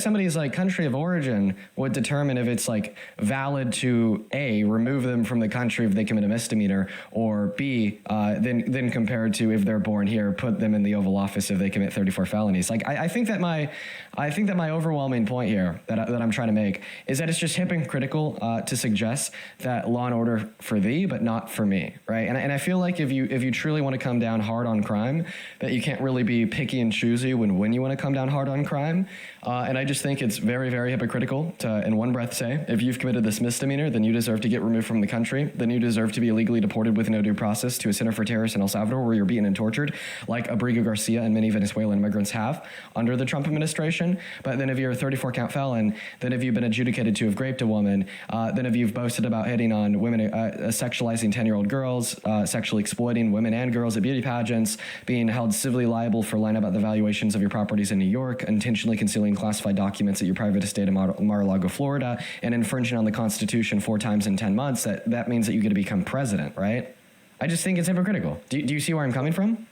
somebody's like country of origin would determine if it's like valid to A, remove them from the country if they commit a misdemeanor, or B, then compared to if they're born here, put them in the Oval Office if they commit 34 felonies. Like I think that my overwhelming point here that I'm trying to make is that it's just hypocritical to suggest that law and order for thee but not for me, right? And I feel like if you truly want to come down hard on crime, that you can't really be picky and choosy when you want to come down hard on crime. And I just think it's very, very hypocritical to, in one breath, say, if you've committed this misdemeanor, then you deserve to get removed from the country. Then you deserve to be illegally deported with no due process to a center for terrorists in El Salvador, where you're beaten and tortured, like Abrigo Garcia and many Venezuelan immigrants have under the Trump administration. But then if you're a 34-count felon, then if you've been adjudicated to have raped a woman, then if you've boasted about hitting on women, sexualizing 10-year-old girls, sexually exploiting women and girls at beauty pageants, being held civilly liable for lying about the valuations of your properties in New York, intentionally concealing classified documents at your private estate in Mar-a-Lago, Florida, and infringing on the Constitution 4 times in 10 months, that means that you get to become president, right? I just think it's hypocritical. Do you see where I'm coming from?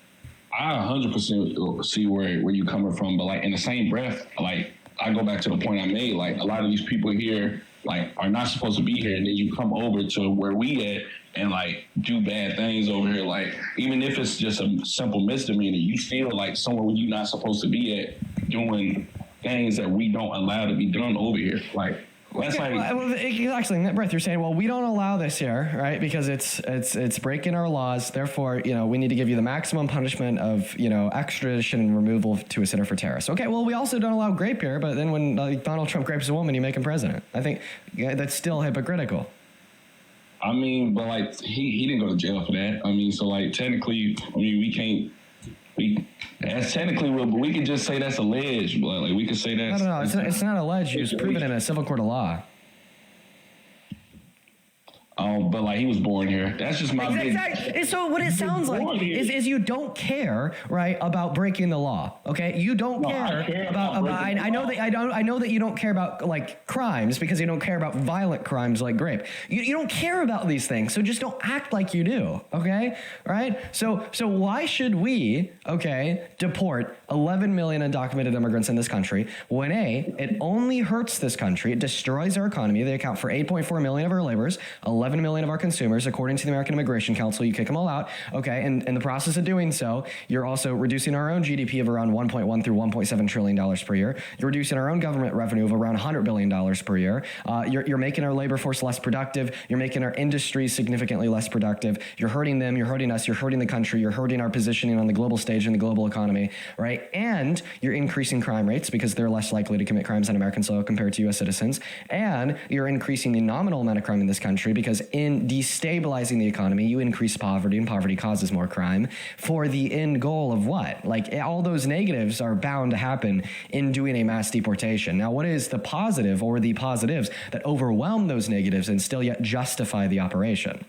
I 100% see where you're coming from, but like in the same breath, like I go back to the point I made, like a lot of these people here like are not supposed to be here, and then you come over to where we at and like do bad things over here. Like even if it's just a simple misdemeanor, you still like somewhere where you're not supposed to be at doing things that we don't allow to be done over here. Like that's okay, well, exactly. In that breath, you're saying, well, we don't allow this here, right? Because it's breaking our laws. Therefore, we need to give you the maximum punishment of, extradition and removal to a center for terrorists. Okay, well, we also don't allow grape here, but then when Donald Trump rapes a woman, you make him president. I think that's still hypocritical. I mean, but like he didn't go to jail for that. I mean, so like technically, that's technically, but we can just say that's alleged. But like we can say that. No. It's not alleged. It's proven in a civil court of law. But like he was born here. That's just my exactly. So what it sounds like is you don't care, right, about breaking the law. Okay, you don't care about. I know that you don't care about like crimes because you don't care about violent crimes like rape. You don't care about these things, so just don't act like you do. Okay, right? So why should we deport 11 million undocumented immigrants in this country when it only hurts this country, it destroys our economy. They account for 8.4 million of our laborers, 11 million of our consumers, according to the American Immigration Council. You kick them all out, and in the process of doing so, you're also reducing our own GDP of around 1.1 through 1.7 trillion dollars per year. You're reducing our own government revenue of around 100 billion dollars per year. You're making our labor force less productive. You're making our industry significantly less productive. You're hurting them. You're hurting us. You're hurting the country. You're hurting our positioning on the global stage in the global economy, right? And you're increasing crime rates because they're less likely to commit crimes on American soil compared to U.S. citizens. And you're increasing the nominal amount of crime in this country because in destabilizing the economy, you increase poverty, and poverty causes more crime for the end goal of what? Like all those negatives are bound to happen in doing a mass deportation. Now, what is the positive or the positives that overwhelm those negatives and still yet justify the operation?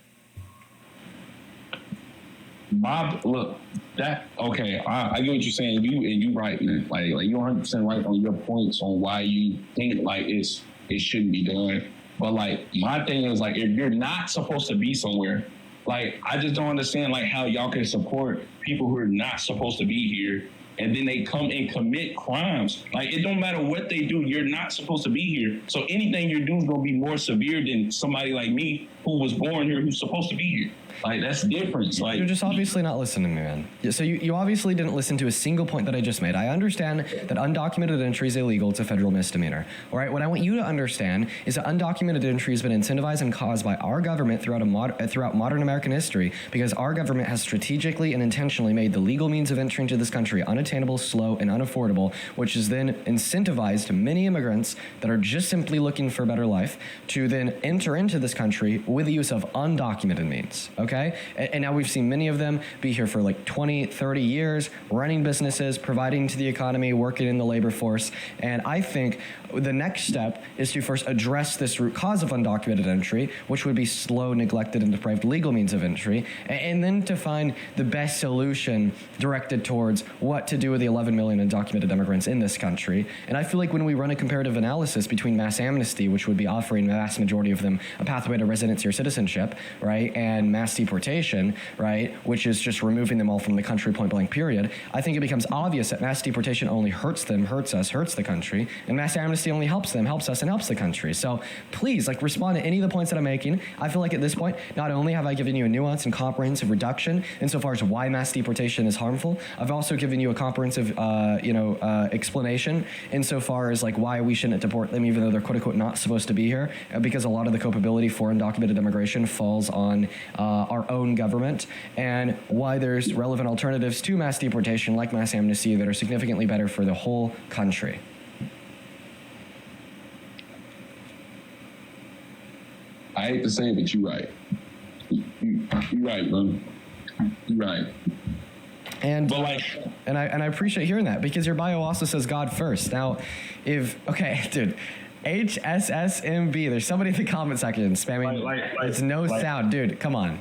Bob, look, I get what you're saying. You right, man. Like you're 100% right on your points on why you think like it shouldn't be done. But like my thing is like if you're not supposed to be somewhere, like I just don't understand like how y'all can support people who are not supposed to be here and then they come and commit crimes. Like it don't matter what they do, you're not supposed to be here. So anything you do is gonna be more severe than somebody like me who was born here who's supposed to be here. Like, that's different. Like, you're just obviously not listening to me, man. So you obviously didn't listen to a single point that I just made. I understand that undocumented entry is illegal. It's a federal misdemeanor. All right, what I want you to understand is that undocumented entry has been incentivized and caused by our government throughout modern American history because our government has strategically and intentionally made the legal means of entry into this country unattainable, slow, and unaffordable, which has then incentivized many immigrants that are just simply looking for a better life to then enter into this country with the use of undocumented means, okay? And now we've seen many of them be here for like 20, 30 years, running businesses, providing to the economy, working in the labor force. And I think the next step is to first address this root cause of undocumented entry, which would be slow, neglected, and deprived legal means of entry, and then to find the best solution directed towards what to do with the 11 million undocumented immigrants in this country. And I feel like when we run a comparative analysis between mass amnesty, which would be offering the vast majority of them a pathway to residency or citizenship, right, and mass mass deportation, right, which is just removing them all from the country, point blank, period, I think it becomes obvious that mass deportation only hurts them, hurts us, hurts the country, and mass amnesty only helps them, helps us, and helps the country. So please, like, respond to any of the points that I'm making. I feel like at this point, not only have I given you a nuanced and comprehensive reduction insofar as why mass deportation is harmful, I've also given you a comprehensive, explanation insofar as like why we shouldn't deport them, even though they're quote unquote not supposed to be here, because a lot of the culpability for undocumented immigration falls on our own government, and why there's relevant alternatives to mass deportation like mass amnesty that are significantly better for the whole country. I hate to say it, but you're right. You're right, bro. You're right. And I appreciate hearing that, because your bio also says God first. Now, dude, HSSMB, there's somebody in the comment section spamming. It's no sound, dude. Come on.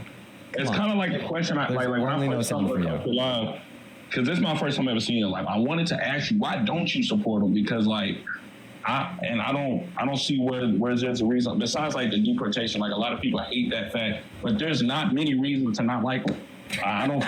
It's kind of like the question when I first saw live, because this is my first time ever seeing it live. I wanted to ask you, why don't you support them? Because I don't see where there's a reason besides like the deportation. Like, a lot of people hate that fact, but there's not many reasons to not like them. I don't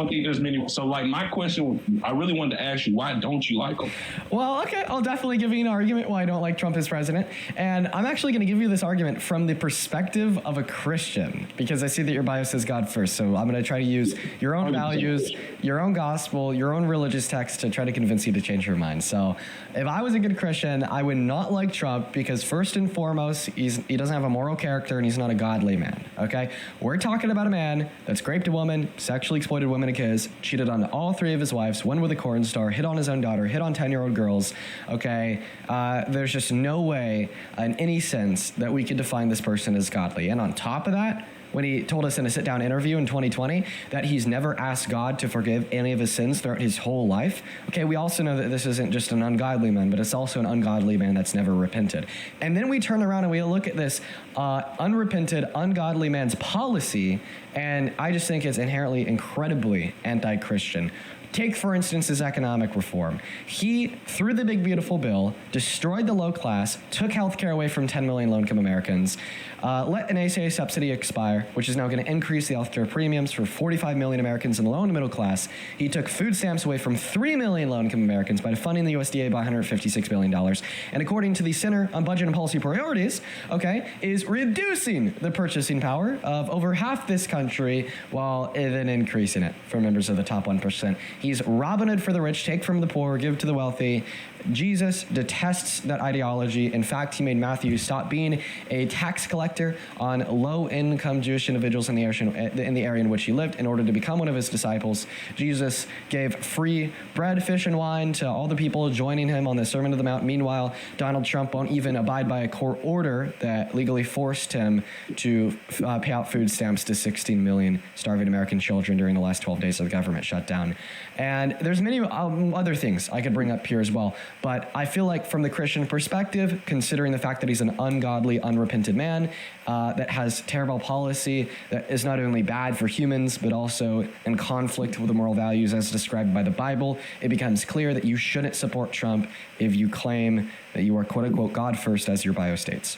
think there's many. So, like, my question, I really wanted to ask you, why don't you like him? Well, okay, I'll definitely give you an argument why I don't like Trump as president. And I'm actually going to give you this argument from the perspective of a Christian, because I see that your bio says God first. So I'm going to try to use your own values, your own gospel, your own religious text to try to convince you to change your mind. So if I was a good Christian, I would not like Trump because, first and foremost, he doesn't have a moral character and he's not a godly man, okay? We're talking about a man that's raped a woman, sexually exploited women and kids, cheated on all three of his wives, one with a porn star, hit on his own daughter, hit on 10-year-old girls, okay? There's just no way in any sense that we could define this person as godly. And on top of that, when he told us in a sit-down interview in 2020 that he's never asked God to forgive any of his sins throughout his whole life. Okay, we also know that this isn't just an ungodly man, but it's also an ungodly man that's never repented. And then we turn around and we look at this unrepented, ungodly man's policy, and I just think it's inherently incredibly anti-Christian. Take, for instance, his economic reform. He, through the big, beautiful bill, destroyed the low class, took health care away from 10 million low-income Americans, let an ACA subsidy expire, which is now going to increase the health care premiums for 45 million Americans in the low and middle class. He took food stamps away from 3 million low-income Americans by funding the USDA by $156 billion. And according to the Center on Budget and Policy Priorities, okay, is reducing the purchasing power of over half this country while then increasing it for members of the top 1%. He's Robin Hood for the rich, take from the poor, give to the wealthy. Jesus detests that ideology. In fact, he made Matthew stop being a tax collector on low-income Jewish individuals in the area in which he lived in order to become one of his disciples. Jesus gave free bread, fish, and wine to all the people joining him on the Sermon on the Mount. Meanwhile, Donald Trump won't even abide by a court order that legally forced him to pay out food stamps to 16 million starving American children during the last 12 days of the government shutdown. And there's many other things I could bring up here as well. But I feel like from the Christian perspective, considering the fact that he's an ungodly, unrepented man that has terrible policy that is not only bad for humans, but also in conflict with the moral values as described by the Bible, it becomes clear that you shouldn't support Trump if you claim that you are quote-unquote God first, as your bio states.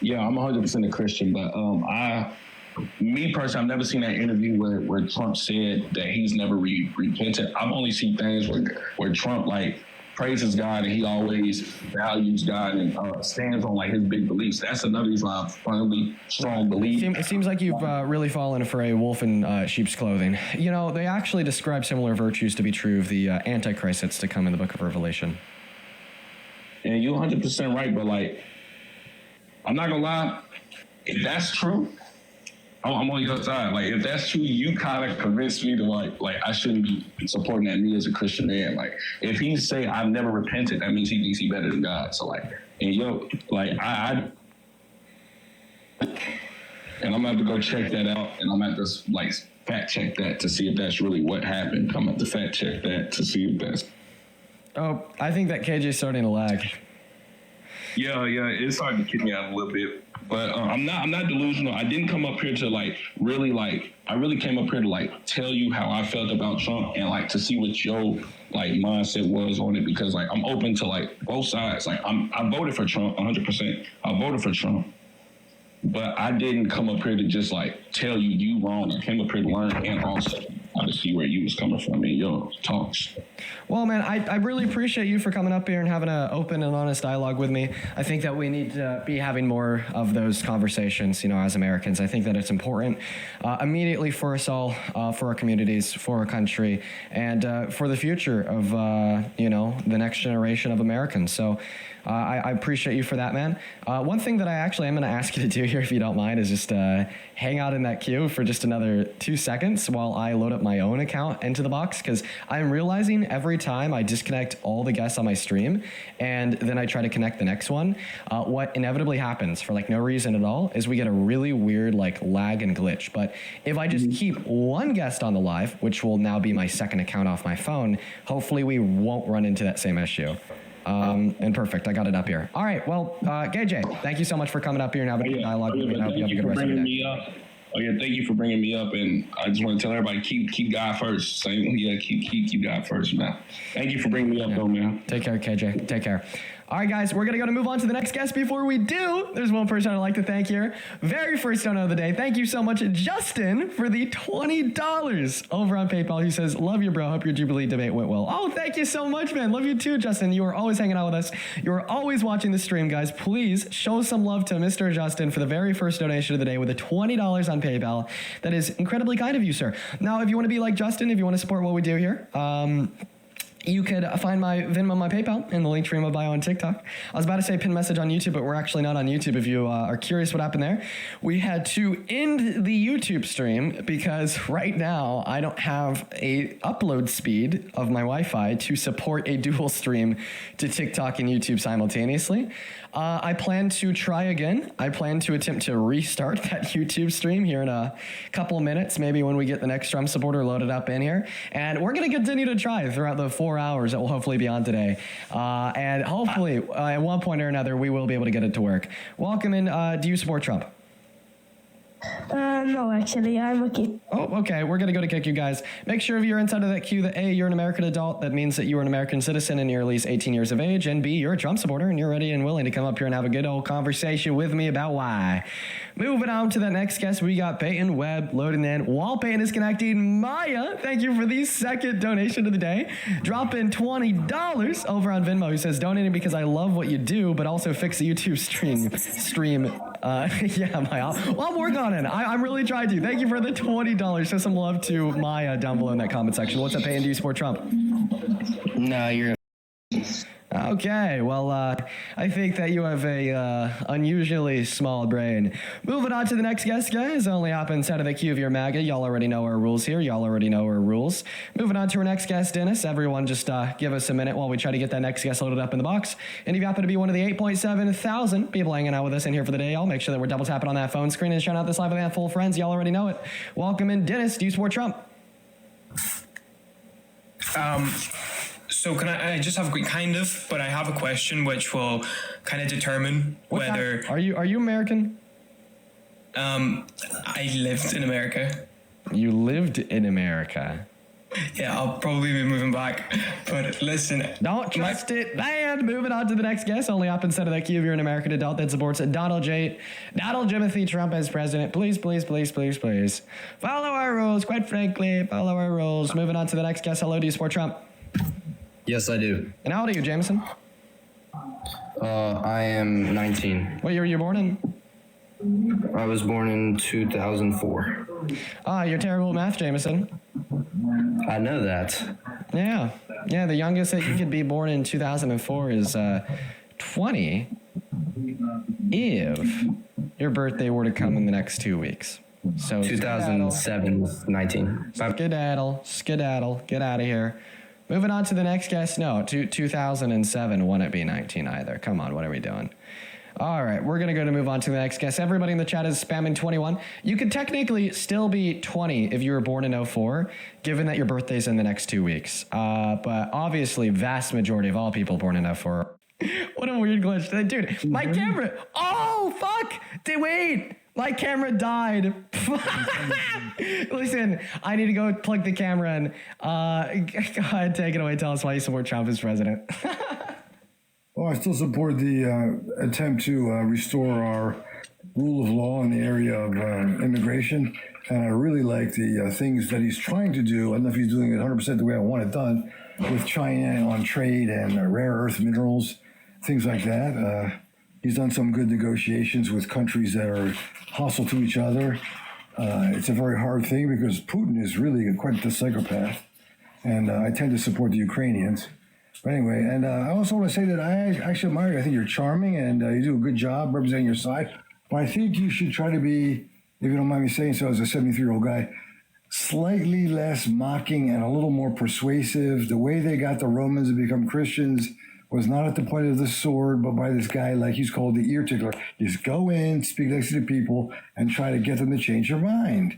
Yeah, I'm 100% a Christian, but me personally, I've never seen that interview where Trump said that he's never repented. I've only seen things where Trump like praises God and he always values God and stands on like his big beliefs. That's another reason I firmly strong belief. It seems like you've really fallen for a wolf in sheep's clothing. You know, they actually describe similar virtues to be true of the Antichrist that's to come in the book of Revelation. And you're 100% right, but like, I'm not gonna lie, if that's true, I'm on your side. Like, if that's true, you kind of convinced me to like I shouldn't be supporting that me as a Christian man. Like, if he say I've never repented, that means he thinks he better than God. So like, and I and I'm gonna have to go check that out, and I'm gonna have to like fact check that to see if that's really what happened. I'm gonna have to fact check that to see if that's. Oh, I think that KJ's starting to lag. Yeah, it's starting to kick me out a little bit. But I'm not delusional. I didn't come up here to I really came up here to tell you how I felt about Trump and to see what your mindset was on it, because I'm open to both sides. I voted for Trump 100%. I voted for Trump. But I didn't come up here to just like tell you wrong. I came up here to learn and also to see where you was coming from in your talks. Well, man, I really appreciate you for coming up here and having an open and honest dialogue with me. I think that we need to be having more of those conversations, as Americans. I think that it's important immediately for us all, for our communities, for our country, and for the future of, the next generation of Americans. So I appreciate you for that, man. One thing that I actually am going to ask you to do here, if you don't mind, is just hang out in that queue for just another 2 seconds while I load up my own account into the box, because I'm realizing every time I disconnect all the guests on my stream and then I try to connect the next one, what inevitably happens for no reason at all is we get a really weird lag and glitch. But if I just keep one guest on the live, which will now be my second account off my phone, hopefully we won't run into that same issue. And perfect, I got it up here. All right, well, KJ, thank you so much for coming up here and having a dialogue with me. And I hope you have a good rest of your day. Oh yeah, thank you for bringing me up, and I just want to tell everybody keep God first. Keep God first, man. Thank you for bringing me up, though, man. Take care, KJ. Take care. All right, guys, we're going to move on to the next guest. Before we do, there's one person I'd like to thank here. Very first donor of the day. Thank you so much, Justin, for the $20 over on PayPal. He says, love you, bro. Hope your Jubilee debate went well. Oh, thank you so much, man. Love you too, Justin. You are always hanging out with us. You are always watching the stream, guys. Please show some love to Mr. Justin for the very first donation of the day with a $20 on PayPal. That is incredibly kind of you, sir. Now, if you want to be like Justin, if you want to support what we do here, you could find my Venmo, my PayPal in the link tree in my bio on TikTok. I was about to say pin message on YouTube, but we're actually not on YouTube. If you are curious what happened there, we had to end the YouTube stream because right now I don't have a upload speed of my Wi-Fi to support a dual stream to TikTok and YouTube simultaneously. I plan to try again. I plan to attempt to restart that YouTube stream here in a couple of minutes, maybe when we get the next Trump supporter loaded up in here. And we're going to continue to try throughout the 4 hours that will hopefully be on today. And hopefully, at one point or another, we will be able to get it to work. Welcome in. Do you support Trump? No, actually, I'm a kid. Oh, okay. We're going to go to kick you guys. Make sure if you're inside of that queue that A, you're an American adult. That means that you are an American citizen and you're at least 18 years of age. And B, you're a Trump supporter and you're ready and willing to come up here and have a good old conversation with me about why. Moving on to the next guest, we got Peyton Webb loading in. While Peyton is connecting, Maya, thank you for the second donation of the day. Drop in $20 over on Venmo, who says, donating because I love what you do, but also fix the YouTube stream. Yeah, Maya. Well, I'm working on it. I'm really trying to. Thank you for the $20. Show some love to Maya down below in that comment section. What's up, Peyton? Do you support Trump? No, you're... Okay, well, I think that you have a unusually small brain. Moving on to the next guest, guys. Only hop inside of the queue of your Maga. Y'all already know our rules here. Y'all already know our rules. Moving on to our next guest, Dennis. Everyone just give us a minute while we try to get that next guest loaded up in the box. And if you happen to be one of the 8.7 thousand people hanging out with us in here for the day, y'all make sure that we're double tapping on that phone screen and shouting out this live with a handful of friends. Y'all already know it. Welcome in, Dennis. Do you support Trump? So can I just have a quick kind of, but I have a question which will kind of determine whether... Are you American? I lived in America. You lived in America? Yeah, I'll probably be moving back, but listen... Don't trust it, man! Moving on to the next guest, only up instead of that queue if you're an American adult that supports Donald Jimothy Trump as president. Please, please, please, please, please. Follow our rules, quite frankly, follow our rules. Moving on to the next guest. Hello, do you support Trump? Yes, I do. And how old are you, Jameson? I am 19. What year were you born in? I was born in 2004. You're terrible at math, Jameson. I know that. Yeah, the youngest that you could be born in 2004 is 20 if your birthday were to come in the next 2 weeks. So 2007 was 19. Skedaddle, get out of here. Moving on to the next guest. No, 2007 wouldn't be 19 either. Come on, what are we doing? All right, we're going to move on to the next guest. Everybody in the chat is spamming 21. You could technically still be 20 if you were born in 04, given that your birthday's in the next 2 weeks. But obviously, vast majority of all people born in 04. What a weird glitch. Dude, my camera. Oh, fuck. Wait. My camera died. Listen, I need to go plug the camera in. Go ahead, take it away. Tell us why you support Trump as president. Well, I still support the attempt to restore our rule of law in the area of immigration. And I really like the things that he's trying to do. I don't know if he's doing it 100% the way I want it done with China on trade and rare earth minerals, things like that. He's done some good negotiations with countries that are hostile to each other. It's a very hard thing because Putin is really quite the psychopath. And I tend to support the Ukrainians. But anyway, and I also want to say that I actually admire you. I think you're charming and you do a good job representing your side. But I think you should try to be, if you don't mind me saying so, as a 73-year-old guy, slightly less mocking and a little more persuasive. The way they got the Romans to become Christians was not at the point of the sword, but by this guy, like he's called the ear tickler. Just go in, speak next to the people, and try to get them to change their mind.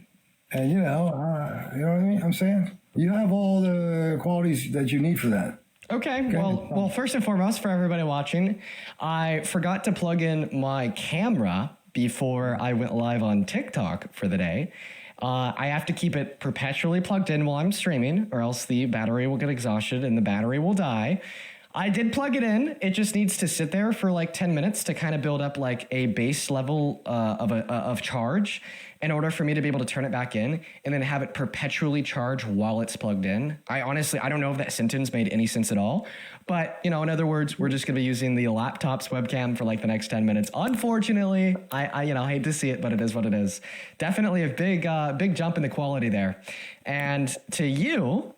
And you know what I mean? I'm saying you have all the qualities that you need for that. Okay. Well, first and foremost, for everybody watching, I forgot to plug in my camera before I went live on TikTok for the day. I have to keep it perpetually plugged in while I'm streaming, or else the battery will get exhausted and the battery will die. I did plug it in. It just needs to sit there for like 10 minutes to kind of build up like a base level of charge in order for me to be able to turn it back in and then have it perpetually charge while it's plugged in. I don't know if that sentence made any sense at all, but in other words, we're just going to be using the laptop's webcam for like the next 10 minutes. Unfortunately, I hate to see it, but it is what it is. Definitely a big jump in the quality there. And to you,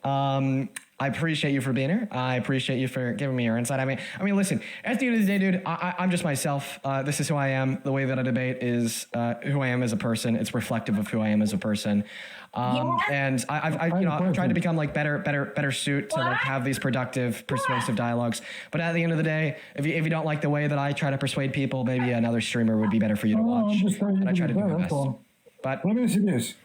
I appreciate you for being here. I appreciate you for giving me your insight. I mean, listen, at the end of the day, dude, I'm just myself. This is who I am. The way that I debate is who I am as a person. It's reflective of who I am as a person. And I've tried to become like better suit to like have these productive, persuasive dialogues. But at the end of the day, if you don't like the way that I try to persuade people, maybe another streamer would be better for you to watch. And I try to do my best. But let me ask you this.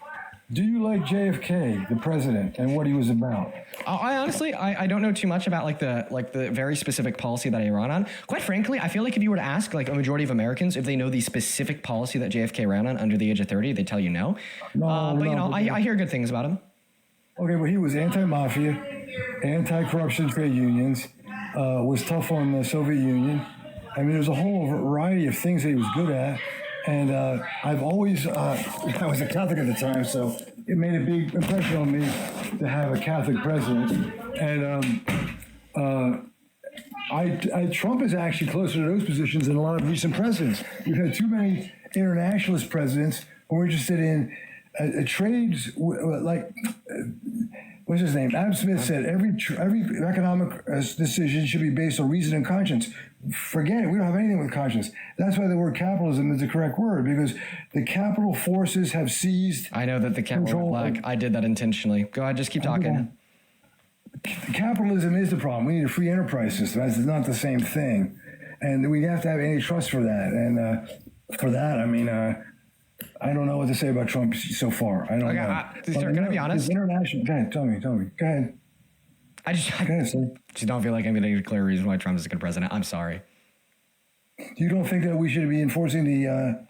Do you like JFK, the president, and what he was about? I honestly, I don't know too much about like the very specific policy that he ran on. Quite frankly, I feel like if you were to ask like a majority of Americans if they know the specific policy that JFK ran on under the age of 30, they tell you no. I hear good things about him. Okay, but he was anti-mafia, anti-corruption trade unions, was tough on the Soviet Union. I mean, there's a whole variety of things that he was good at. And I've always, I was a Catholic at the time, so it made a big impression on me to have a Catholic president. And Trump is actually closer to those positions than a lot of recent presidents. We've had too many internationalist presidents who are interested in trades, like, what's his name? Adam Smith said every economic decision should be based on reason and conscience. Forget it. We don't have anything with conscience. That's why the word capitalism is the correct word, because the capital forces have seized. I know that the camera went black. I did that intentionally. Go ahead, just keep talking. Capitalism is the problem. We need a free enterprise system. That's not the same thing. And we have to have antitrust for that. And for that, I mean, I don't know what to say about Trump so far. I don't know. Sir, can I be honest? International. Go ahead. Tell me. Go ahead. I just don't feel like I'm going to declare a reason why Trump is a good president. I'm sorry. You don't think that we should be enforcing the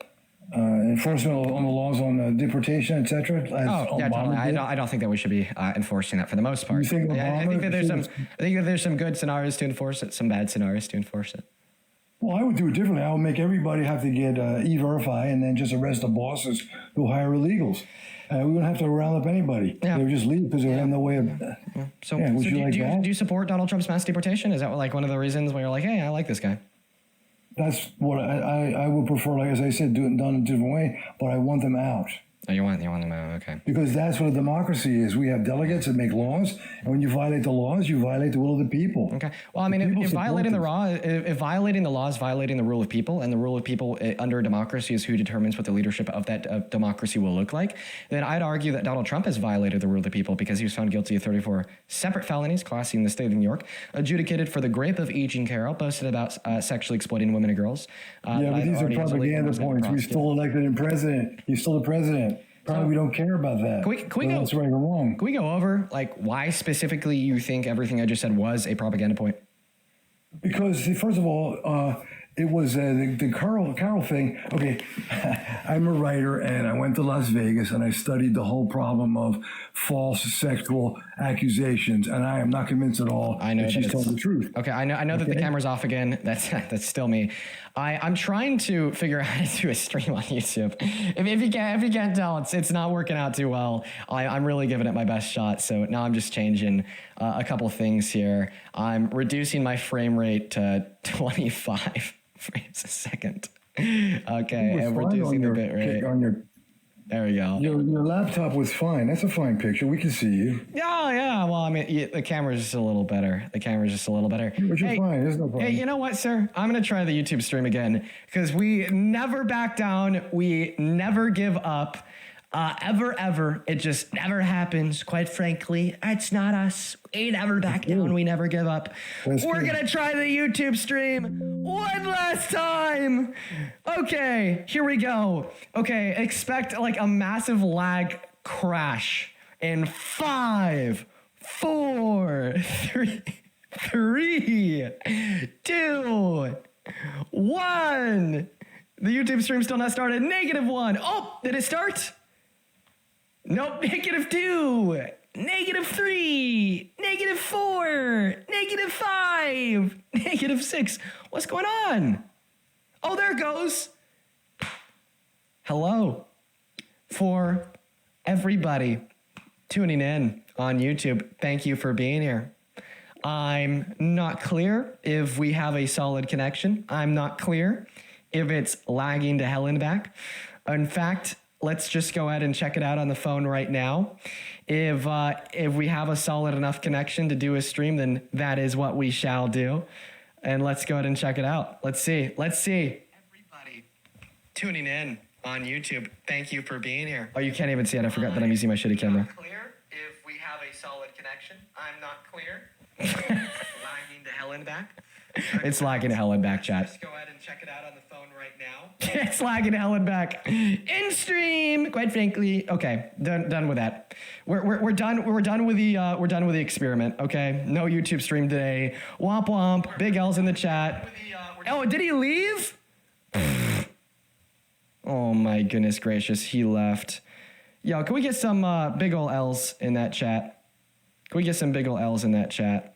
enforcement on the laws on deportation, etc.? Oh, yeah, totally. I don't think that we should be enforcing that for the most part. You think I think that there's some good scenarios to enforce it, some bad scenarios to enforce it. Well, I would do it differently. I would make everybody have to get E-Verify and then just arrest the bosses who hire illegals. We wouldn't have to round up anybody. Yeah. They would just leave because they have no way of... So do you support Donald Trump's mass deportation? Is that like one of the reasons where you're like, hey, I like this guy? That's what I would prefer, like as I said, done a different way, but I want them out. Oh, you want them out, okay. Because that's what a democracy is. We have delegates that make laws, and when you violate the laws, you violate the will of the people. Okay. Well, I mean, if violating the law, if violating the law is violating the rule of people, and the rule of people under a democracy is who determines what the leadership of that democracy will look like, then I'd argue that Donald Trump has violated the rule of the people because he was found guilty of 34 separate felonies, classing the state of New York, adjudicated for the rape of E. Jean Carroll, boasted about sexually exploiting women and girls. But these are propaganda points. We still elected him president. He's still the president. Probably we don't care about that. That's right or wrong. Can we go over like why specifically you think everything I just said was a propaganda point? Because first of all, It was the Carl thing. Okay, I'm a writer, and I went to Las Vegas, and I studied the whole problem of false sexual accusations, and I am not convinced at all that she's telling the truth. Okay, I know that the camera's off again. That's still me. I'm trying to figure out how to do a stream on YouTube. If you can't tell, it's not working out too well. I'm really giving it my best shot. So now I'm just changing a couple things here. I'm reducing my frame rate to 25 frames a second. Okay, and reducing the bit rate. There we go. Your laptop was fine. That's a fine picture. We can see you. Yeah. Well, I mean, the camera's just a little better. But you're fine. There's no problem. Hey, you know what, sir? I'm going to try the YouTube stream again because we never back down. We never give up. Ever. It just never happens, quite frankly. It's not us. We never back down. We never give up. We're going to try the YouTube stream one last time. Okay, here we go. Okay, expect like a massive lag crash in 5, 4, 3, 2, 1. The YouTube stream still not started. -1. Oh, did it start? Nope, -2, -3, -4, -5, -6. What's going on? Oh, there it goes. Hello. For everybody tuning in on YouTube, thank you for being here. I'm not clear if we have a solid connection. I'm not clear if it's lagging to hell and back. In fact, let's just go ahead and check it out on the phone right now. If we have a solid enough connection to do a stream, then that is what we shall do. And let's go ahead and check it out. Let's see. Everybody tuning in on YouTube, thank you for being here. Oh, you can't even see it. I forgot that I'm using my shitty camera. Not clear if we have a solid connection. I'm not clear. Lagging to hell and back. It's lagging to hell and back, chat. Just go ahead and check it out on the phone right now. It's lagging to hell and back. In stream, quite frankly. Okay, done with that. We're done with the experiment. Okay, no YouTube stream today. Womp womp. Big L's in the chat. Oh, did he leave? Oh my goodness gracious, he left. Yo, can we get some big ol' L's in that chat? Can we get some big ol' L's in that chat?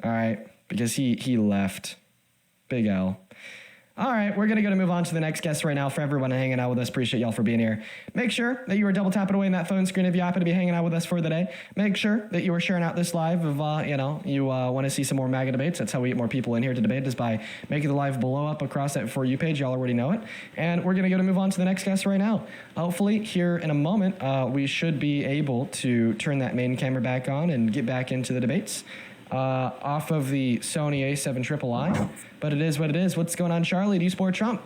All right. Because he left. Big L. All right, we're going to move on to the next guest right now. For everyone hanging out with us, appreciate y'all for being here. Make sure that you are double tapping away in that phone screen if you happen to be hanging out with us for the day. Make sure that you are sharing out this live if, you want to see some more MAGA debates. That's how we get more people in here to debate, is by making the live blow up across that For You page. Y'all already know it. And we're going to move on to the next guest right now. Hopefully, here in a moment, we should be able to turn that main camera back on and get back into the debates. Off of the Sony A7 III, but it is what it is. What's going on, Charlie? Do you support Trump?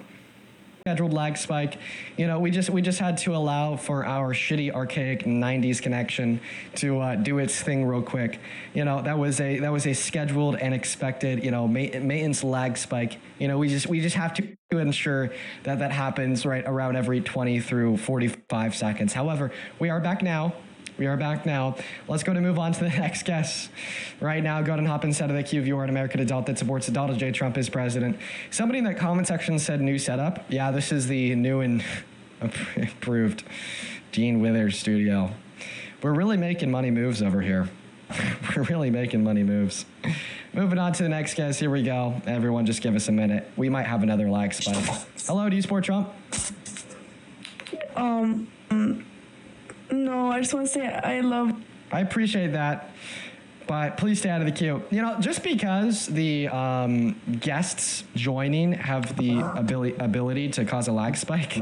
Scheduled lag spike. You know, we just had to allow for our shitty, archaic 90s connection to do its thing real quick. You know, that was a scheduled and expected, maintenance lag spike. You know, we just have to ensure that happens right around every 20 through 45 seconds. However, we are back now. Let's go to move on to the next guest. Right now, go ahead and hop inside of the queue if you are an American adult that supports Donald J. Trump as president. Somebody in that comment section said new setup. Yeah, this is the new and approved Dean Withers studio. We're really making money moves over here. Moving on to the next guest. Here we go. Everyone, just give us a minute. We might have another lag spike. Hello, do you support Trump? No, I just want to say I appreciate that, but please stay out of the queue. You know, just because the guests joining have the ability to cause a lag spike,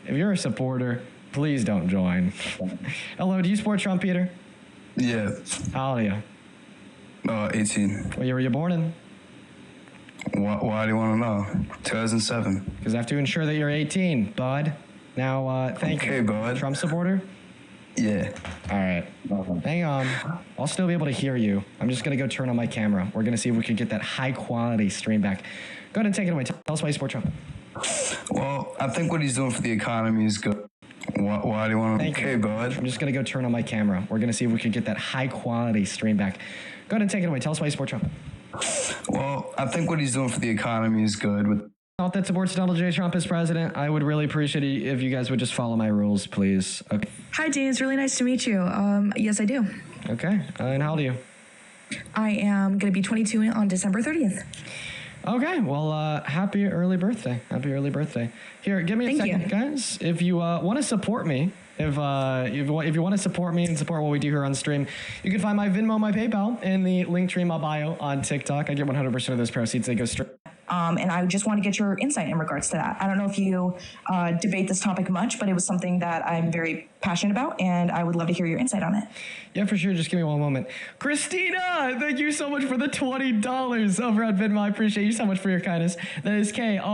if you're a supporter, please don't join. Hello, do you support Trump, Peter? Yeah. How old are you? 18. What year were you born in? Why do you want to know? 2007. Because I have to ensure that you're 18, bud. Now, thank you. Okay, bud. Trump supporter? Yeah. All right. Hang on. I'll still be able to hear you. I'm just going to go turn on my camera. We're going to see if we can get that high-quality stream back. Go ahead and take it away. Tell us why you support Trump. Well, I think what he's doing for the economy is good. Why do you want to... Okay, bud. I'm just going to go turn on my camera. We're going to see if we can get that high-quality stream back. Go ahead and take it away. Tell us why you support Trump. Well, I think what he's doing for the economy is good. With That supports Donald J. Trump as president. I would really appreciate it if you guys would just follow my rules, please. Okay. Hi, Dean. It's really nice to meet you. Yes, I do. Okay. And how old are you? I am going to be 22 on December 30th. Okay. Well, happy early birthday. Happy early birthday. Here, give me a second, guys. If you want to support me, if you want to support me and support what we do here on stream, you can find my Venmo, my PayPal in the link tree in my bio on TikTok. I get 100% of those proceeds. They go straight. And I just want to get your insight in regards to that. I don't know if you debate this topic much, but it was something that I'm very passionate about, and I would love to hear your insight on it. Yeah, for sure. Just give me one moment. Christina, thank you so much for the $20 over on Venmo. I appreciate you so much for your kindness. That is Kristina.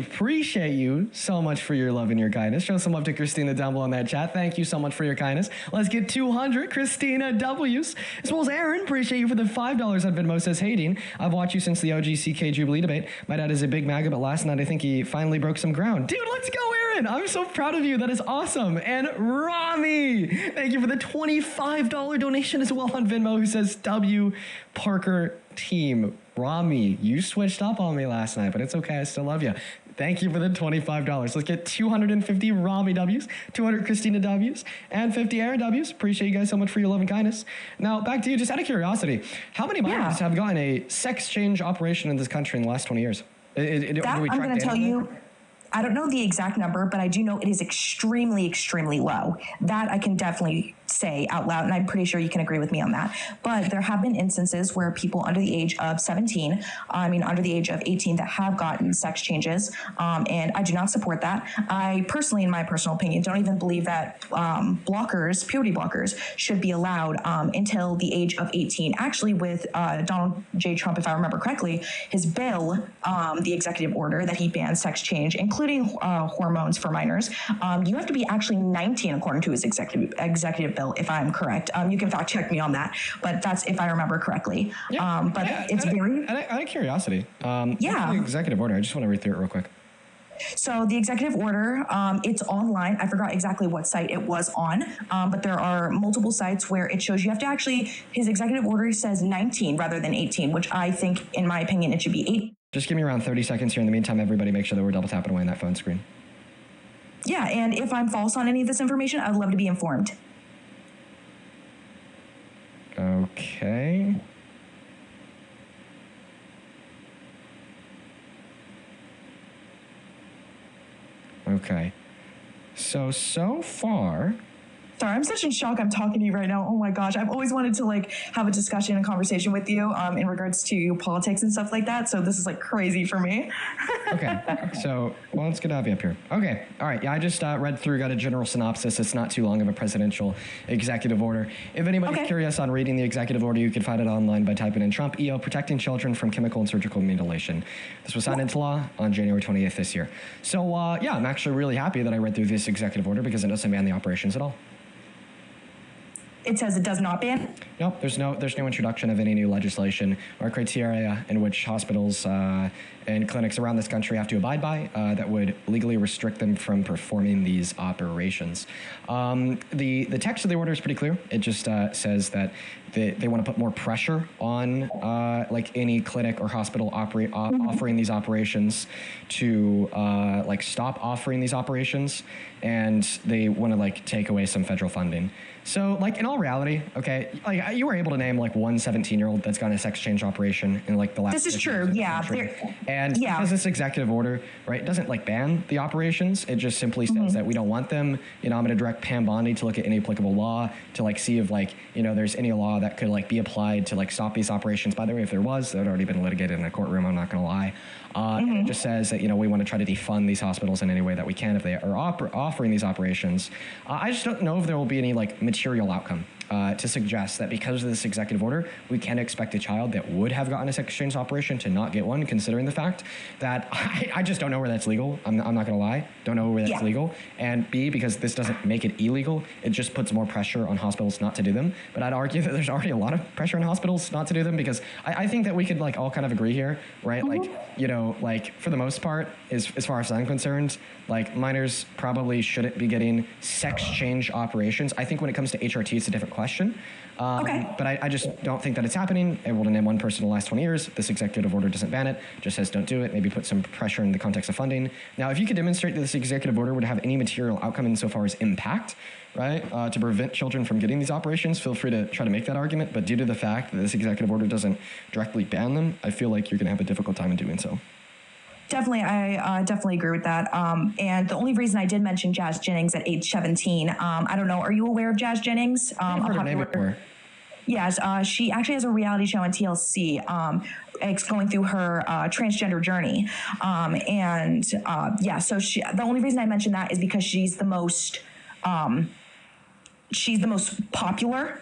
Appreciate you so much for your love and your kindness. Show some love to Christina down below in that chat. Thank you so much for your kindness. Let's get 200 Christina W's. As well as Aaron, appreciate you for the $5 on Venmo. Says, hey, Dean, I've watched you since the OGCK Jubilee debate. My dad is a big Maga, but last night I think he finally broke some ground. Dude, let's go, Aaron. I'm so proud of you. That is awesome. And Rami, thank you for the $25 donation as well on Venmo, who says W Parker Team. Rami, you switched up on me last night, but it's okay. I still love you. Thank you for the $25. Let's get 250 Rami W's, 200 Christina W's, and 50 Aaron W's. Appreciate you guys so much for your love and kindness. Now, back to you, just out of curiosity, how many minors have gotten a sex change operation in this country in the last 20 years? I'm going to tell you, I don't know the exact number, but I do know it is extremely, extremely low. That I can definitely say out loud, and I'm pretty sure you can agree with me on that. But there have been instances where people under the age of 17, under the age of 18, that have gotten sex changes, and I do not support that. I personally, in my personal opinion, don't even believe that puberty blockers, should be allowed until the age of 18. Actually, with Donald J. Trump, if I remember correctly, his bill, the executive order that he banned sex change, including hormones for minors, you have to be actually 19 according to his executive bill, if I'm correct. You can fact check me on that, but that's if I remember correctly. It's very... Out of curiosity, the executive order, I just want to read through it real quick. So the executive order, it's online. I forgot exactly what site it was on, but there are multiple sites where it shows you have to actually, his executive order says 19 rather than 18, which I think, in my opinion, it should be 8. Just give me around 30 seconds here. In the meantime, everybody make sure that we're double tapping away on that phone screen. Yeah, and if I'm false on any of this information, I'd love to be informed. Okay. Okay. So far... Sorry, I'm such in shock I'm talking to you right now. Oh my gosh, I've always wanted to have a discussion and conversation with you in regards to politics and stuff like that. So this is crazy for me. Okay, so it's good to have you up here. Okay, all right. Yeah, I just read through, got a general synopsis. It's not too long of a presidential executive order. If anybody's curious on reading the executive order, you can find it online by typing in Trump EO, protecting children from chemical and surgical mutilation. This was signed into law on January 28th this year. So I'm actually really happy that I read through this executive order because it doesn't ban the operations at all. It says it does not ban? Nope, there's no introduction of any new legislation or criteria in which hospitals and clinics around this country have to abide by that would legally restrict them from performing these operations. The text of the order is pretty clear. It just says that they want to put more pressure on any clinic or hospital offering these operations to stop offering these operations, and they want to take away some federal funding. So, in all reality, you were able to name one 17-year-old that's gotten a sex change operation in the last. This is true, yeah. And because this executive order, right, doesn't ban the operations, it just simply says that we don't want them. I'm going to direct Pam Bondi to look at any applicable law to see if there's any law that could be applied to stop these operations. By the way, if there was, that had already been litigated in a courtroom. I'm not going to lie. And it just says that we want to try to defund these hospitals in any way that we can if they are offering these operations. I just don't know if there will be any material outcome to suggest that because of this executive order, we can expect a child that would have gotten a sex change operation to not get one, considering the fact that I just don't know where that's legal. I'm not going to lie. Don't know where that's legal. And B, because this doesn't make it illegal, it just puts more pressure on hospitals not to do them. But I'd argue that there's already a lot of pressure on hospitals not to do them, because I think that we could all kind of agree here, right? For the most part, as far as I'm concerned, minors probably shouldn't be getting sex change operations. I think when it comes to HRT, it's a different question. Okay. But I just don't think that it's happening. Able to name one person in the last 20 years. This executive order doesn't ban it, just says don't do it, maybe put some pressure in the context of funding. Now, if you could demonstrate that this executive order would have any material outcome insofar as impact, right, to prevent children from getting these operations, feel free to try to make that argument. But due to the fact that this executive order doesn't directly ban them, I feel like you're going to have a difficult time in doing so. Definitely, I definitely agree with that. And the only reason I did mention Jazz Jennings at age 17, I don't know, are you aware of Jazz Jennings? I've heard her name before. Yes, she actually has a reality show on TLC. It's going through her transgender journey. So the only reason I mentioned that is because she's the most popular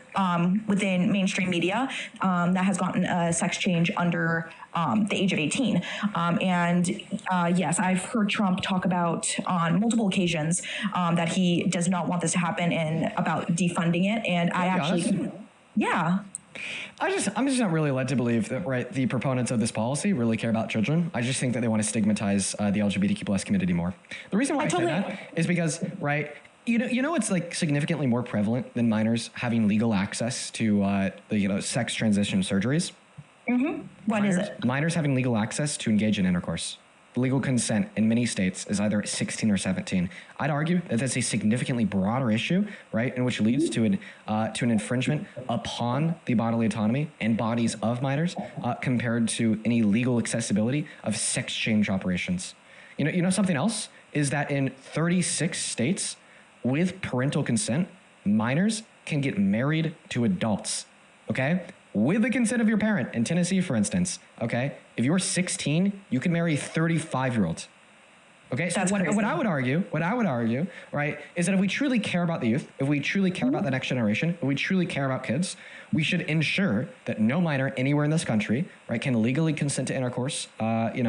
within mainstream media that has gotten a sex change under the age of 18. Yes, I've heard Trump talk about on multiple occasions that he does not want this to happen and about defunding it. And yeah. I'm just not really led to believe that, right, the proponents of this policy really care about children. I just think that they want to stigmatize the LGBTQ plus community more. The reason why I say that is because, right, you know it's like significantly more prevalent than minors having legal access to sex transition surgeries. Mm-hmm. What is it? Minors having legal access to engage in intercourse. Legal consent in many states is either 16 or 17. I'd argue that that's a significantly broader issue, right, in which leads to an infringement upon the bodily autonomy and bodies of minors compared to any legal accessibility of sex change operations. You know something else is that in 36 states, with parental consent, minors can get married to adults. Okay. With the consent of your parent. In Tennessee, for instance, okay, if you're 16, you can marry 35-year-olds. Okay, so what I would argue, right, is that if we truly care about the youth, if we truly care about the next generation, if we truly care about kids, we should ensure that no minor anywhere in this country, right, can legally consent to intercourse, with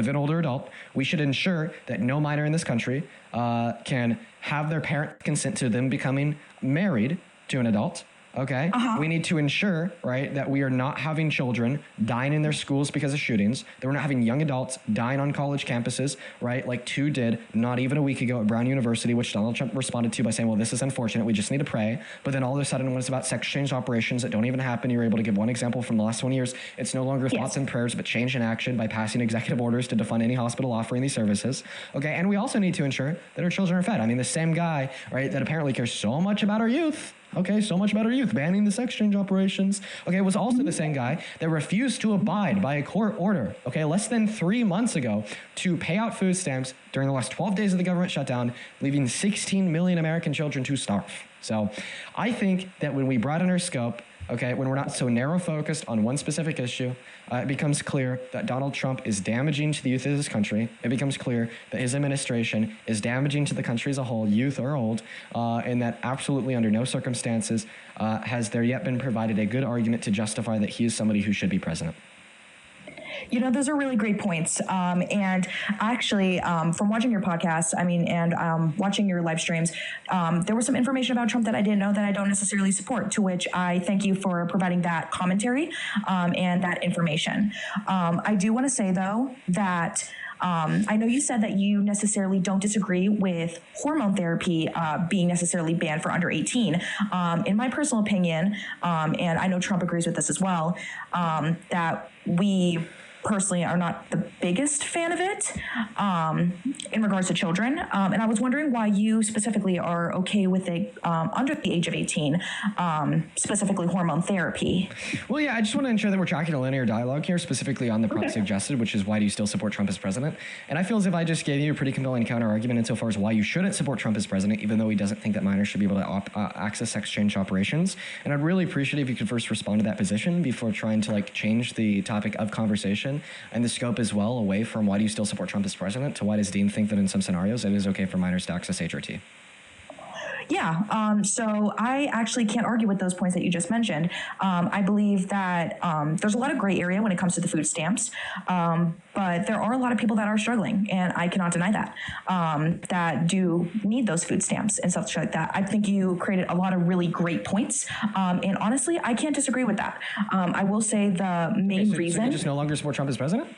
an older adult. We should ensure that no minor in this country can have their parent consent to them becoming married to an adult. Okay. We need to ensure, right, that we are not having children dying in their schools because of shootings, that we're not having young adults dying on college campuses, right, like 2 did not even a week ago at Brown University, which Donald Trump responded to by saying, well, this is unfortunate, we just need to pray. But then all of a sudden, when it's about sex change operations that don't even happen, you're able to give one example from the last 20 years. It's no longer thoughts and prayers, but change in action by passing executive orders to defund any hospital offering these services. Okay. And we also need to ensure that our children are fed. I mean, the same guy, right, that apparently cares so much about our youth, okay, so much about our youth, banning the sex change operations, okay, was also the same guy that refused to abide by a court order, okay, less than 3 months ago to pay out food stamps during the last 12 days of the government shutdown, leaving 16 million American children to starve. So I think that when we broaden our scope, okay, when we're not so narrow focused on one specific issue, it becomes clear that Donald Trump is damaging to the youth of this country. It becomes clear that his administration is damaging to the country as a whole, youth or old, and that absolutely under no circumstances has there yet been provided a good argument to justify that he is somebody who should be president. You know, those are really great points. And actually, from watching your podcast, and watching your live streams, there was some information about Trump that I didn't know that I don't necessarily support, to which I thank you for providing that commentary and that information. I do want to say, though, that I know you said that you necessarily don't disagree with hormone therapy being necessarily banned for under 18. In my personal opinion, and I know Trump agrees with this as well, that we personally are not the biggest fan of it in regards to children. And I was wondering why you specifically are okay with it under the age of 18, specifically hormone therapy. Well, yeah, I just want to ensure that we're tracking a linear dialogue here, specifically on the prompt suggested, which is why do you still support Trump as president? And I feel as if I just gave you a pretty compelling counter argument insofar as why you shouldn't support Trump as president, even though he doesn't think that minors should be able to access sex change operations. And I'd really appreciate if you could first respond to that position before trying to change the topic of conversation and the scope as well away from why do you still support Trump as president to why does Dean think that in some scenarios it is okay for minors to access HRT? Yeah, so I actually can't argue with those points that you just mentioned. I believe that there's a lot of gray area when it comes to the food stamps, but there are a lot of people that are struggling, and I cannot deny that, that do need those food stamps and stuff like that. I think you created a lot of really great points, and honestly, I can't disagree with that. I will say the main reason... So you just no longer support Trump as president?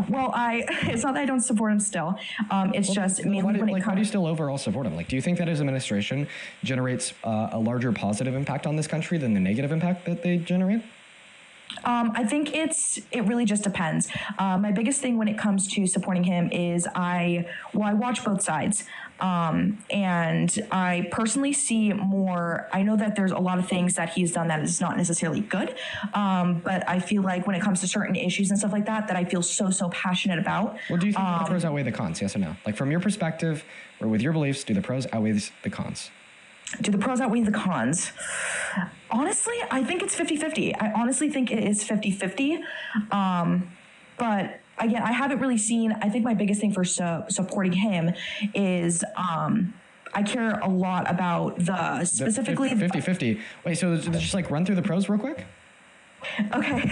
Well, it's not that I don't support him still. It's just mainly when it comes. Why do you still overall support him? Like, do you think that his administration generates a larger positive impact on this country than the negative impact that they generate? I think it really just depends. My biggest thing when it comes to supporting him is I watch both sides. And I personally see more. I know that there's a lot of things that he's done that is not necessarily good. But I feel like when it comes to certain issues and stuff like that, that I feel so passionate about. Well, do you think the pros outweigh the cons? Yes or no? Like, from your perspective or with your beliefs, do the pros outweigh the cons? Do the pros outweigh the cons? Honestly, I think it's 50-50. I honestly think it is 50-50. But again, I haven't really seen, I think my biggest thing for supporting him is I care a lot about the specifically 50-50. Wait, so just like run through the pros real quick? Okay.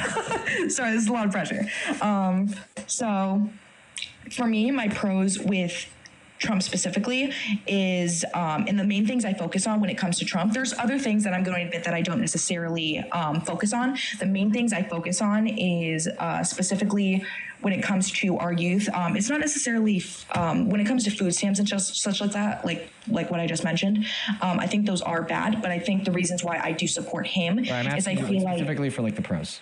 Sorry, this is a lot of pressure. So for me, my pros with Trump specifically is, and the main things I focus on when it comes to Trump, there's other things that I'm going to admit that I don't necessarily focus on. The main things I focus on is specifically when it comes to our youth. It's not necessarily when it comes to food stamps and just such like that, like what I just mentioned. I think those are bad, but I think the reasons why I do support him is I feel like specifically for like the pros.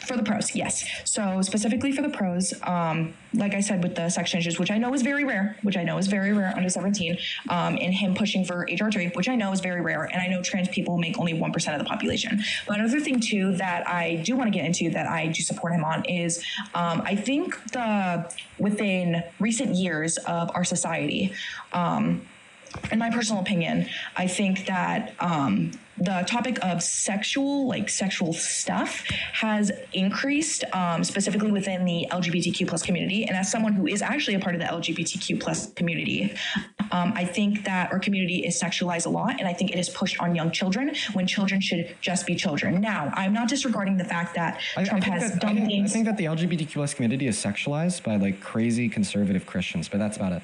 For the pros, yes. So specifically for the pros, like I said, with the sex changes, which I know is very rare under 17, and him pushing for HR3, which I know is very rare, and I know trans people make only 1% of the population. But another thing too that I do want to get into that I do support him on is I think within recent years of our society, in my personal opinion, I think that the topic of sexual stuff has increased, specifically within the LGBTQ plus community. And as someone who is actually a part of the LGBTQ plus community, I think that our community is sexualized a lot, and I think it is pushed on young children when children should just be children. Now, I'm not disregarding the fact that Trump has done things. I think that the LGBTQ plus community is sexualized by like crazy conservative Christians, but that's about it.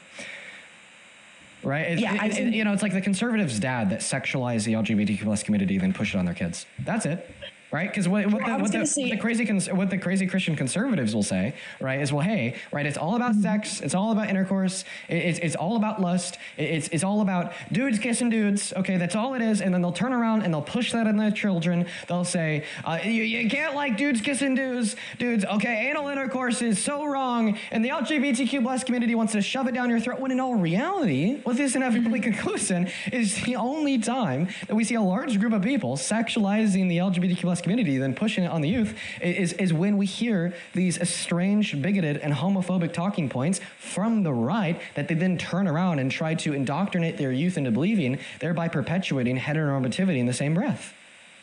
Right? It's like the conservatives' dad that sexualize the LGBTQ plus community, then push it on their kids. That's it. Right? Because what the crazy Christian conservatives will say, right, is, well, hey, right, it's all about sex, it's all about intercourse, it's all about lust, it's all about dudes kissing dudes, okay, that's all it is, and then they'll turn around and they'll push that on their children. They'll say, you can't like dudes kissing dudes, okay, anal intercourse is so wrong, and the LGBTQ plus community wants to shove it down your throat, when in all reality, what this inevitably concludes in is the only time that we see a large group of people sexualizing the LGBTQ plus community, then pushing it on the youth, is when we hear these estranged, bigoted, and homophobic talking points from the right that they then turn around and try to indoctrinate their youth into believing, thereby perpetuating heteronormativity in the same breath.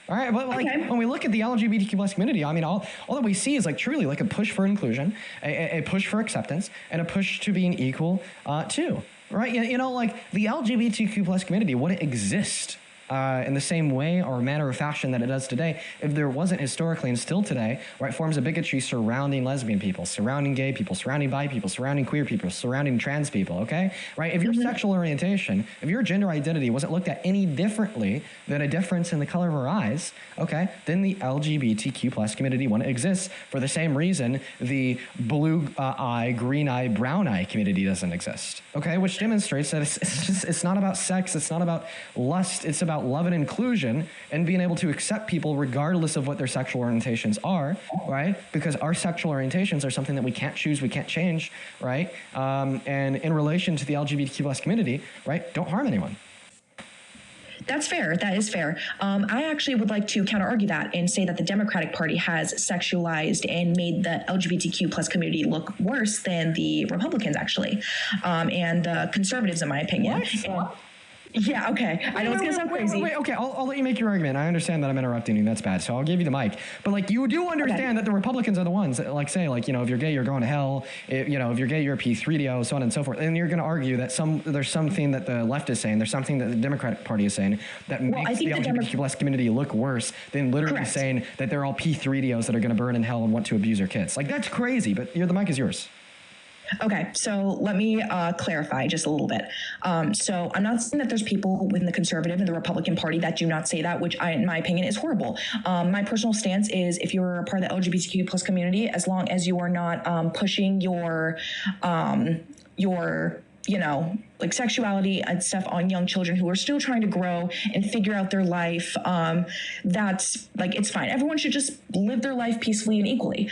All right, but when we look at the LGBTQ plus community, I mean, all that we see is like truly like a push for inclusion, a push for acceptance, and a push to being equal too. Right? Like the LGBTQ plus community wouldn't exist in the same way or manner or fashion that it does today if there wasn't historically and still today, right, forms of bigotry surrounding lesbian people, surrounding gay people, surrounding bi people, surrounding queer people, surrounding trans people, okay? Right? If your sexual orientation, if your gender identity wasn't looked at any differently than a difference in the color of our eyes, okay, then the LGBTQ plus community wouldn't exist for the same reason the blue eye, green eye, brown eye community doesn't exist, okay? Which demonstrates that it's not about sex, it's not about lust, it's about love and inclusion and being able to accept people regardless of what their sexual orientations are, right? Because our sexual orientations are something that we can't choose, we can't change, right? And in relation to the LGBTQ plus community, right, don't harm anyone. That's fair. That is fair. I actually would like to counter-argue that and say that the Democratic Party has sexualized and made the LGBTQ plus community look worse than the Republicans, actually, and the conservatives, in my opinion. Yeah, okay. I know it's going to sound crazy. Okay, I'll let you make your argument. I understand that I'm interrupting you. That's bad. So I'll give you the mic. But, like, you do understand that the Republicans are the ones that, like, say, like, if you're gay, you're going to hell. If you're gay, you're a P3DO, so on and so forth. And you're going to argue that there's something that the left is saying, there's something that the Democratic Party is saying that makes the LGBTQ plus community look worse than literally saying that they're all P3DOs that are going to burn in hell and want to abuse their kids. Like, that's crazy, but the mic is yours. Okay, so let me clarify just a little bit. So I'm not saying that there's people within the conservative and the Republican Party that do not say that, which in my opinion is horrible. My personal stance is if you're a part of the LGBTQ plus community, as long as you are not pushing your like sexuality and stuff on young children who are still trying to grow and figure out their life, that's like, it's fine. Everyone should just live their life peacefully and equally.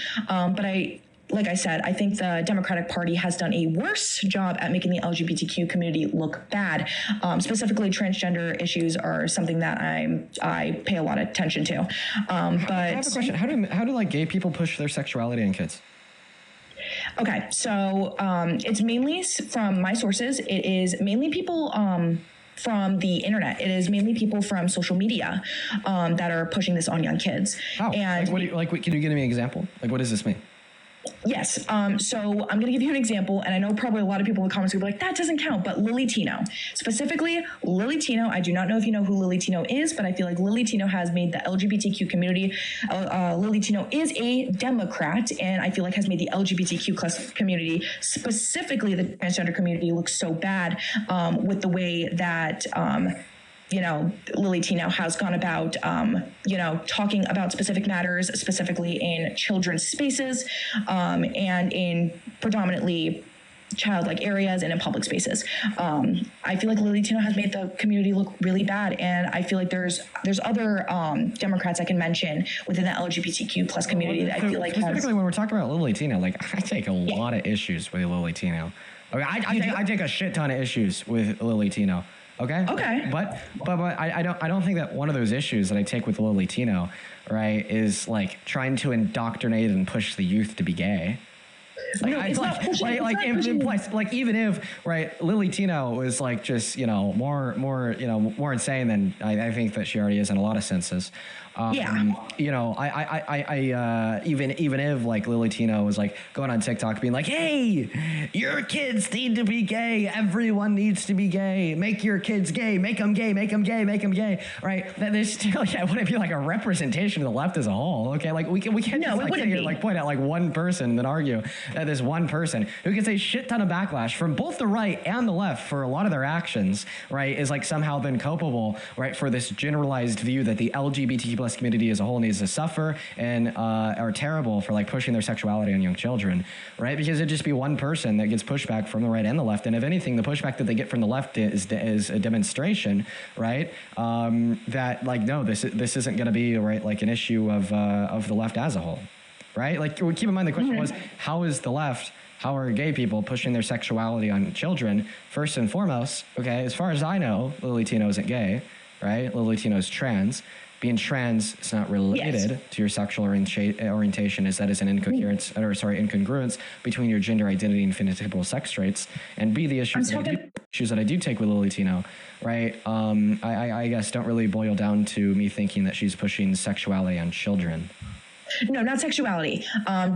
Like I said, I think the Democratic Party has done a worse job at making the LGBTQ community look bad. Specifically, transgender issues are something that I pay a lot of attention to. But I have a question. How do like gay people push their sexuality on kids? Okay, so it's mainly from my sources. It is mainly people from the internet. It is mainly people from social media that are pushing this on young kids. How? And can you give me an example? Like, what does this mean? Yes. So I'm going to give you an example, and I know probably a lot of people in the comments will be like, that doesn't count, but Lily Tino. Specifically, Lily Tino, I do not know if you know who Lily Tino is, but I feel like Lily Tino has made the LGBTQ community, Lily Tino is a Democrat, and I feel like has made the LGBTQ plus community, specifically the transgender community, look so bad with the way that Lily Tino has gone about, talking about specific matters, specifically in children's spaces and in predominantly childlike areas and in public spaces. I feel like Lily Tino has made the community look really bad, and I feel like there's other Democrats I can mention within the LGBTQ plus community that I feel like specifically when we're talking about Lily Tino, like I take a lot of issues with Lily Tino. Okay, I take a shit ton of issues with Lily Tino. Okay. But I don't think that one of those issues that I take with Lily Tino, right, is like trying to indoctrinate and push the youth to be gay. Like, even if right, Lily Tino was like just more insane than I think that she already is in a lot of senses. Even if like Lily Tino was like going on TikTok being like, hey, your kids need to be gay. Everyone needs to be gay. Make your kids gay. Make them gay. Make them gay. Make them gay. Right? That there's still wouldn't be like a representation of the left as a whole. Okay, like we can't just like sit here like point out like one person and then argue that this one person who gets a shit ton of backlash from both the right and the left for a lot of their actions, right, is like somehow then culpable, right, for this generalized view that the LGBTQ plus community as a whole needs to suffer and are terrible for like pushing their sexuality on young children, right? Because it'd just be one person that gets pushback from the right and the left, and if anything, the pushback that they get from the left is a demonstration, right? That like no, this isn't going to be right like an issue of the left as a whole, right? Like keep in mind the question was how are gay people pushing their sexuality on children? First and foremost, okay, as far as I know, Lily Tino isn't gay, right? Lily Tino's trans. Being trans is not related to your sexual orientation, as that is an incongruence between your gender identity and phenotypical sex traits. And B, the issues that I do take with Lily Tino, right? I guess don't really boil down to me thinking that she's pushing sexuality on children. No, not sexuality.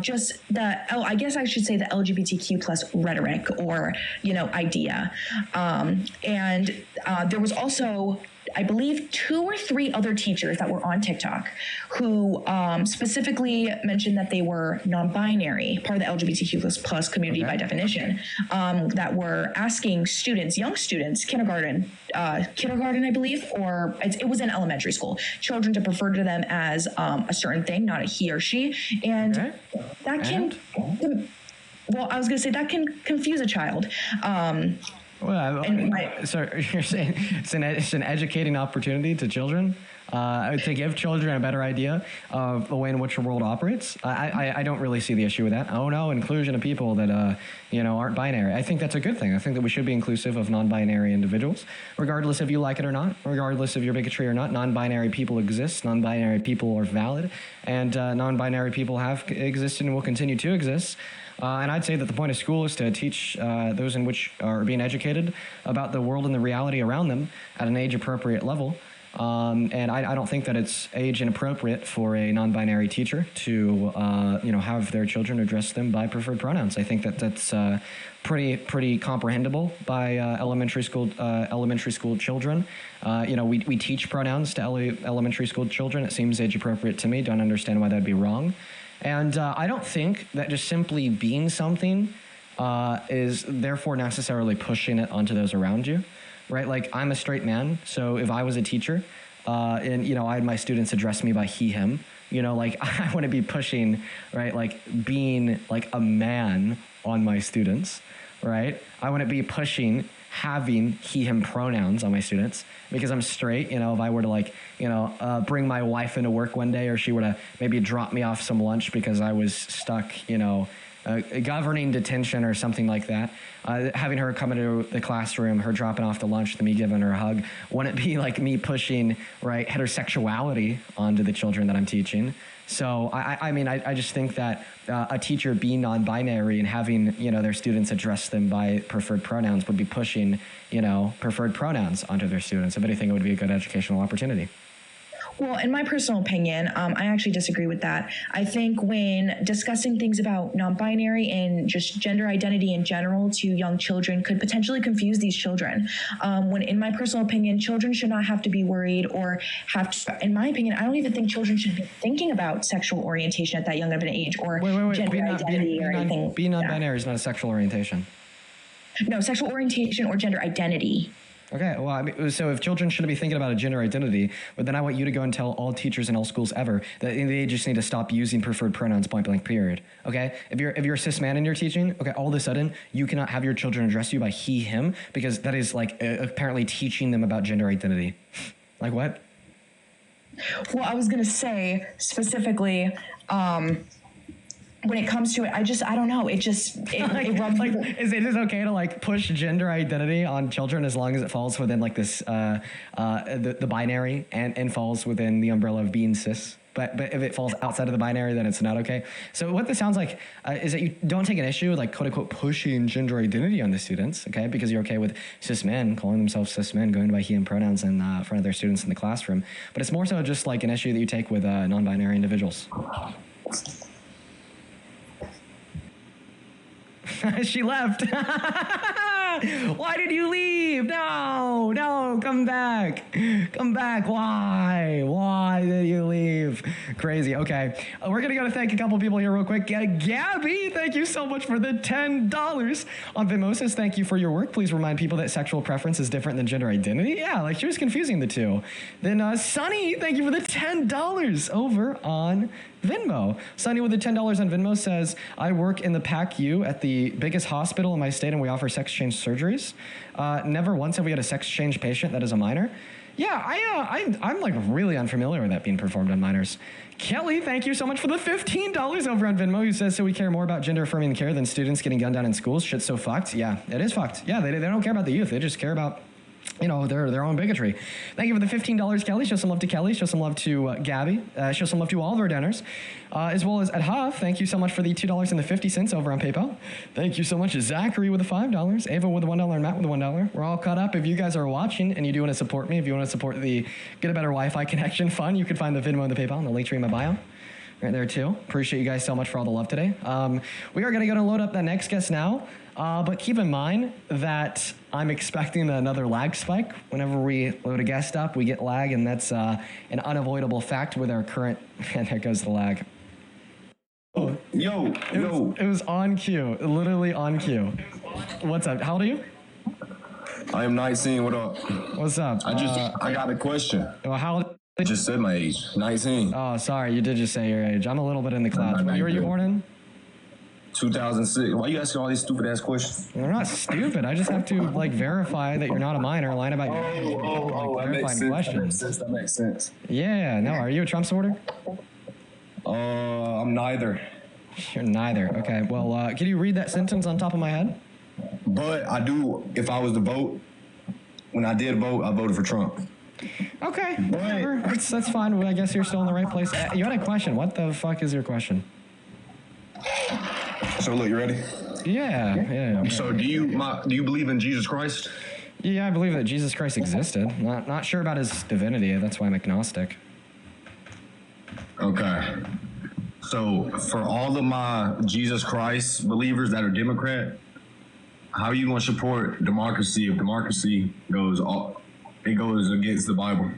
Just I guess I should say the LGBTQ plus rhetoric or, idea. And there was also, I believe, 2 or 3 other teachers that were on TikTok who specifically mentioned that they were non-binary, part of the LGBTQ plus community by definition, that were asking students, young students, kindergarten, I believe, or it was in elementary school, children to refer to them as a certain thing, not a he or she. And that can, I was going to say that can confuse a child. Well, so you're saying it's an educating opportunity to children to give children a better idea of the way in which the world operates. I don't really see the issue with that. Oh no, inclusion of people that aren't binary. I think that's a good thing. I think that we should be inclusive of non-binary individuals, regardless if you like it or not, regardless of your bigotry or not. Non-binary people exist. Non-binary people are valid, and non-binary people have existed and will continue to exist. And I'd say that the point of school is to teach those in which are being educated about the world and the reality around them at an age-appropriate level. And I don't think that it's age inappropriate for a non-binary teacher to, have their children address them by preferred pronouns. I think that that's pretty comprehensible by elementary school children. We teach pronouns to elementary school children. It seems age-appropriate to me. Don't understand why that'd be wrong. And I don't think that just simply being something is therefore necessarily pushing it onto those around you, right? Like, I'm a straight man, so if I was a teacher, and, you know, I had my students address me by he, him, you know, like, I wouldn't be pushing, right, like, being, like, a man on my students, right? I wouldn't be pushing having he, him pronouns on my students because I'm straight. You know, if I were to, like, you know, bring my wife into work one day, or she were to maybe drop me off some lunch because I was stuck, you know, governing detention or something like that, having her come into the classroom, her dropping off the lunch, me giving her a hug, wouldn't be like me pushing, right, heterosexuality onto the children that I'm teaching. So, I mean, I just think that a teacher being non-binary and having, you know, their students address them by preferred pronouns would be pushing, you know, preferred pronouns onto their students. If anything, it would be a good educational opportunity. Well, in my personal opinion, I actually disagree with that. I think when discussing things about non-binary and just gender identity in general to young children could potentially confuse these children. When, in my personal opinion, children should not have to be worried or have to, in my opinion, I don't even think children should be thinking about sexual orientation at that young of an age or gender identity or anything. Being non-binary is not a sexual orientation. No, sexual orientation or gender identity. Okay, well, I mean, so if children shouldn't be thinking about a gender identity, but then I want you to go and tell all teachers in all schools ever that they just need to stop using preferred pronouns, point blank, period. Okay, if you're a cis man and you're teaching, okay, all of a sudden you cannot have your children address you by he, him, because that is like apparently teaching them about gender identity. Like what? Well, I was gonna say specifically. When it comes to it, I don't know. It rubs like, is it okay to like push gender identity on children as long as it falls within like this the binary and falls within the umbrella of being cis? But if it falls outside of the binary, then it's not okay. So what this sounds like is that you don't take an issue with like quote unquote pushing gender identity on the students, okay? Because you're okay with cis men calling themselves cis men, going by he and pronouns in front of their students in the classroom. But it's more so just like an issue that you take with non-binary individuals. She left. Why did you leave? No, come back. Come back. Why did you leave? Crazy. Okay. We're going to go to thank a couple people here real quick. Gabby, thank you so much for the $10 on Venmo. Says thank you for your work. Please remind people that sexual preference is different than gender identity. Yeah, like she was confusing the two. Then Sunny, thank you for the $10 over on Venmo. Sunny with the $10 on Venmo says, I work in the PACU at the biggest hospital in my state and we offer sex change surgeries. Never once have we had a sex change patient that is a minor. Yeah, I'm like really unfamiliar with that being performed on minors. Kelly, thank you so much for the $15 over on Venmo, who says, so we care more about gender affirming care than students getting gunned down in schools. Shit's so fucked. Yeah, it is fucked. Yeah, they don't care about the youth. They just care about, you know, their own bigotry. Thank you for the $15, Kelly. Show some love to Kelly. Show some love to Gabby. Show some love to all of our donors. As well as at Huff, thank you so much for the $2.50 over on PayPal. Thank you so much, Zachary with the $5, Ava with the $1, and Matt with the $1. We're all caught up. If you guys are watching and you do want to support me, if you want to support the Get a Better Wi-Fi Connection Fund, you can find the Venmo and the PayPal in the link tree in my bio. Right there too. Appreciate you guys so much for all the love today. We are going to go and load up that next guest now. But keep in mind that I'm expecting another lag spike. Whenever we load a guest up, we get lag, and that's an unavoidable fact with our current... And there goes the lag. Oh, It was on cue. Literally on cue. What's up? How old are you? I am 19. What up? What's up? I got a question. Well, how old? I just said my age. 19. Oh, sorry. You did just say your age. I'm a little bit in the clouds. What year were you born in? 2006. Why you asking all these stupid ass questions? They're not stupid. I just have to like verify that you're not a minor. Line about your age. That makes sense. That makes sense. Yeah. No. Are you a Trump supporter? I'm neither. You're neither. Okay. Well, can you read that sentence on top of my head? But I do. If I was to vote, when I did vote, I voted for Trump. Okay. Whatever. That's fine. I guess you're still in the right place. You had a question. What the fuck is your question? So look, you ready? Yeah. So do you believe in Jesus Christ? Yeah, I believe that Jesus Christ existed. Not sure about his divinity. That's why I'm agnostic. Okay. So for all of my Jesus Christ believers that are Democrat, how are you going to support democracy if democracy goes against the Bible?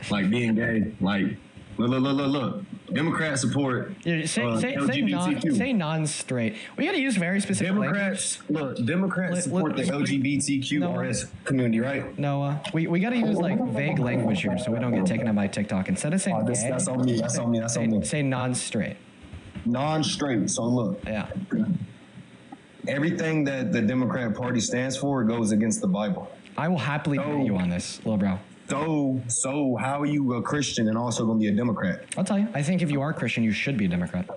Like being gay. Like, look. Democrats support say non-straight. We got to use very specific Democrats support the LGBTQRS community, right? Noah, we got to use like vague language here so we don't get taken up by TikTok. Instead of saying that's on me. That's on me. Say non-straight. Non-straight. So look. Yeah. Everything that the Democrat Party stands for goes against the Bible. I will happily debate you on this, little bro. So how are you a Christian and also going to be a Democrat? I'll tell you. I think if you are Christian, you should be a Democrat.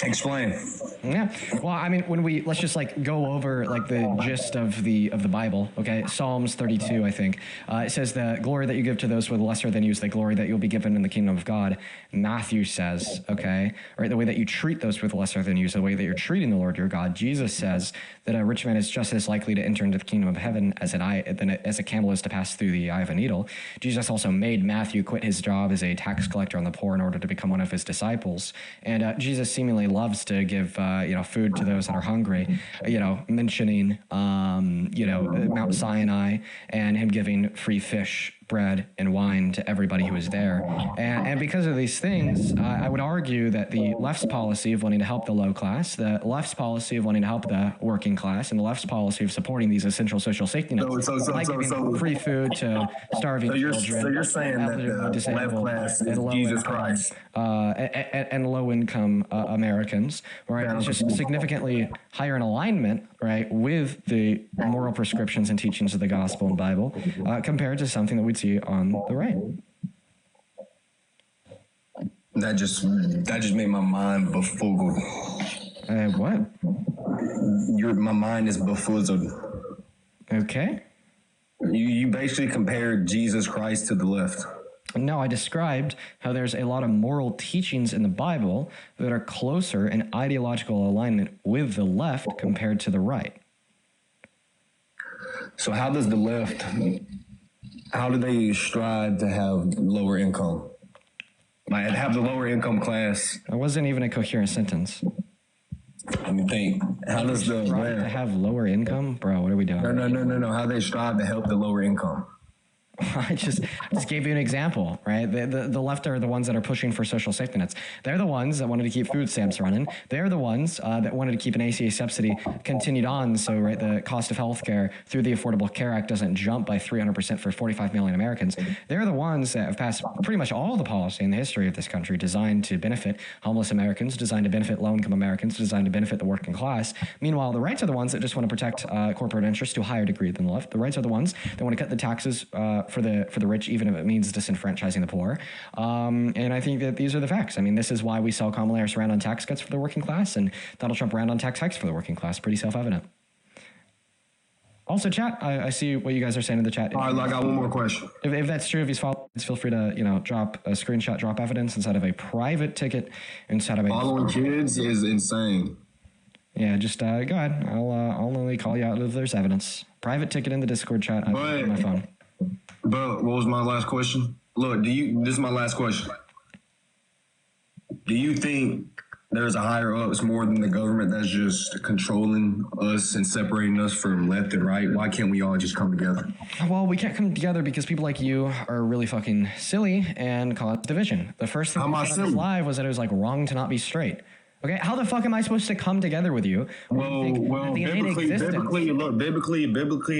Explain. Yeah. Well, I mean, let's just like go over like the gist of the Bible. Okay. Psalms 32, I think. It says the glory that you give to those with lesser than you is the glory that you'll be given in the kingdom of God. Matthew says, okay, right, the way that you treat those with lesser than you is the way that you're treating the Lord your God. Jesus says that a rich man is just as likely to enter into the kingdom of heaven as a camel is to pass through the eye of a needle. Jesus also made Matthew quit his job as a tax collector on the poor in order to become one of his disciples. And Jesus seemingly loves to give food to those that are hungry, mentioning Mount Sinai and him giving free fish, bread, and wine to everybody who was there. And because of these things, I would argue that the left's policy of wanting to help the low class, the left's policy of wanting to help the working class, and the left's policy of supporting these essential social safety nets, giving free food to starving children. So you're saying that the left class is Jesus Christ. And low-income Americans, right? It's just significantly higher in alignment, right, with the moral prescriptions and teachings of the gospel and Bible compared to something that we'd see on the right. That just made my mind befuddled. What? My mind is befuddled. Okay. You basically compared Jesus Christ to the left. No, I described how there's a lot of moral teachings in the Bible that are closer in ideological alignment with the left compared to the right. So how does the left, how do they strive to have lower income? Like have the lower income class? That wasn't even a coherent sentence. Let me think. How does the left to have lower income? Bro, what are we doing? No. How they strive to help the lower income? I just gave you an example, right? The left are the ones that are pushing for social safety nets. They're the ones that wanted to keep food stamps running. They're the ones that wanted to keep an ACA subsidy continued on. So, right, the cost of healthcare through the Affordable Care Act doesn't jump by 300% for 45 million Americans. They're the ones that have passed pretty much all the policy in the history of this country designed to benefit homeless Americans, designed to benefit low-income Americans, designed to benefit the working class. Meanwhile, the rights are the ones that just want to protect corporate interests to a higher degree than the left. The rights are the ones that want to cut the taxes for the rich, even if it means disenfranchising the poor. And I think that these are the facts. I mean, this is why we saw Kamala Harris ran on tax cuts for the working class and Donald Trump ran on tax hikes for the working class. Pretty self-evident. Also, chat, I see what you guys are saying in the chat. All right, I got one more question. If that's true, if he's following, feel free to, drop a screenshot, drop evidence inside of a private ticket, inside of a... Following kids is insane. Yeah, just go ahead. I'll only call you out if there's evidence. Private ticket in the Discord chat. I on my phone. But what was my last question? Look, this is my last question. Do you think there's a higher ups more than the government that's just controlling us and separating us from left and right? Why can't we all just come together? Well, we can't come together because people like you are really fucking silly and cause division. The first thing I said on this live was that it was like wrong to not be straight. Okay, how the fuck am I supposed to come together with you? Well, biblically,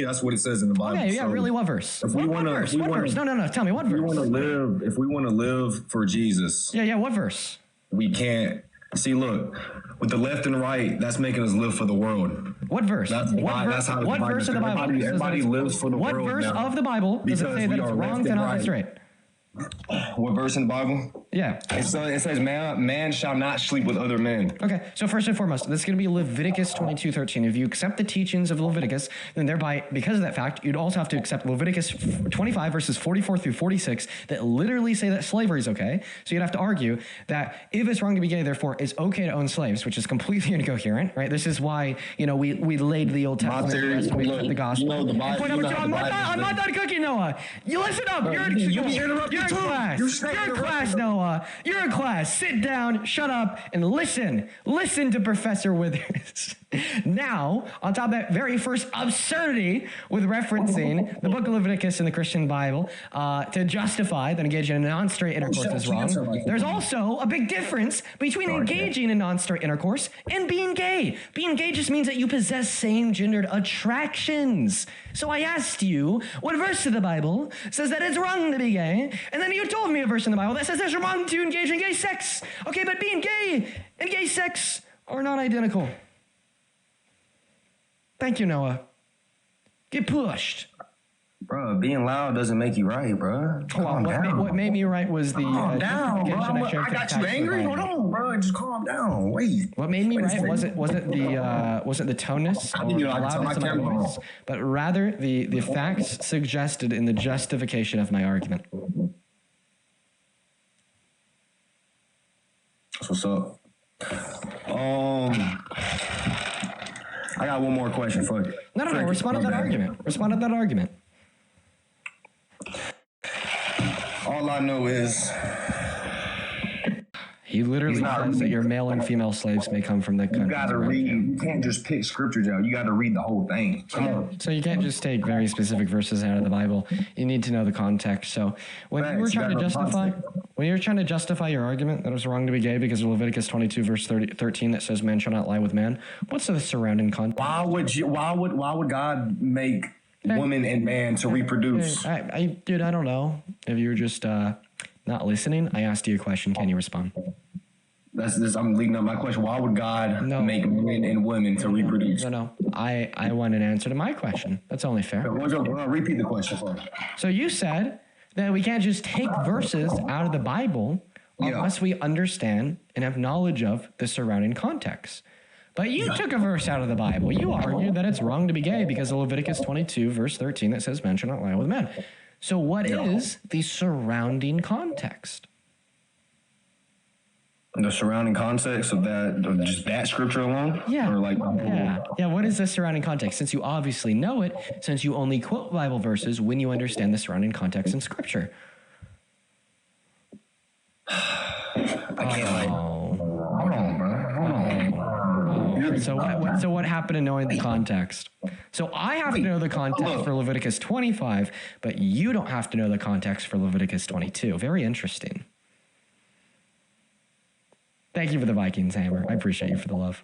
that's what it says in the Bible. Okay, yeah, really, what verse? If we want to, no, tell me what verse. If we want to live for Jesus, yeah, what verse? We can't. See, look, with the left and right, that's making us live for the world. What verse? That's how what verse of the Bible? Everybody lives for the world. What verse of the Bible does it say that it's wrong to not be straight? What verse in the Bible? Yeah. It says man shall not sleep with other men. Okay, so first and foremost, this is going to be Leviticus 22:13. If you accept the teachings of Leviticus, then thereby, because of that fact, you'd also have to accept Leviticus 25 verses 44 through 46 that literally say that slavery is okay. So you'd have to argue that if it's wrong to be gay, therefore it's okay to own slaves, which is completely incoherent, right? This is why, we laid the Old Testament and we put the gospel. I'm not done cooking, Noah. You listen up. You're in class. You're in class, Noah. Noah, you're in class. Sit down, shut up, and listen. Listen to Professor Withers. Now, on top of that very first absurdity with referencing the book of Leviticus in the Christian Bible to justify that engaging in non-straight intercourse is wrong, there's also a big difference between engaging in non-straight intercourse and being gay. Being gay just means that you possess same-gendered attractions. So I asked you, what verse of the Bible says that it's wrong to be gay? And then you told me a verse in the Bible that says it's wrong to engage in gay sex. Okay, but being gay and gay sex are not identical. Thank you, Noah. Get pushed. Bro, being loud doesn't make you right, bro. What made me right was the calm down, bro. I got you angry. Hold on, bro. Just calm down. Wait. What made me right wasn't the toneness or the loudness of my voice, but rather the facts suggested in the justification of my argument. That's what's up. I got one more question for you. No. Respond to that argument. All I know is he literally says that your male and female slaves may come from the country. You got to read. You can't just pick scriptures out. You got to read the whole thing. Come on. So you can't just take very specific verses out of the Bible. You need to know the context. So when you were trying to justify your argument that it was wrong to be gay because of Leviticus 22 verse 13 that says man shall not lie with man, what's the surrounding context? Why would God make woman and man to reproduce? Dude, I don't know. If you were just not listening, I asked you a question. Can you respond? I'm leading up my question. Why would God make men and women to reproduce? No. I want an answer to my question. That's only fair. Repeat the question for me. So you said that we can't just take verses out of the Bible unless we understand and have knowledge of the surrounding context. But you took a verse out of the Bible. You argued that it's wrong to be gay because of Leviticus 22, verse 13, that says men shall not lie with men. So what is the surrounding context? The surrounding context of that, just that scripture alone? Yeah. Yeah, what is the surrounding context? Since you obviously know it, since you only quote Bible verses when you understand the surrounding context in scripture. I can't hold on, bro. So what happened to knowing the context? So I have to know the context for Leviticus 25, but you don't have to know the context for Leviticus 22. Very interesting. Thank you for the Vikings hammer. I appreciate you for the love.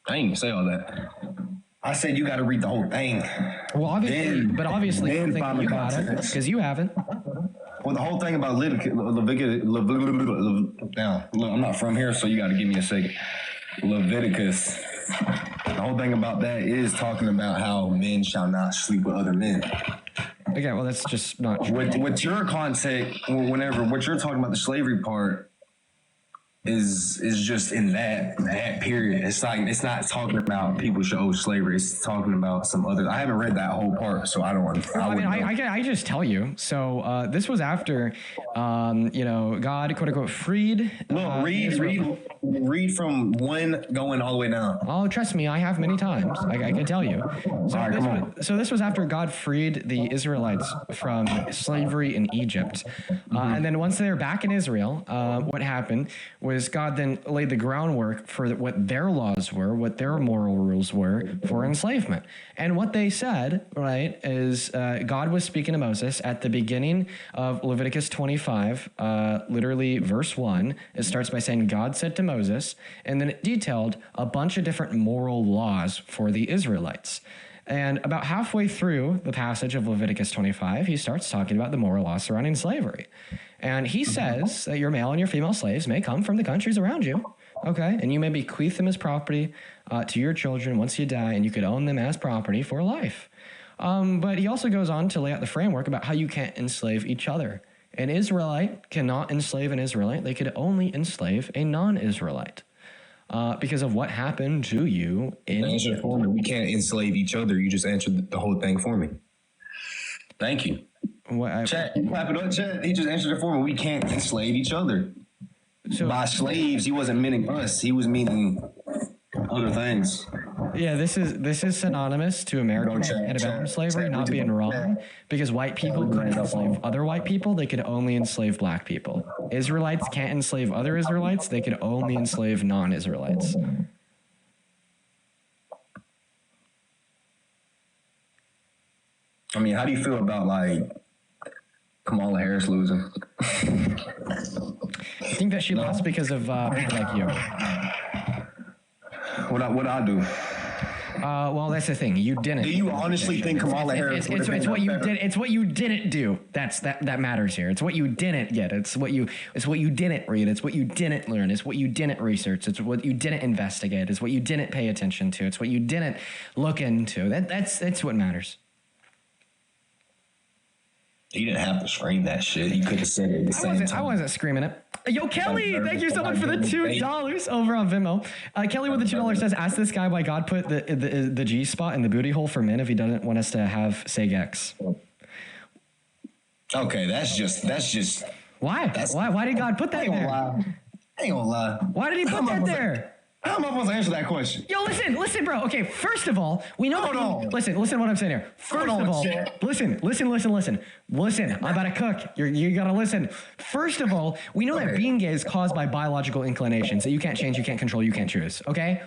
I didn't say all that. I said you got to read the whole thing. Well, obviously, you think you got it because you haven't. Well, the whole thing about Leviticus. Now, look, I'm not from here, so you got to give me a second. Leviticus. The whole thing about that is talking about how men shall not sleep with other men. Okay, well, that's just not true. With your context, what you're talking about, the slavery part, is just in that period. It's like it's not talking about people should owe slavery. It's talking about some other. I haven't read that whole part, so I don't want. I just tell you. So this was after, God quote unquote freed. Look, read from 1 going all the way down. Oh, trust me, I have many times. I can tell you. So this was after God freed the Israelites from slavery in Egypt, and then once they were back in Israel, what happened was God then laid the groundwork for what their laws were, what their moral rules were for enslavement. And what they said, right, is God was speaking to Moses at the beginning of Leviticus 25, literally verse 1. It starts by saying, God said to Moses, and then it detailed a bunch of different moral laws for the Israelites. And about halfway through the passage of Leviticus 25, he starts talking about the moral laws surrounding slavery. And he says that your male and your female slaves may come from the countries around you, okay? And you may bequeath them as property to your children once you die, and you could own them as property for life. But he also goes on to lay out the framework about how you can't enslave each other. An Israelite cannot enslave an Israelite. They could only enslave a non-Israelite. Because of what happened to you in Egypt. We can't enslave each other. You just answered the whole thing for me. Thank you. Chat, clap it up, chat. He just answered it for me. We can't enslave each other. So, by slaves, he wasn't meaning us. He was meaning other things. Yeah, this is synonymous to American antebellum slavery not being wrong, because white people couldn't enslave other white people; they could only enslave black people. Israelites can't enslave other Israelites; they could only enslave non-Israelites. I mean, how do you feel about like Kamala Harris losing? I think that she lost because of people like you. What I do? Well, that's the thing. You didn't. Do you honestly think Kamala Harris? It's what you did. It's what you didn't do. That matters here. It's what you didn't get. It's what you didn't read. It's what you didn't learn. It's what you didn't research. It's what you didn't investigate. It's what you didn't pay attention to. It's what you didn't look into. That's what matters. You didn't have to scream that shit. You could have said it at the same time. I wasn't screaming it. Yo, Kelly, thank you so much for the $2 over on Venmo. Kelly with the $2 says, ask this guy why God put the G spot in the booty hole for men if he doesn't want us to have Segex. Okay, that's just. Why? Why did God put that there? I ain't gonna lie. Why did he put that there? How am I supposed to answer that question? Yo, listen, bro. Okay, first of all, we know. Listen to what I'm saying here. First of all, listen. I'm about to cook. You gotta listen. First of all, we know that being gay is caused by biological inclinations that you can't change, you can't control, you can't choose. Okay.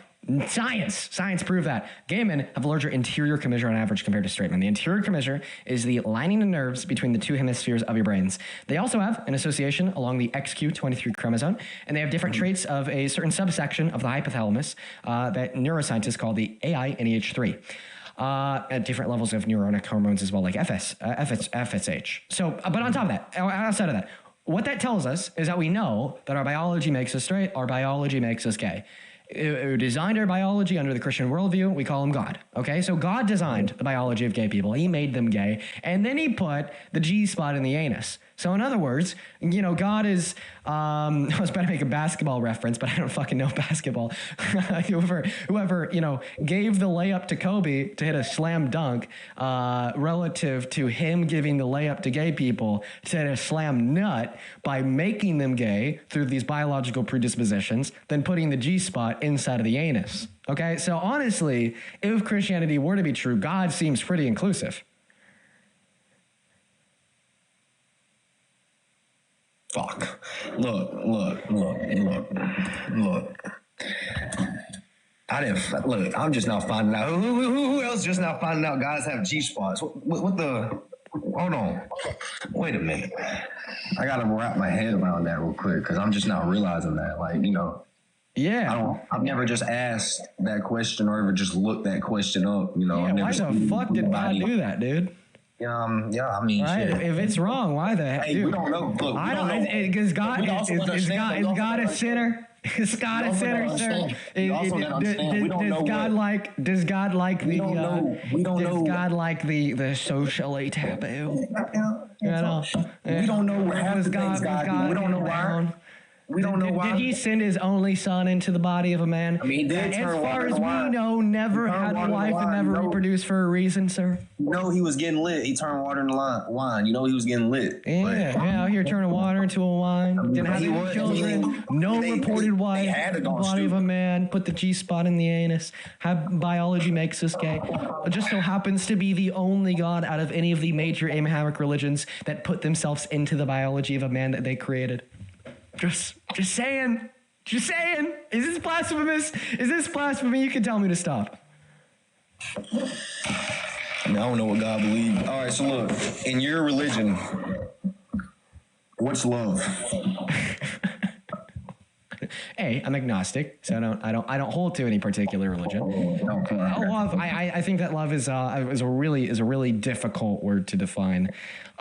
Science prove that. Gay men have a larger interior commissure on average compared to straight men. The interior commissure is the lining of nerves between the two hemispheres of your brains. They also have an association along the XQ23 chromosome, and they have different traits of a certain subsection of the hypothalamus that neuroscientists call the AINEH3. At different levels of neuronic hormones as well, like FSH. So, but on top of that, outside of that, what that tells us is that we know that our biology makes us straight, our biology makes us gay. Who designed our biology under the Christian worldview, we call him God. Okay, so God designed the biology of gay people. He made them gay, and then he put the G spot in the anus. So in other words, God is, I was about to make a basketball reference, but I don't fucking know basketball. whoever, gave the layup to Kobe to hit a slam dunk, relative to him giving the layup to gay people to hit a slam nut by making them gay through these biological predispositions, then putting the G spot inside of the anus. Okay, so honestly, if Christianity were to be true, God seems pretty inclusive. Fuck. Look. I didn't look. I'm just now finding out. Who else just now finding out guys have G spots? What the? Hold on. Wait a minute. I gotta wrap my head around that real quick because I'm just now realizing that. Yeah. I've never just asked that question or ever just looked that question up. Yeah, why the fuck did God do that, dude? Yeah, I mean, right? Shit. If it's wrong, why the heck? Hey, we don't know. Look, I don't know. Is God a sinner? Is God a sinner, sir? Does God like the socially taboo? We don't know where half the things God do. We don't know why. We don't know why. Did he send his only son into the body of a man? I mean, he did. As far as we know, never had a wife and never reproduced for a reason, sir. He was getting lit. He turned water into wine. He was getting lit. Yeah, out here turning water into a wine. Didn't have any children. No reported wife. Body of a man. Put the G spot in the anus. Biology makes us gay. It just so happens to be the only God out of any of the major Abrahamic religions that put themselves into the biology of a man that they created. Just saying. Is this blasphemous? Is this blasphemy? You can tell me to stop. I don't know what God believes. All right, so look, in your religion, what's love? I'm agnostic, so I don't hold to any particular religion. Love, I think that love is a really difficult word to define.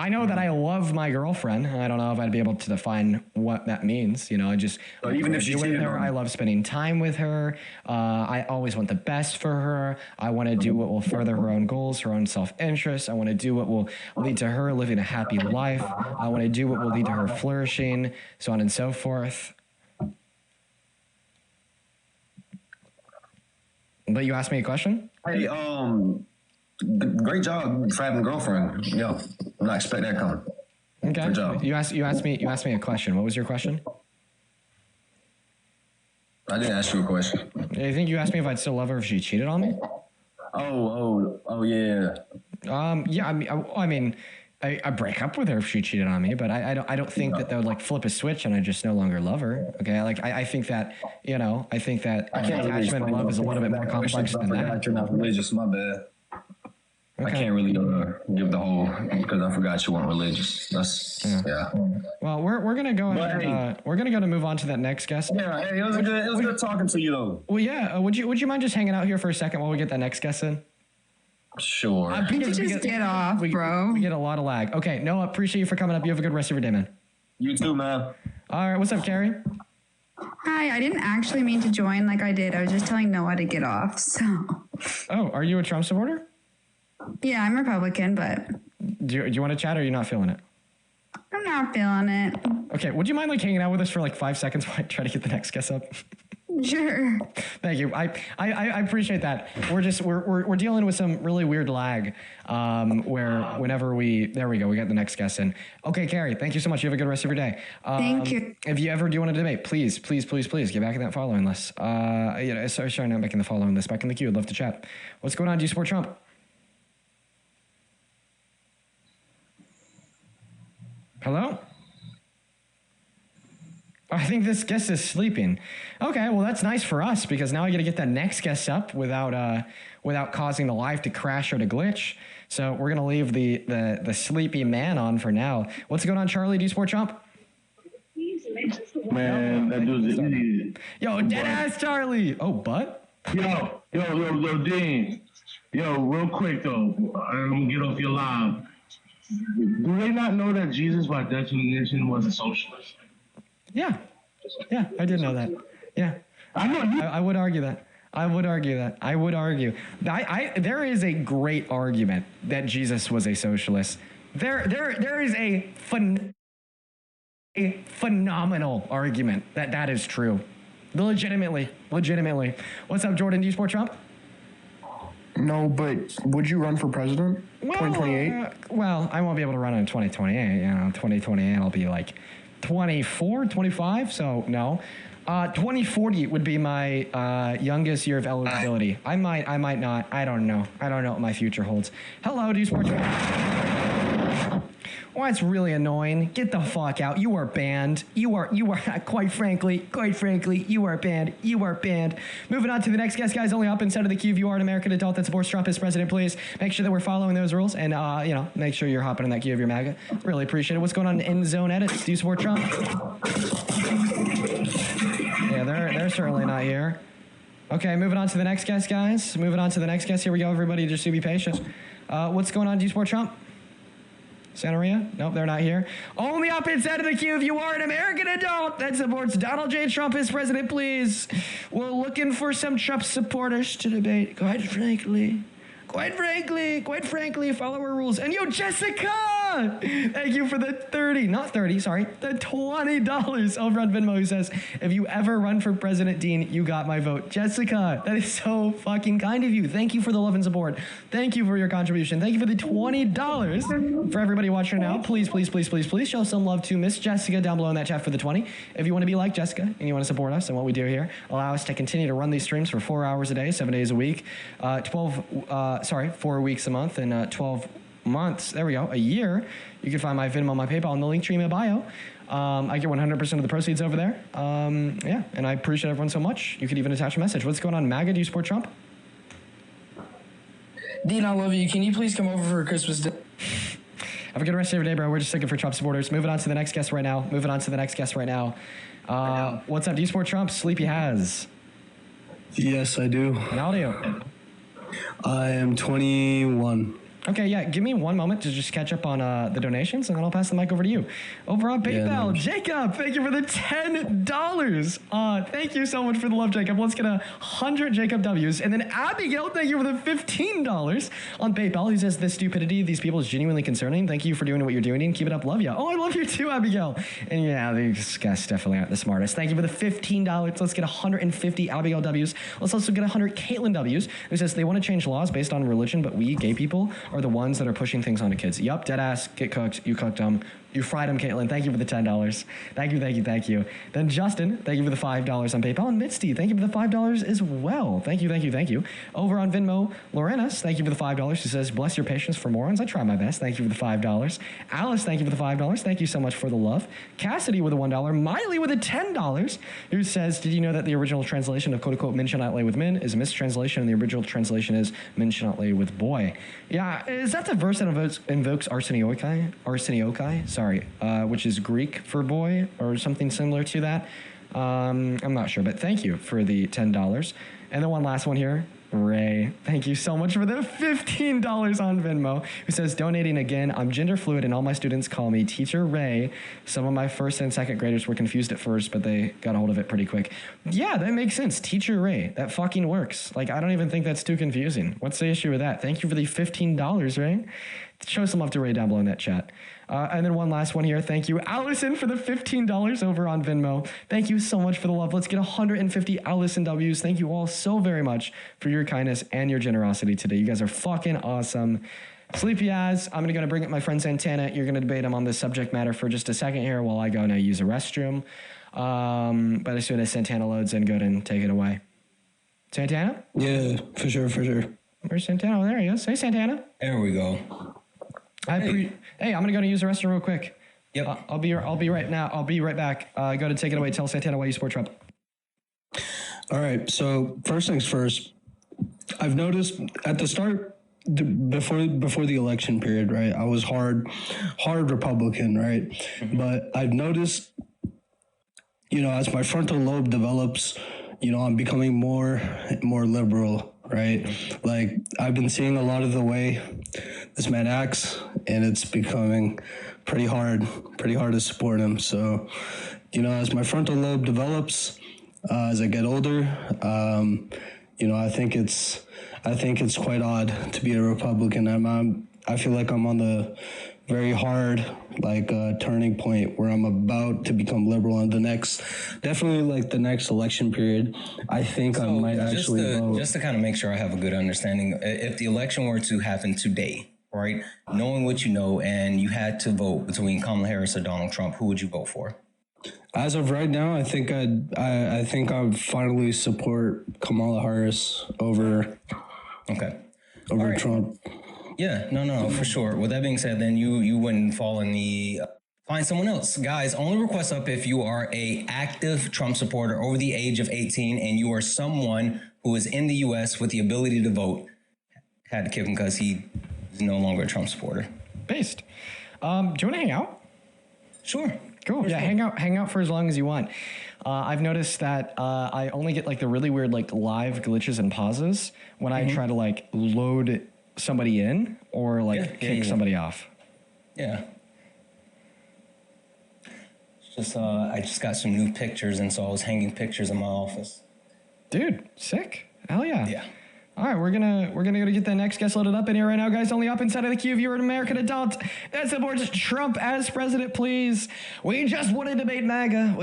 I know that I love my girlfriend. I don't know if I'd be able to define what that means. Even if she's with her, I love spending time with her. I always want the best for her. I want to do what will further her own goals, her own self-interest. I want to do what will lead to her living a happy life. I want to do what will lead to her flourishing, so on and so forth. But you asked me a question? Hey, great job for having a girlfriend. Yeah, I'm not expecting that coming. Okay. Good job. You asked me a question. What was your question? I didn't ask you a question. You think you asked me if I'd still love her if she cheated on me? Oh, yeah. Yeah. I mean, I break up with her if she cheated on me, but I don't think that would like flip a switch and I just no longer love her. Okay, like I think that I think that attachment and love is a little bit more complex than that. You're not religious. My bad. Okay. I can't really give the whole because I forgot you weren't religious. That's yeah. Well, we're gonna go ahead. We're gonna move on to that next guest. Yeah, hey, it was good talking to you though. Well, yeah. Would you mind just hanging out here for a second while we get that next guest in? Sure. Just get off, bro. We get a lot of lag. Okay, Noah, appreciate you for coming up. You have a good rest of your day, man. You too, man. All right, what's up, Carrie? Hi, I didn't actually mean to join like I did. I was just telling Noah to get off. So. Oh, are you a Trump supporter? Yeah, I'm Republican, but. Do you want to chat or are you not feeling it? I'm not feeling it. Okay, would you mind like hanging out with us for like 5 seconds while I try to get the next guest up? Sure. Thank you. I appreciate that. We're dealing with some really weird lag where whenever there we go, we got the next guest in. Okay, Carrie, thank you so much. You have a good rest of your day. Thank you. If you ever do want to debate, please get back in that following list. Sorry, not making the following list. Back in the queue. I'd love to chat. What's going on? Do you support Trump? Hello? I think this guest is sleeping. Okay, well that's nice for us because now I got to get that next guest up without causing the live to crash or to glitch. So we're gonna leave the sleepy man on for now. What's going on, Charlie? Do you support Trump? Man, that dude's an idiot. Yo, dead ass Charlie. Oh, but? Yo, Dean. Yo, real quick though, I'm gonna get off your live. Do they not know that Jesus, by definition, was a socialist? Yeah, I did know that. Yeah, I know. I would argue that. There is a great argument that Jesus was a socialist. There is a phenomenal argument that is true. Legitimately. What's up, Jordan? Do you support Trump? No, but would you run for president? 2028? Well, I won't be able to run in 2028. 2028 I'll be like 24, 25, so no. 2040 would be my youngest year of eligibility. I might not. I don't know what my future holds. Hello, do you support Trump? Well, it's really annoying. Get the fuck out. You are banned. You are quite frankly, you are banned. Moving on to the next guest, guys. Only up inside of the queue if you are an American adult that supports Trump as president, please. Make sure that we're following those rules and, make sure you're hopping in that queue if you're MAGA. Really appreciate it. What's going on in zone edits? Do you support Trump? Yeah, they're certainly not here. Okay, moving on to the next guest, guys. Here we go, everybody. Just be patient. What's going on? Do you support Trump? Santeria? Nope, they're not here. Only up inside of the queue if you are an American adult that supports Donald J. Trump as president, please. We're looking for some Trump supporters to debate, quite frankly, follow our rules. And yo, Jessica, thank you for the the $20 over on Venmo, who says, if you ever run for President Dean, you got my vote. Jessica, that is so fucking kind of you. Thank you for the love and support. Thank you for your contribution. Thank you for the $20. For everybody watching now, please show some love to Miss Jessica down below in that chat for the 20. If you want to be like Jessica and you want to support us and what we do here, allow us to continue to run these streams for 4 hours a day, 7 days a week, 4 weeks a month, and 12 months, there we go, a year. You can find my Venmo, my PayPal in the link tree in my bio. I get 100% of the proceeds over there. And I appreciate everyone so much. You could even attach a message. What's going on, MAGA? Do you support Trump? Dean, I love you. Can you please come over for Christmas Day? Have a good rest of your day, bro. We're just looking for Trump supporters. Moving on to the next guest right now. What's up? Do you support Trump? Sleepy has. Yes, I do. How old are you? I am 21. Okay, yeah, give me one moment to just catch up on the donations, and then I'll pass the mic over to you. Over on PayPal, Jacob, thank you for the $10. Thank you so much for the love, Jacob. Let's get 100 Jacob W's. And then Abigail, thank you for the $15 on PayPal. He says, the stupidity of these people is genuinely concerning. Thank you for doing what you're doing, and keep it up. Love you. Oh, I love you too, Abigail. And yeah, these guys definitely aren't the smartest. Thank you for the $15. Let's get 150 Abigail W's. Let's also get 100 Caitlin W's, who says they want to change laws based on religion, but we, gay people, are the ones that are pushing things onto kids. Yup, dead ass, get cooked, you cooked them. You fried him, Caitlin. Thank you for the $10. Thank you. Then Justin, thank you for the $5 on PayPal. And Mitzi, thank you for the $5 as well. Thank you. Over on Venmo, Lorenas, thank you for the $5. She says, bless your patience for morons. I try my best. Thank you for the $5. Alice, thank you for the $5. Thank you so much for the love. Cassidy with a $1. Miley with a $10, who says, did you know that the original translation of quote-unquote men shall not lay with men is a mistranslation, and the original translation is men shall not lay with boy? Yeah, is that the verse that invokes arseniokai? Sorry, which is Greek for boy or something similar to that. I'm not sure, but thank you for the $10. And then one last one here. Ray, thank you so much for the $15 on Venmo, who says, donating again, I'm gender fluid and all my students call me Teacher Ray. Some of my first and second graders were confused at first, but they got a hold of it pretty quick. Yeah, that makes sense. Teacher Ray, that fucking works. Like, I don't even think that's too confusing. What's the issue with that? Thank you for the $15, Ray. Show some love to Ray down below in that chat. And then one last one here. Thank you, Allison, for the $15 over on Venmo. Thank you so much for the love. Let's get 150 Allison W's. Thank you all so very much for your kindness and your generosity today. You guys are fucking awesome. Sleepy ass. I'm going to bring up my friend Santana. You're going to debate him on this subject matter for just a second here while I go and I use a restroom. But as soon as Santana loads in, go ahead and take it away. Santana? Yeah, for sure. Where's Santana? Oh, there he is. Hey, Santana. There we go. Hey, I'm gonna go to use the restroom real quick. Yep. I'll be right now. I'll be right back. Go to take it away. Tell Santana why you support Trump. All right. So first things first, I've noticed at the start, before the election period, right? I was hard Republican, right? Mm-hmm. But I've noticed, as my frontal lobe develops, I'm becoming more liberal. Right? Like, I've been seeing a lot of the way this man acts, and it's becoming pretty hard to support him. So, as my frontal lobe develops, as I get older, I think it's quite odd to be a Republican. I feel like I'm on the very hard, turning point where I'm about to become liberal in the next election period. I think I might actually vote. Just to kind of make sure I have a good understanding, if the election were to happen today, right, knowing what you know, and you had to vote between Kamala Harris or Donald Trump, who would you vote for? As of right now, I think I'd finally support Kamala Harris over Trump. Yeah, no, for sure. With that being said, then you wouldn't fall in the find someone else. Guys, only request up if you are a active Trump supporter over the age of 18 and you are someone who is in the U.S. with the ability to vote. Had to kick him because he is no longer a Trump supporter. Based. Do you want to hang out? Sure. Cool. Yeah, hang out for as long as you want. I've noticed that I only get the really weird live glitches and pauses when I try to load somebody in or kick somebody off. Yeah. It's just I just got some new pictures, and so I was hanging pictures in my office. Dude, sick. Hell yeah. Yeah. All right, we're gonna go to get the next guest loaded up in here right now, guys. Only up inside of the queue if you're an American adult that supports Trump as president, please. We just want to debate MAGA.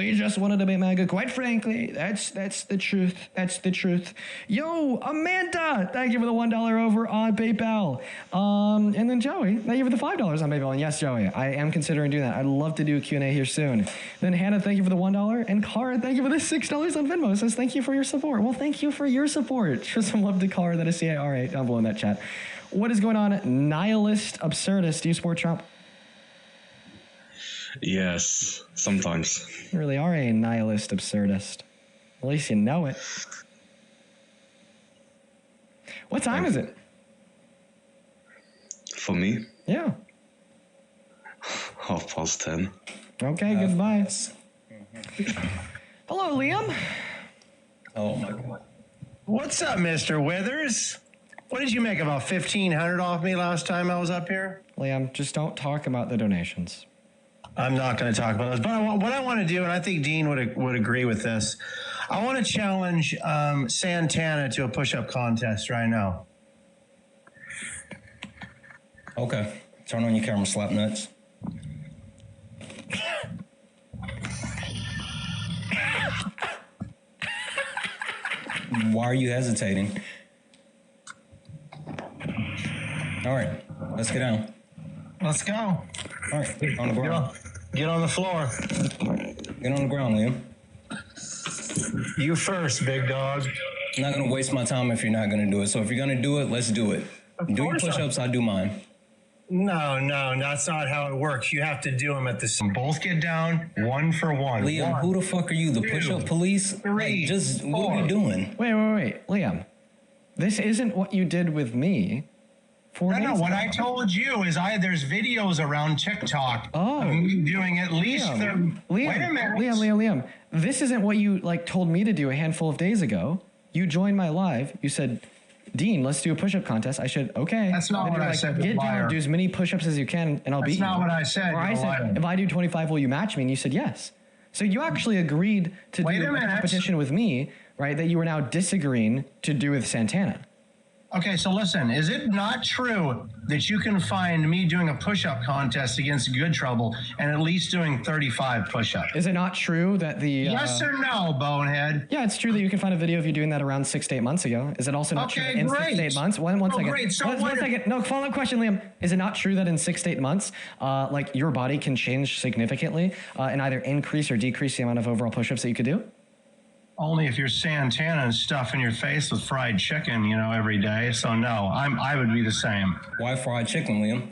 Quite frankly, that's the truth. That's the truth. Yo, Amanda, thank you for the $1 over on PayPal. And then Joey, thank you for the $5 on PayPal. And yes, Joey, I am considering doing that. I'd love to do a Q&A here soon. Then Hannah, thank you for the $1, and Cara, thank you for the $6 on Venmo. It says thank you for your support. Well, thank you for your support. Show some love to Cara. That is CARA down below in that chat. What is going on? Nihilist absurdist. Do you support Trump? Yes, sometimes. You really are a nihilist absurdist. At least you know it. What time is it? For me? Yeah. 10:30. Okay, goodbye. Hello, Liam. Oh my God. What's up, Mr. Withers? What did you make, about $1,500 off me last time I was up here? Liam, just don't talk about the donations. I'm not going to talk about those. But what I want to do, and I think Dean would agree with this, I want to challenge Santana to a push-up contest right now. Okay. Turn on your camera, slap nuts. Why are you hesitating? All right, let's get down. Let's go. All All right, on the ground. Get on the floor. Get on the ground, Liam. You first, big dog. I'm not gonna waste my time if you're not gonna do it. So if you're gonna do it, let's do it. Do your push-ups, I'll do mine. No, that's not how it works. You have to do them at the same. Both get down, one for one. Liam, who the fuck are you? The push-up police? Three, what are we doing? Wait, Liam. This isn't what you did with me. No, what I told you is there's videos around TikTok of me doing at least wait a minute. Liam. This isn't what you told me to do a handful of days ago. You joined my live. You said, Dean, let's do a push-up contest. I said, okay. That's not what I said. Get down, do as many push-ups as you can, and I'll beat you. That's not what I said. Or I said, if I do 25, will you match me? And you said yes. So you actually agreed to do a competition with me, right, that you were now disagreeing to do with Santana. Okay, so listen, is it not true that you can find me doing a push-up contest against Good Trouble and at least doing 35 push-ups? Is it not true that the... yes or no, bonehead? Yeah, it's true that you can find a video of you doing that around 6 to 8 months ago. Is it also not true that in 6 to 8 months? One second. Great. So one second. No, follow-up question, Liam. Is it not true that in 6 to 8 months, your body can change significantly and either increase or decrease the amount of overall push-ups that you could do? Only if you're Santana and stuffing your face with fried chicken, every day. So no, I would be the same. Why fried chicken, Liam?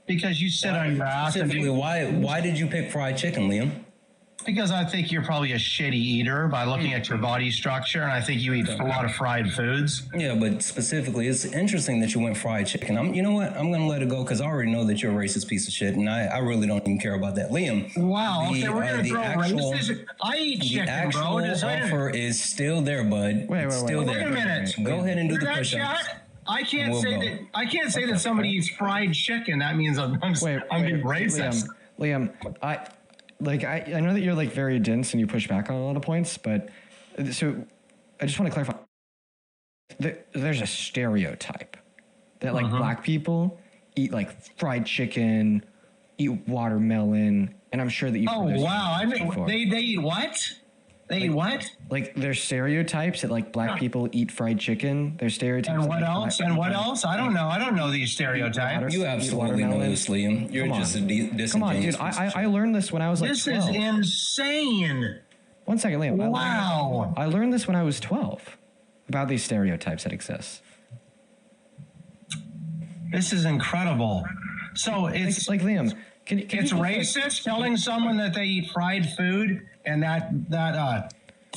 Because you sit on your ass and why did you pick fried chicken, Liam? Because I think you're probably a shitty eater by looking at your body structure, and I think you eat a lot of fried foods. Yeah, but specifically, it's interesting that you went fried chicken. You know what? I'm going to let it go because I already know that you're a racist piece of shit, and I really don't even care about that. Liam. Wow, okay, we're going to throw racist. I eat chicken, bro. The offer is still there, bud. Wait. Still there. Wait a minute. Go ahead and do the push-ups. I can't say that somebody eats fried chicken. That means I'm being racist. Liam, I know that you're very dense and you push back on a lot of points, but so I just want to clarify. There's a stereotype that black people eat fried chicken, eat watermelon, and I'm sure that you. Oh wow! They eat what? They eat what? There's stereotypes that black people eat fried chicken. There's stereotypes. And what else? And what else? I don't know. I don't know these stereotypes. You absolutely know this, Liam. You're just a disingenuous. Come on, dude. I learned this when I was 12. This is insane. One second, Liam. Wow. I learned this when I was 12 about these stereotypes that exist. This is incredible. So it's Liam. It's racist telling someone that they eat fried food and that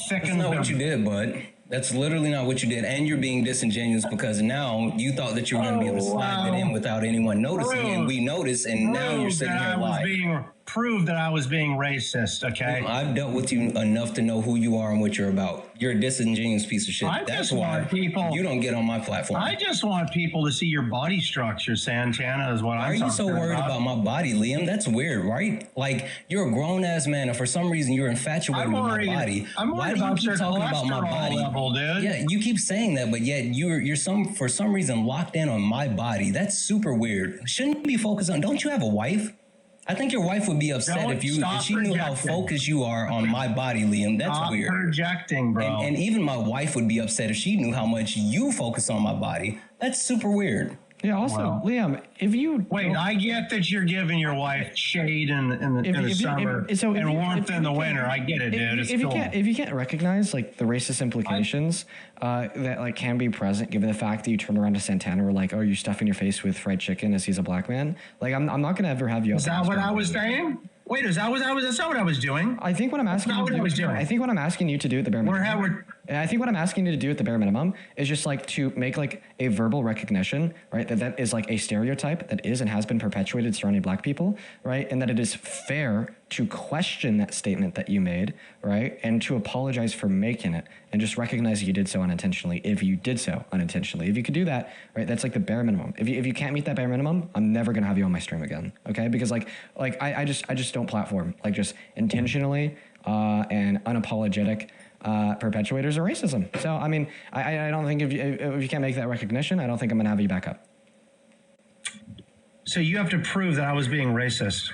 thickens. That's not what you did, bud. That's literally not what you did, and you're being disingenuous because now you thought that you were going to be able to slide that in without anyone noticing, and we noticed, and now you're sitting here lying. Prove that I was being racist, okay? I've dealt with you enough to know who you are and what you're about. You're a disingenuous piece of shit. That's why you don't get on my platform. I just want people to see your body structure, Santana, is what I'm talking about. Are you so worried about my body, Liam? That's weird, right? You're a grown-ass man, and for some reason you're infatuated with my body. Why do you keep talking about my body? Level, dude. Yeah, you keep saying that, but yet you're for some reason locked in on my body. That's super weird. Shouldn't you be focused on, don't you have a wife? I think your wife would be upset if she knew how focused you are on my body, Liam. That's weird. Projecting, bro. And even my wife would be upset if she knew how much you focus on my body. That's super weird. Yeah. Also, Liam, if you wait, I get that you're giving your wife shade in the summer and warmth in the winter. I get it, dude. It's cool. If you can't recognize the racist implications that can be present, given the fact that you turn around to Santana and were you're stuffing your face with fried chicken as he's a black man. I'm not gonna ever have you. Is that what I was saying? Wait, that's not what I was doing. I think what I'm asking you to do, I think what I'm asking you to do at the bare minimum. I think what I'm asking you to do at the bare minimum is just to make a verbal recognition, right? That is a stereotype that is and has been perpetuated surrounding black people, right? And that it is fair to question that statement that you made, right? And to apologize for making it and just recognize that you did so unintentionally. If you did so unintentionally, if you could do that, right? That's the bare minimum. If you can't meet that bare minimum, I'm never gonna have you on my stream again, okay? Because I just don't platform just intentionally and unapologetic perpetuators of racism. So I mean, I don't think if you can't make that recognition, I don't think I'm gonna have you back up. So you have to prove that I was being racist.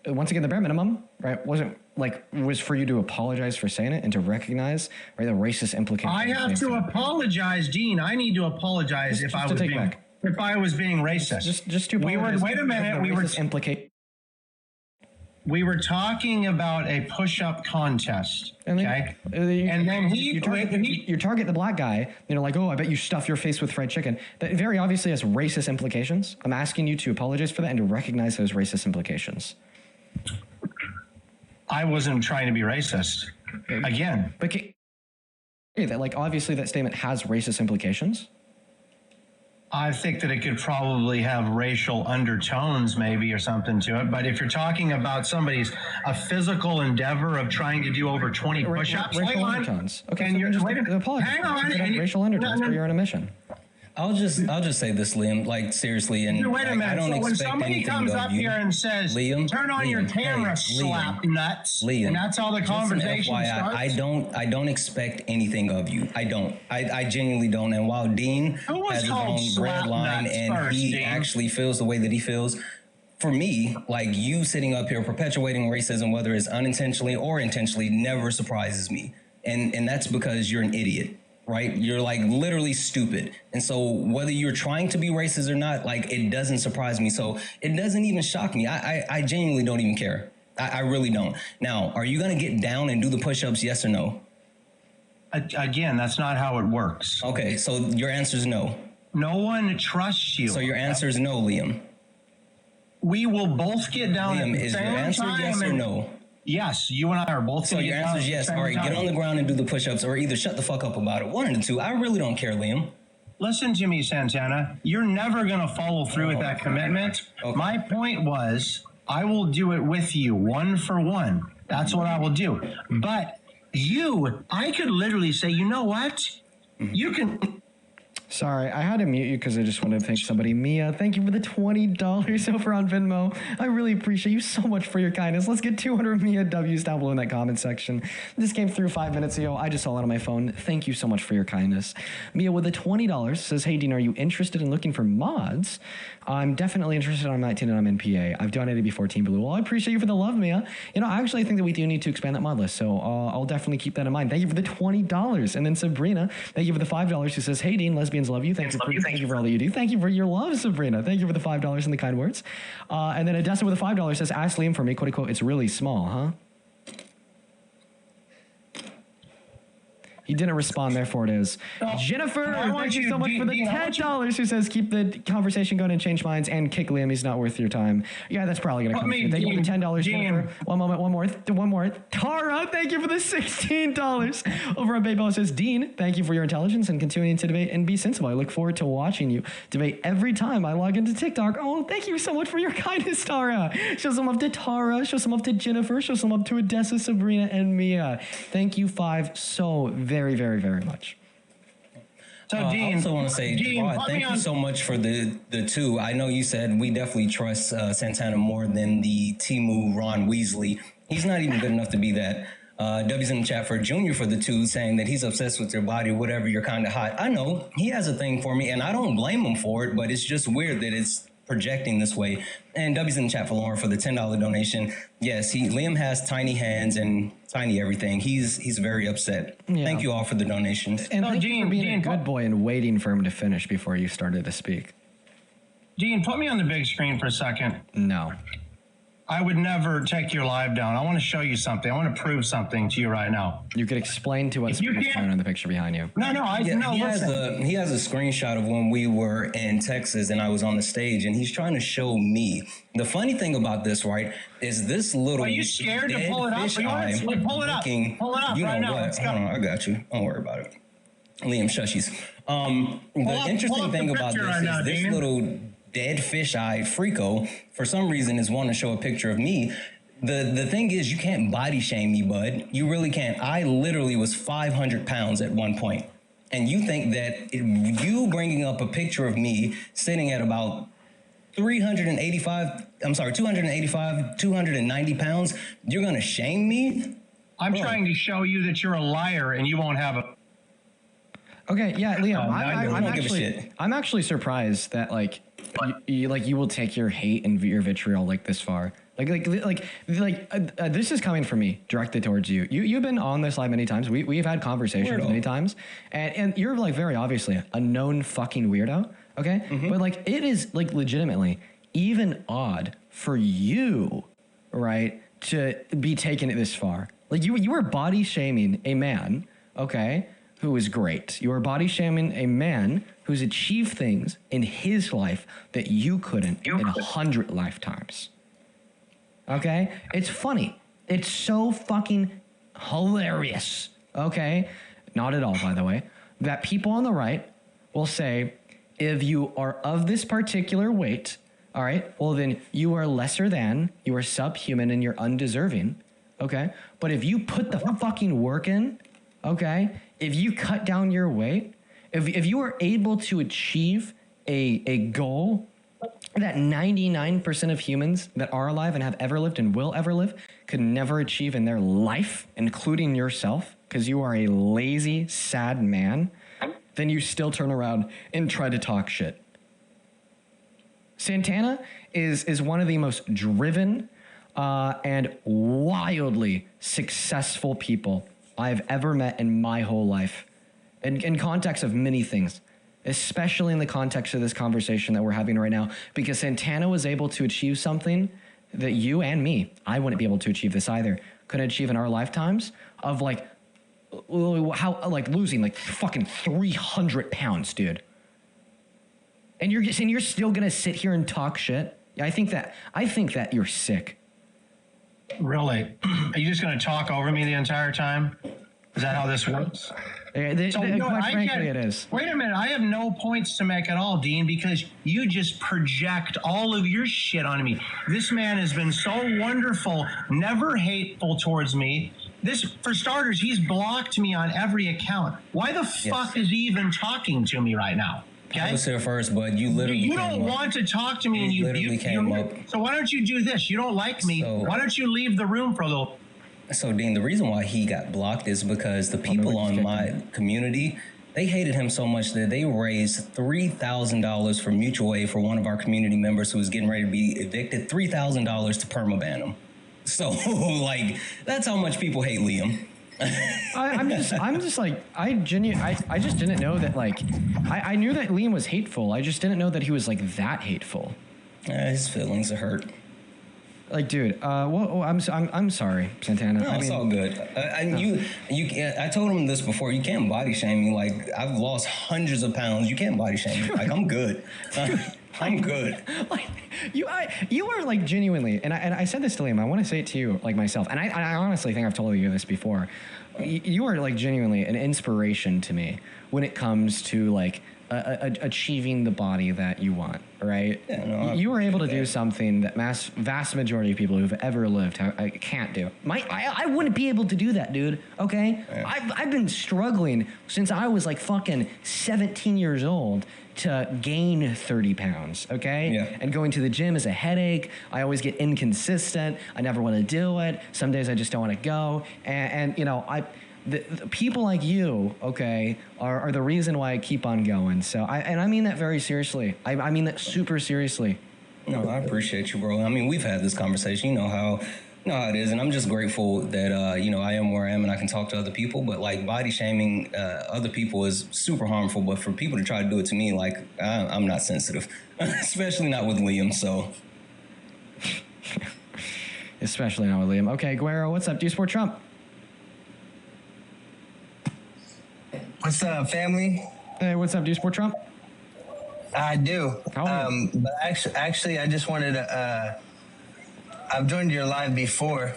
Once again, the bare minimum, right, was for you to apologize for saying it and to recognize, right, the racist implications. I have to apologize, Dean. I need to apologize if I was being racist. Just to apologize. Wait a minute. We were We were talking about a push-up contest, okay? And then you target the black guy. Like, oh, I bet you stuff your face with fried chicken. That very obviously has racist implications. I'm asking you to apologize for that and to recognize those racist implications. I wasn't trying to be racist. Again. But that, like, obviously that statement has racist implications. I think that it could probably have racial undertones maybe or something to it. But if you're talking about a physical endeavor of trying to do over 20 push-ups, racial undertones. Okay, and so you're just apologize. Hang on. Racial undertones, but you're on a mission. I'll just say this, Liam, like seriously, and wait a minute. I don't so when expect somebody anything comes of up you, here and says, Liam, turn on your camera, hey, slap nuts, Liam, and that's how the conversation starts. I don't expect anything of you. I don't. I genuinely don't. And while Dean has his own red line and he actually feels the way that he feels, for me, like you sitting up here perpetuating racism, whether it's unintentionally or intentionally, never surprises me. And that's because you're an idiot. Right? You're like literally stupid. And so whether you're trying to be racist or not, like it doesn't surprise me. So it doesn't even shock me. I genuinely don't even care. I really don't. Now, are you going to get down and do the push-ups? Yes or no? Again, that's not how it works. Okay. So your answer is no. No one trusts you. So your answer is no, Liam. We will both get down Liam, at the is same your answer time yes or no? Yes, you and I are both. So your answer is yes. All right, get on the ground and do the push-ups, or either shut the fuck up about it. One of the two. I really don't care, Liam. Listen to me, Santana. You're never going to follow through with that commitment. Okay. My point was, I will do it with you, one for one. That's what I will do. But I could literally say, you know what? You can. Sorry, I had to mute you because I just wanted to thank somebody. Mia, thank you for the $20 over on Venmo. I really appreciate you so much for your kindness. Let's get 200 Mia W's down below in that comment section. This came through 5 minutes ago. I just saw it on my phone. Thank you so much for your kindness. Mia with the $20 says, hey, Dean, are you interested in looking for mods? I'm definitely interested. I'm 19 and I'm in PA. I've donated before Team Blue. Well, I appreciate you for the love, Mia. I actually think that we do need to expand that mod list, so I'll definitely keep that in mind. Thank you for the $20. And then Sabrina, thank you for the $5 who says, hey, Dean, lesbians love you. Thank you for all that you do. Thank you for your love, Sabrina. Thank you for the $5 and the kind words. And then Odessa with the $5 says, ask Liam for me, quote unquote, it's really small, huh? He didn't respond, therefore it is. Jennifer, thank you so much for the $10 who says keep the conversation going and change minds and kick Liam. He's not worth your time. Yeah, that's probably going to come. Thank you for the $10, Jennifer. One moment, one more. Tara, thank you for the $16 over on PayPal. It says, Dean, thank you for your intelligence and continuing to debate and be sensible. I look forward to watching you debate every time I log into TikTok. Oh, thank you so much for your kindness, Tara. Show some love to Tara. Show some love to Jennifer. Show some love to Odessa, Sabrina, and Mia. Thank you 5 so very, very, very much. So, Dean, I also want to say, Dean, thank you so much for the 2. I know you said we definitely trust Santana more than the Timu Ron Weasley. He's not even good enough to be that. W's in the chat for Junior for the 2, saying that he's obsessed with your body, whatever, you're kind of hot. I know he has a thing for me, and I don't blame him for it, but it's just weird that it's projecting this way. And W's in the chat for Lauren for the $10 donation. Yes, Liam has tiny hands and tiny everything. He's very upset. Yeah. Thank you all for the donations. And thank you for being a good boy and waiting for him to finish before you started to speak. Dean, put me on the big screen for a second. No. I would never take your live down. I want to show you something. I want to prove something to you right now. You could explain to us what's going on in the picture behind you. No, he has a screenshot of when we were in Texas and I was on the stage and he's trying to show me. The funny thing about this, right, is this little. Are you scared to pull it up? Pull it up. Pull it up right now. Hold on, I got you. Don't worry about it. Liam Shushies. The interesting thing about this is this little dead fish-eyed freako for some reason is wanting to show a picture of me. The thing is, you can't body shame me, bud. You really can't. I literally was 500 pounds at one point. And you think that you bringing up a picture of me sitting at about 290 pounds, you're going to shame me? I'm trying to show you that you're a liar and you won't have a... Okay, yeah, Liam, I'm actually surprised that you will take your hate and your vitriol this far. This is coming from me directed towards you. You've been on this live many times. We've had conversations many times, and you're very obviously a known fucking weirdo. Okay, but it is legitimately even odd for you, right, to be taking it this far. Like you were body shaming a man, okay, who is great. You are body shaming a man who's achieved things in his life that you couldn't in 100 lifetimes. Okay? It's funny. It's so fucking hilarious. Okay? Not at all, by the way. That people on the right will say, if you are of this particular weight, all right, well then you are lesser than, you are subhuman, and you're undeserving. Okay? But if you put the fucking work in, okay, if you cut down your weight, if you are able to achieve a goal that 99% of humans that are alive and have ever lived and will ever live could never achieve in their life, including yourself, because you are a lazy, sad man, then you still turn around and try to talk shit. Santana is one of the most driven and wildly successful people I've ever met in my whole life, in context of many things, especially in the context of this conversation that we're having right now, because Santana was able to achieve something that you and me, I wouldn't be able to achieve this either, couldn't achieve in our lifetimes, of like losing like fucking 300 pounds, dude. And you're still gonna sit here and talk shit. I think that you're sick. Really? Are you just going to talk over me the entire time? Is that how this works? Quite frankly, it is. Wait a minute. I have no points to make at all, Dean, because you just project all of your shit on me. This man has been so wonderful, never hateful towards me. For starters, he's blocked me on every account. Why the fuck is he even talking to me right now? Okay? I was here first, but you literally You don't want to talk to me, and you came up. So why don't you do this? You don't like me. Why don't you leave the room for a little? So, Dean, the reason why he got blocked is because the people on my community, they hated him so much that they raised $3,000 for mutual aid for one of our community members who was getting ready to be evicted. $3,000 to permaban him. So, like, that's how much people hate Liam. I just didn't know that, like, I knew that Liam was hateful. I just didn't know that he was like that hateful. His feelings are hurt. Like, dude, I'm sorry, Santana. No, it's all good. I told him this before. You can't body shame me. Like, I've lost hundreds of pounds. You can't body shame me. Like, I'm good. I'm good. Like, you are like genuinely, and I said this to Liam. I want to say it to you, like myself, and I honestly think I've told you this before. You are like genuinely an inspiration to me when it comes to like achieving the body that you want, right? Yeah, no, you were able to do something that vast majority of people who've ever lived can't do. I wouldn't be able to do that, dude. Okay, yeah. I've been struggling since I was like fucking 17 years old to gain 30 pounds, okay? Yeah. And going to the gym is a headache. I always get inconsistent. I never want to do it. Some days I just don't want to go. And you know, the people like you, okay, are the reason why I keep on going. So I mean that very seriously. I mean that super seriously. No, I appreciate you, bro. I mean, we've had this conversation. You know how it is, and I'm just grateful that I am where I am and I can talk to other people. But like body shaming other people is super harmful. But for people to try to do it to me, like I'm not sensitive, especially not with Liam. So, especially not with Liam. Okay, Guerrero, what's up? Do you support Trump? What's up, family? Hey, what's up? Do you support Trump? I do. But actually, I just wanted to. I've joined your live before.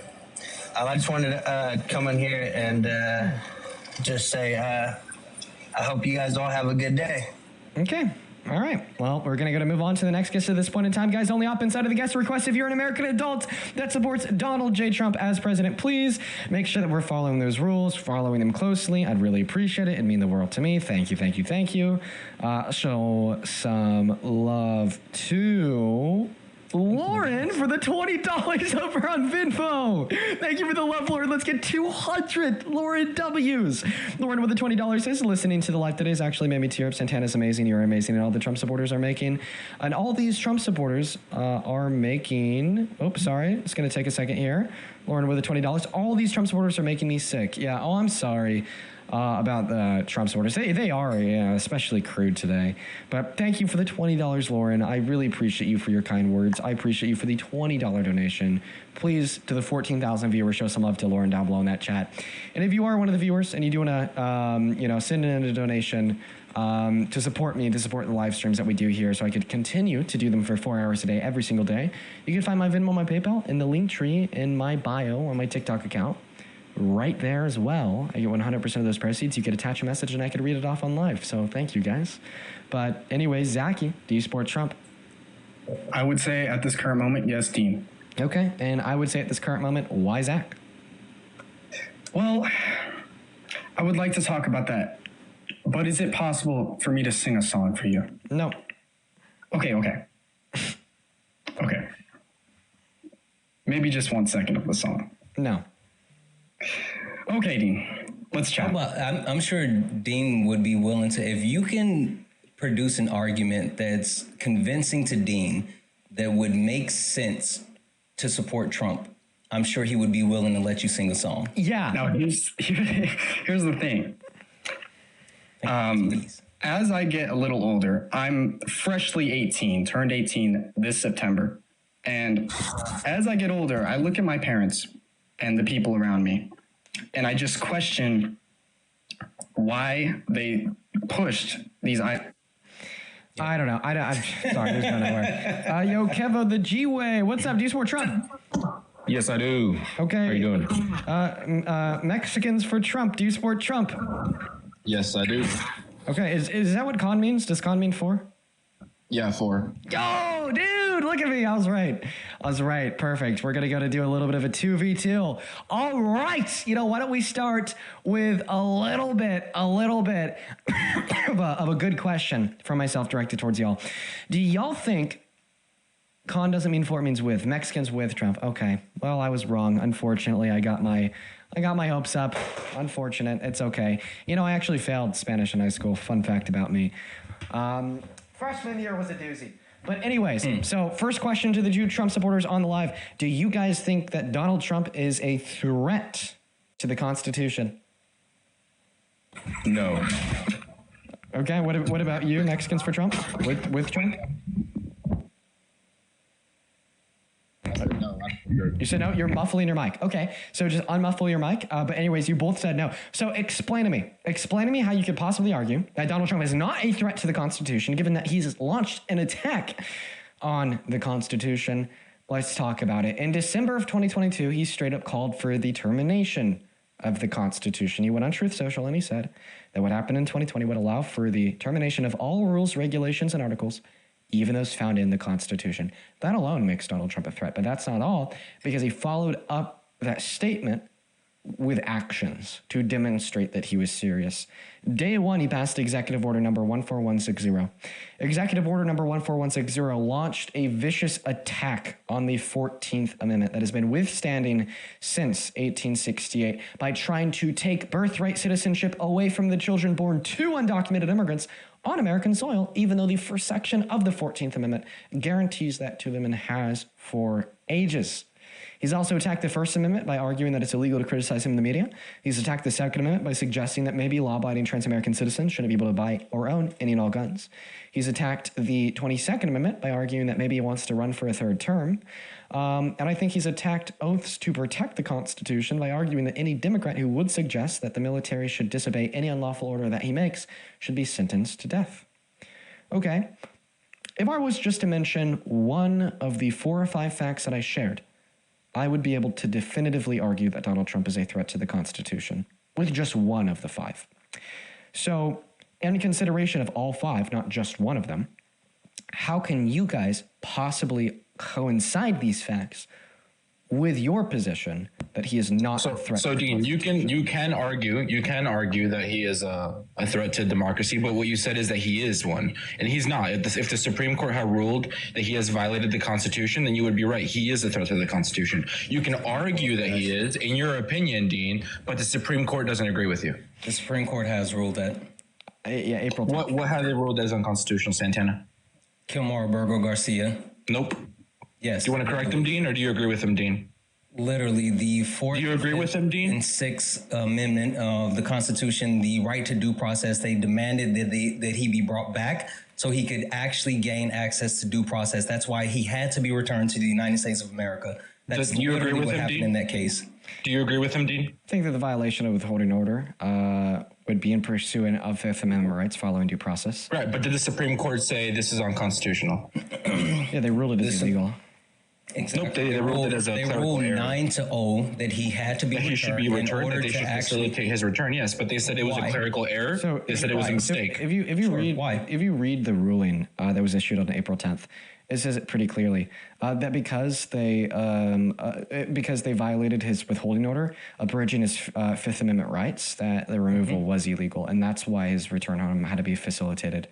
I just wanted to come in here and just say I hope you guys all have a good day. Okay. All right. Well, we're going to move on to the next guest at this point in time. Guys, only up inside of the guest request if you're an American adult that supports Donald J. Trump as president. Please make sure that we're following those rules, following them closely. I'd really appreciate it. It'd mean the world to me. Thank you, thank you, thank you. Show some love to Lauren for the $20 over on Venmo. Thank you for the love, Lauren. Let's get 200 Lauren W's. Lauren with the $20 says, listening to the live today has actually made me tear up. Santana's amazing. You're amazing. And all the Trump supporters are making. And all these Trump supporters are making. Oops, sorry. It's going to take a second here. Lauren with the $20. All these Trump supporters are making me sick. Yeah. Oh, I'm sorry. about the Trump supporters. They are especially crude today. But thank you for the $20, Lauren. I really appreciate you for your kind words. I appreciate you for the $20 donation. Please, to the 14,000 viewers, show some love to Lauren down below in that chat. And if you are one of the viewers and you do want to, send in a donation to support me, to support the live streams that we do here, so I could continue to do them for 4 hours a day, every single day, you can find my Venmo, my PayPal in the link tree in my bio on my TikTok account. Right there as well. I get 100% of those proceeds. You could attach a message and I could read it off on live. So thank you guys. But anyways, Zachy, do you support Trump? I would say at this current moment, yes, Dean. Okay. And I would say at this current moment, why Zach? Well, I would like to talk about that. But is it possible for me to sing a song for you? No. Okay. Maybe just 1 second of the song. No. Okay, Dean. Let's chat. Well, I'm sure Dean would be willing to, if you can produce an argument that's convincing to Dean that would make sense to support Trump, I'm sure he would be willing to let you sing a song. Yeah. Now, here's the thing. As I get a little older, I'm freshly 18, turned 18 this September. And as I get older, I look at my parents and the people around me, and I just question why they pushed these. I don't know. I'm sorry. There's no nowhere. Yo, Kevo, the G-Way. What's up? Do you support Trump? Yes, I do. Okay. How you doing? Mexicans for Trump. Do you support Trump? Yes, I do. Okay. Is that what con means? Does con mean for? Yeah, 4. Yo, dude, look at me. I was right. Perfect. We're going to do a little bit of a 2v2. All right. Why don't we start with a little bit of a good question from myself directed towards y'all. Do y'all think con doesn't mean for, it means with? Mexicans with Trump. Okay. Well, I was wrong. Unfortunately, I got my hopes up. Unfortunate. It's okay. I actually failed Spanish in high school. Fun fact about me. Freshman year was a doozy. But anyways, so first question to the Jew Trump supporters on the live. Do you guys think that Donald Trump is a threat to the Constitution? No. Okay, what about you, Mexicans for Trump? With Trump? No. You said no? You're muffling your mic. Okay, so just unmuffle your mic. But anyways, you both said no. So explain to me how you could possibly argue that Donald Trump is not a threat to the Constitution, given that he's launched an attack on the Constitution. Let's talk about it. In December of 2022, he straight up called for the termination of the Constitution. He went on Truth Social and he said that what happened in 2020 would allow for the termination of all rules, regulations, and articles, even those found in the Constitution. That alone makes Donald Trump a threat, but that's not all, because he followed up that statement with actions to demonstrate that he was serious. Day one, he passed Executive Order number 14160. Executive Order number 14160 launched a vicious attack on the 14th Amendment that has been withstanding since 1868 by trying to take birthright citizenship away from the children born to undocumented immigrants on American soil, even though the first section of the 14th Amendment guarantees that to them and has for ages. He's also attacked the First Amendment by arguing that it's illegal to criticize him in the media. He's attacked the Second Amendment by suggesting that maybe law-abiding trans-American citizens shouldn't be able to buy or own any and all guns. He's attacked the 22nd Amendment by arguing that maybe he wants to run for a third term. And I think he's attacked oaths to protect the Constitution by arguing that any Democrat who would suggest that the military should disobey any unlawful order that he makes should be sentenced to death. Okay, if I was just to mention one of the 4 or 5 facts that I shared, I would be able to definitively argue that Donald Trump is a threat to the Constitution with just one of the 5. So, in consideration of all 5, not just one of them, how can you guys possibly coincide these facts with your position that he is not a threat? So Dean, you can argue that he is a threat to democracy, but what you said is that he is one, and he's not. If the Supreme Court had ruled that he has violated the Constitution, then you would be right. He is a threat to the Constitution. You can argue that he is, in your opinion, Dean, but the Supreme Court doesn't agree with you. The Supreme Court has ruled that. Yeah, April 10th. What have they ruled as unconstitutional, Santana? Kilmore, Burgo, Garcia. Nope. Yes. Do you want to correct him, Dean, or do you agree with him, Dean? literally the Fourth. Do you agree with him, Dean? And Sixth Amendment of the Constitution, the right to due process. They demanded that he be brought back so he could actually gain access to due process. That's why he had to be returned to the United States of America. That's literally what happened in that case. Do you agree with him, Dean? I think that the violation of withholding order would be in pursuant of Fifth Amendment rights following due process. Right, but did the Supreme Court say this is unconstitutional? Yeah, they ruled it as illegal. Exactly. Nope, they ruled it as a clerical error. 9-0 that he had to be that returned. He should be returned, in order that they to should actually facilitate his return. Yes, but they said it was a clerical error. So they said it was a mistake. So if you read the ruling that was issued on April 10th, it says it pretty clearly that because they violated his withholding order, abridging his Fifth Amendment rights, that the removal was illegal, and that's why his return home had to be facilitated.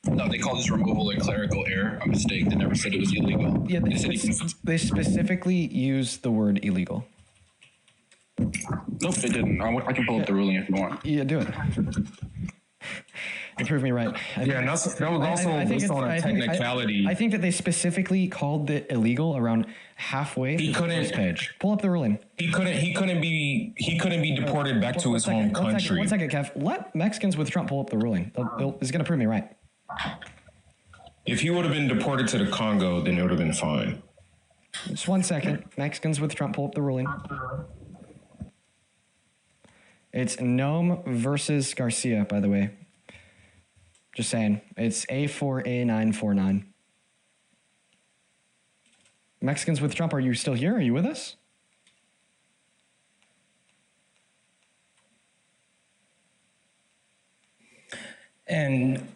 No, they called his removal a clerical error, a mistake. They never said it was illegal. Yeah, they specifically used the word illegal. Nope, they didn't. I can pull up the ruling if you want. Yeah, do it. You prove me right. That was also based on a technicality. I think that they specifically called it illegal around halfway through the first page. Pull up the ruling. He couldn't be deported back to his home country. One second, Kev. Let Mexicans with Trump pull up the ruling. It's going to prove me right. If he would have been deported to the Congo, then it would have been fine. Just 1 second. Mexicans with Trump pull up the ruling. It's Nome versus Garcia, by the way. Just saying. It's A4A949. Mexicans with Trump, are you still here? Are you with us? And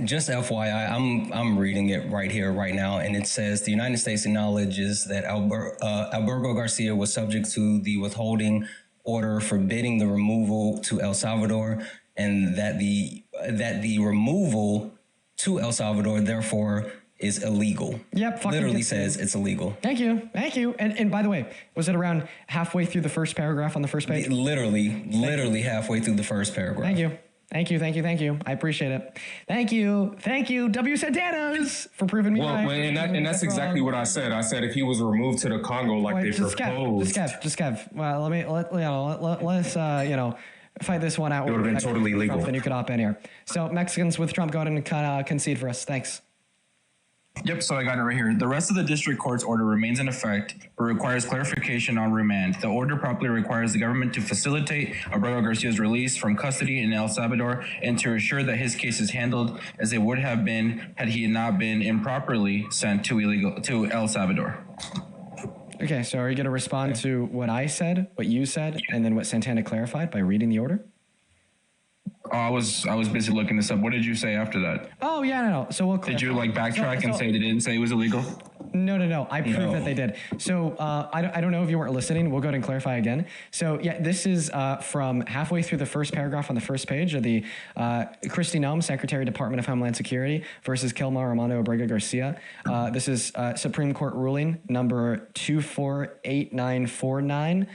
just FYI, I'm reading it right here, right now, and it says the United States acknowledges that Alberto Garcia was subject to the withholding order forbidding the removal to El Salvador, and that the removal to El Salvador therefore is illegal. Yep. Literally says it's illegal. Thank you. And by the way, was it around halfway through the first paragraph on the first page? Literally halfway through the first paragraph. Thank you. I appreciate it. Thank you, W. Santanas, for proving me right. And that's exactly what I said. I said if he was removed to the Congo like they proposed. Just Kev. Well, let's fight this one out. It would have been totally legal. Then you could hop in here. So Mexicans with Trump, go ahead and concede for us. Thanks. Yep, so I got it right here. The rest of the district court's order remains in effect, but requires clarification on remand. The order properly requires the government to facilitate Alberto Garcia's release from custody in El Salvador and to ensure that his case is handled as it would have been had he not been improperly sent to El Salvador. Okay, so are you going to respond to what I said, what you said, and then what Santana clarified by reading the order? I was busy looking this up. What did you say after that? Oh, yeah, no. So we'll clarify. Did you backtrack and say they didn't say it was illegal? No. I proved that they did. So I don't know if you weren't listening. We'll go ahead and clarify again. So yeah, this is from halfway through the first paragraph on the first page of the Kristi Noem, Secretary, Department of Homeland Security, versus Kilmar Armando Abrego Garcia. This is Supreme Court ruling number 248949.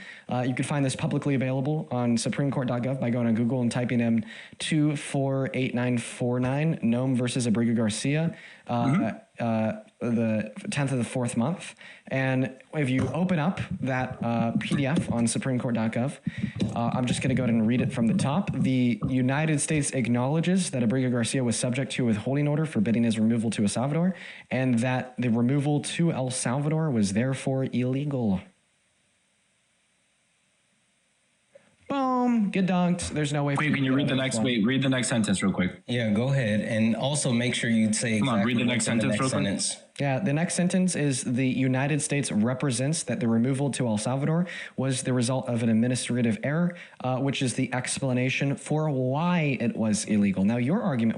You can find this publicly available on supremecourt.gov by going on Google and typing in 248949 Noem versus Abrego Garcia. The 10th of the 4th month. And if you open up that PDF on supremecourt.gov, I'm just going to go ahead and read it from the top. The United States acknowledges that Abrego Garcia was subject to a withholding order forbidding his removal to El Salvador, and that the removal to El Salvador was therefore illegal. Boom. Get dunked. There's no way. Wait, can you read the next? Wait, read the next sentence real quick. Yeah, go ahead, and also make sure you say. Come on, read the next sentence real quick. Yeah, the next sentence is the United States represents that the removal to El Salvador was the result of an administrative error, which is the explanation for why it was illegal. Now, your argument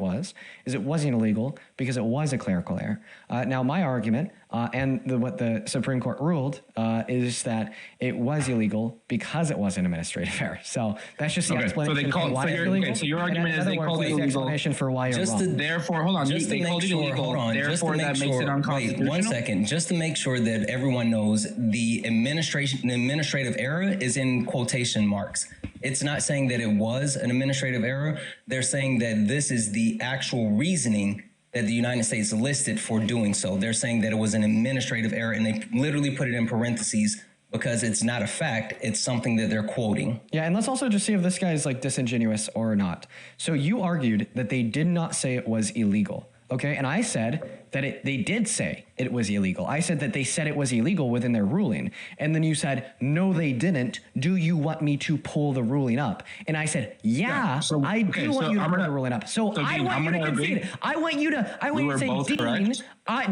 is it wasn't illegal because it was a clerical error. Now, my argument and what the Supreme Court ruled is that it was illegal because it was an administrative error. So that's just the explanation for why it's illegal. So your argument is they called it illegal. The explanation for why you're wrong. Therefore, hold on. They called it illegal. Therefore, that makes it unconstitutional. Wait 1 second, just to make sure that everyone knows, the administrative error is in quotation marks. It's not saying that it was an administrative error. They're saying that this is the actual reasoning that the United States listed for doing so. They're saying that it was an administrative error, and they literally put it in parentheses because it's not a fact. It's something that they're quoting. Yeah, and let's also just see if this guy is like disingenuous or not. So you argued that they did not say it was illegal. Okay, and I said that they did say it was illegal. I said that they said it was illegal within their ruling. And then you said, no, they didn't. Do you want me to pull the ruling up? And I said, I do want you to pull the ruling up. So I want you to concede. I want you to say, Dean,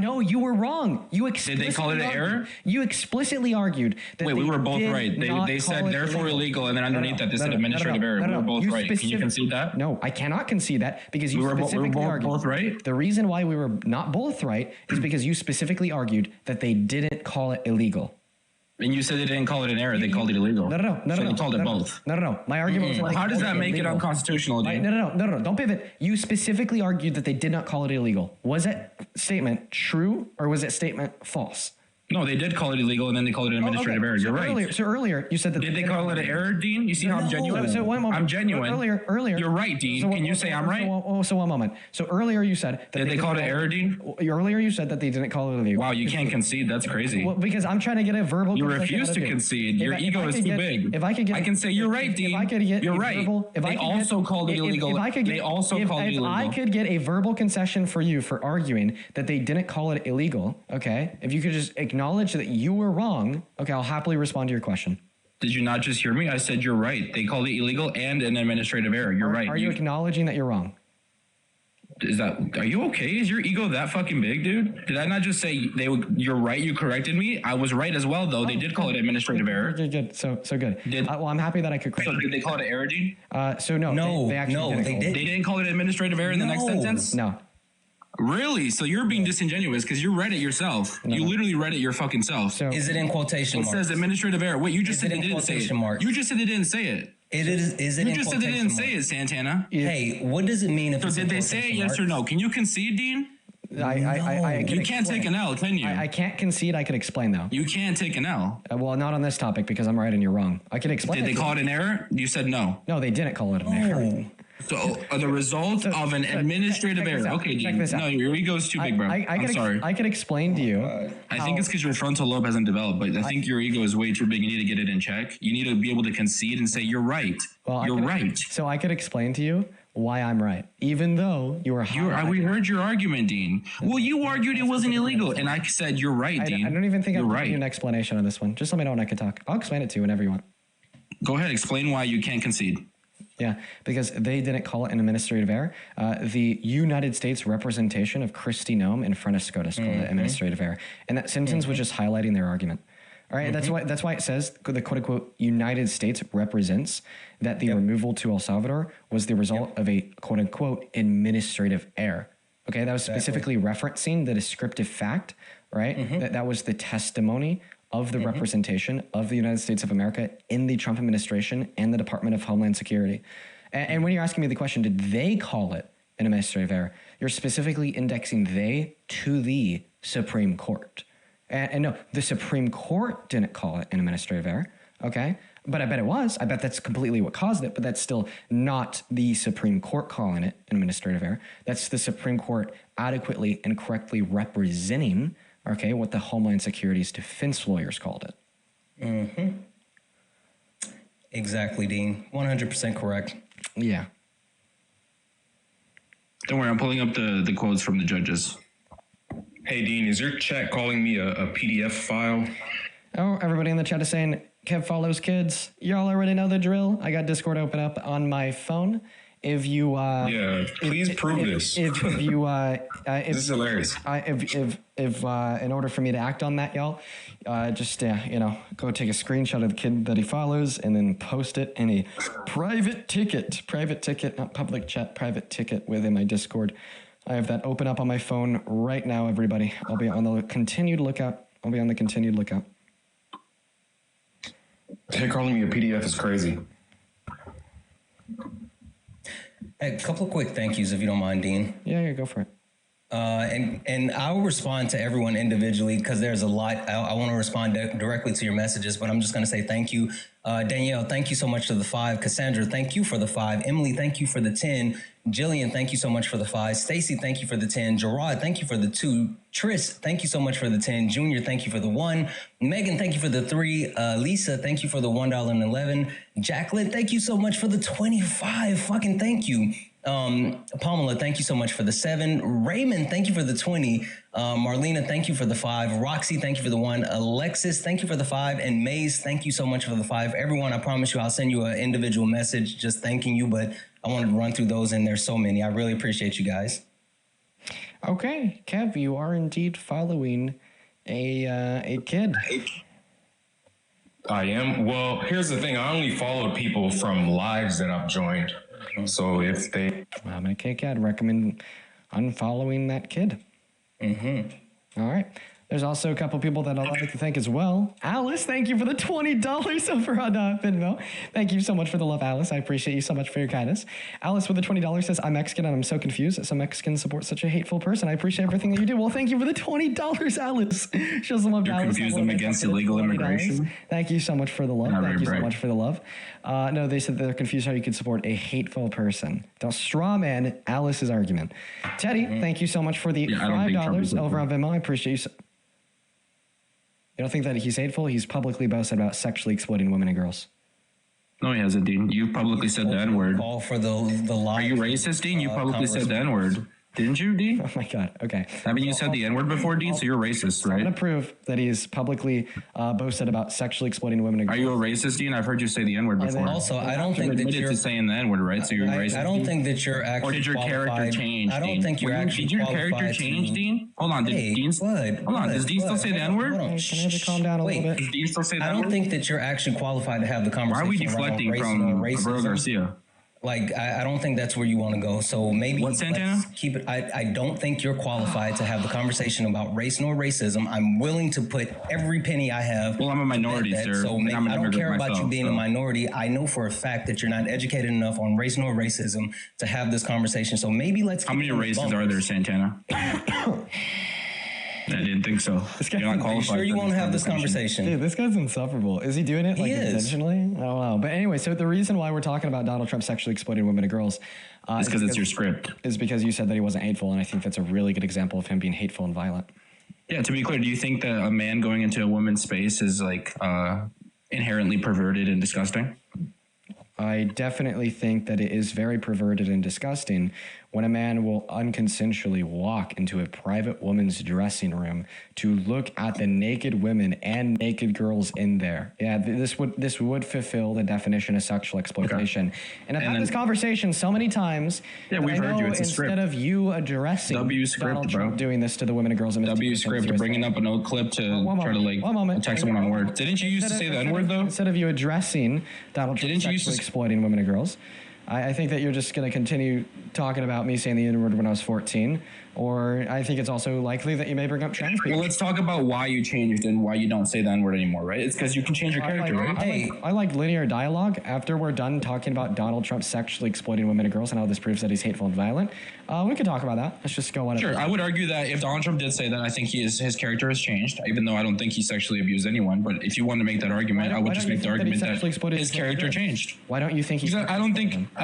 no, you were wrong. You explicitly Did they call it an error? You explicitly argued that we were both right. They said therefore illegal, and then underneath that they said administrative error. We were both right. Can you concede that? No, I cannot concede that because you specifically argued. Both right? The reason why we were not both right is because you specifically argued that they didn't call it illegal. And you said they didn't call it an error; they called it illegal. No. They called it both. No. My argument was how does that make it unconstitutional? Right? No. Don't pivot. You specifically argued that they did not call it illegal. Was that statement true or was that statement false? No, they did call it illegal, and then they called it an administrative error. You're right. Earlier, you said that. Did they call it an error, Dean? You see how I'm genuine? So one moment. I'm genuine. Earlier. You're right, Dean. Can you say I'm right? So one moment. So earlier you said that did they call it an error, Dean? Earlier you said that they didn't call it illegal. Wow, you can't concede. That's crazy. Well, because I'm trying to get a verbal. You refuse to concede. Your ego is too big. If I could get, I can say you're right, Dean. If I could get, you're right. They also called it illegal. They also called it illegal. If I could get a verbal concession for you for arguing that they didn't call it illegal, okay? If you could just acknowledge that you were wrong, okay, I'll happily respond to your question. Did you not just hear me? I said you're right. They called it illegal and an administrative error. You're right. Are you acknowledging that you're wrong? Are you okay? Is your ego that fucking big, dude? Did I not just say you're right? You corrected me. I was right as well, though. They did call it administrative error. Good. So good. Well, I'm happy that I could correct. So did they call it error, Gene? So no. They actually didn't. They didn't call it administrative error in the next sentence? No. Really? So you're being disingenuous because you read it yourself. No. You literally read it your fucking self. So is it in quotation marks? It says administrative error. Wait, you just said they didn't say it. You just said they didn't say it. Is it? You just said they didn't say it, Santana. Hey, what does it mean if it's did they say it? Yes or no? Can you concede, Dean? You can't take an L, can you? I can't concede. I could explain though. You can't take an L. Well, not on this topic because I'm right and you're wrong. I can explain. Did they call it an error? You said no. No, they didn't call it an error. So the result of an administrative error. Okay, Dean. No, your ego's too big, bro. I'm sorry. I can explain to you. I think it's because your frontal lobe hasn't developed, but I think your ego is way too big. You need to get it in check. You need to be able to concede and say you're right. You're right. So I could explain to you why I'm right, even though you were. We heard your argument, Dean. Well, you argued it wasn't illegal, and I said you're right, Dean. I don't even think I'm giving you an explanation on this one. Just let me know when I can talk. I'll explain it to you whenever you want. Go ahead, explain why you can't concede. Yeah, because they didn't call it an administrative error. The United States representation of Kristi Noem in front of SCOTUS called it administrative error, and that sentence was just highlighting their argument. All right, that's why it says the quote unquote United States represents that the removal to El Salvador was the result of a quote unquote administrative error. Okay, that was specifically referencing the descriptive fact, right? That was the testimony of the representation of the United States of America in the Trump administration and the Department of Homeland Security. And when you're asking me the question, did they call it an administrative error? You're specifically indexing they to the Supreme Court. And no, the Supreme Court didn't call it an administrative error, okay? But I bet it was. I bet that's completely what caused it, but that's still not the Supreme Court calling it an administrative error. That's the Supreme Court adequately and correctly representing, okay, what the Homeland Security's defense lawyers called it. Exactly, Dean. 100% correct. Yeah. Don't worry, I'm pulling up the quotes from the judges. Hey, Dean, is your chat calling me a PDF file? Oh, everybody in the chat is saying, Kev follows kids. Y'all already know the drill. I got Discord open up on my phone. If you please prove this. If you this is hilarious. If in order for me to act on that, y'all, just go take a screenshot of the kid that he follows and then post it in a private ticket, not public chat, private ticket within my Discord. I have that open up on my phone right now, everybody. I'll be on the continued lookout. Hey, calling me a PDF is crazy. A couple of quick thank yous, if you don't mind, Dean. Yeah, go for it. And I'll respond to everyone individually because there's a lot. I want to respond directly to your messages, but I'm just going to say thank you Danielle, thank you so much for the 5. Cassandra, thank you for the 5. Emily, thank you for the 10. Jillian, thank you so much for the 5. Stacy, thank you for the 10. Gerard, thank you for the 2. Tris, thank you so much for the 10. Junior, thank you for the 1. Megan, thank you for the 3. Lisa, thank you for the $1.11. Jacqueline, thank you so much for the 25. Fucking thank you. Pamela, thank you so much for the 7. Raymond, thank you for the 20. Marlena, thank you for the 5. Roxy, thank you for the 1. Alexis, thank you for the 5. And Maze, thank you so much for the 5. Everyone, I promise you, I'll send you an individual message just thanking you, but I wanted to run through those, and there's so many. I really appreciate you guys. Okay, Kev, you are indeed following a kid. I am. Well, here's the thing. I only follow people from lives that I've joined. So if they... I'm okay, I'd recommend unfollowing that kid. Mm-hmm. All right. There's also a couple people that I'd like to thank as well. Alice, thank you for the $20 over on Venmo. Thank you so much for the love, Alice. I appreciate you so much for your kindness. Alice with the $20 says, I'm Mexican and I'm so confused that some Mexicans support such a hateful person. I appreciate everything that you do. Well, thank you for the $20, Alice. Show some love to Alice. Confuse them against illegal immigration? Thank you so much for the love. Not Thank very you so bright. much for the love. No, they said they're confused how you could support a hateful person. Don't straw man Alice's argument. Teddy, thank you so much for the I don't think Trump is $5 over on hateful. Venmo. I appreciate you. You don't think that he's hateful? He's publicly boasted about sexually exploiting women and girls. No, he hasn't, Dean. You publicly said the N-word. Call for the Are you racist, Dean? You publicly said the N-word. Didn't you, Dean? Oh my God. Okay. Haven't you said the N-word before, Dean? So you're racist, I'm right? going to prove that he's publicly boasted about sexually exploiting women and Are girls. you a racist, Dean? I've heard you say the N-word And then before. Also, I don't You think that admitted you're to saying the N-word, right? So you're racist. I don't think that you're actually Or did your character qualified- change? I don't Dean? think you're actually Did your character qualified change, to- Dean? Hold on. Hey, Hold on. Does Dean still say the N-word? Can I have you calm down a little bit? Does Dean still say the I N-word? don't think that you're actually qualified to have the Why conversation. are we around deflecting race from or Roberto racism. Garcia? Like, I don't think that's where you want to go. So maybe What, Santana? let's keep it. I don't think you're qualified to have the conversation about race nor racism. I'm willing to put every penny I have. Well, I'm a minority, to bet that. sir. So And maybe, I'm an I don't immigrant care about you myself, being a so. minority. I know for a fact that you're not educated enough on race nor racism to have this conversation. So maybe let's. How many races are there, Santana? I didn't think so. You're not Are you qualified. sure you for want to have this conversation? Dude, this guy's insufferable. Is he doing it like He is. intentionally? I don't know. But anyway, so the reason why we're talking about Donald Trump sexually exploiting women and girls It's because it's your script. is because you said that he wasn't hateful, and I think that's a really good example of him being hateful and violent. Yeah, to be clear, do you think that a man going into a woman's space is like inherently perverted and disgusting? I definitely think that it is very perverted and disgusting when a man will unconsensually walk into a private woman's dressing room to look at the naked women and naked girls in there. Yeah, this would fulfill the definition of sexual exploitation. And I've had this conversation so many times. Yeah, that we've I heard you. know It's a script. instead of you addressing W script, Donald bro. Trump doing this to the women and girls, W script, bringing up an old clip to try to like attack someone on word. Didn't you used to say the N-word though? Instead of you addressing Donald Trump sexually exploiting women and girls, I think that you're just going to continue talking about me saying the N-word when I was 14, or I think it's also likely that you may bring up trans people. Well, let's talk about why you changed and why you don't say the N-word anymore, right? It's because you can change your character, right? I like linear dialogue. After we're done talking about Donald Trump sexually exploiting women and girls and how this proves that he's hateful and violent, we can talk about that. Let's just go on. Sure, I would argue that if Donald Trump did say that, I think his character has changed, even though I don't think he sexually abused anyone. But if you want to make that argument, I would just make the argument that his character changed. Why don't you think he? I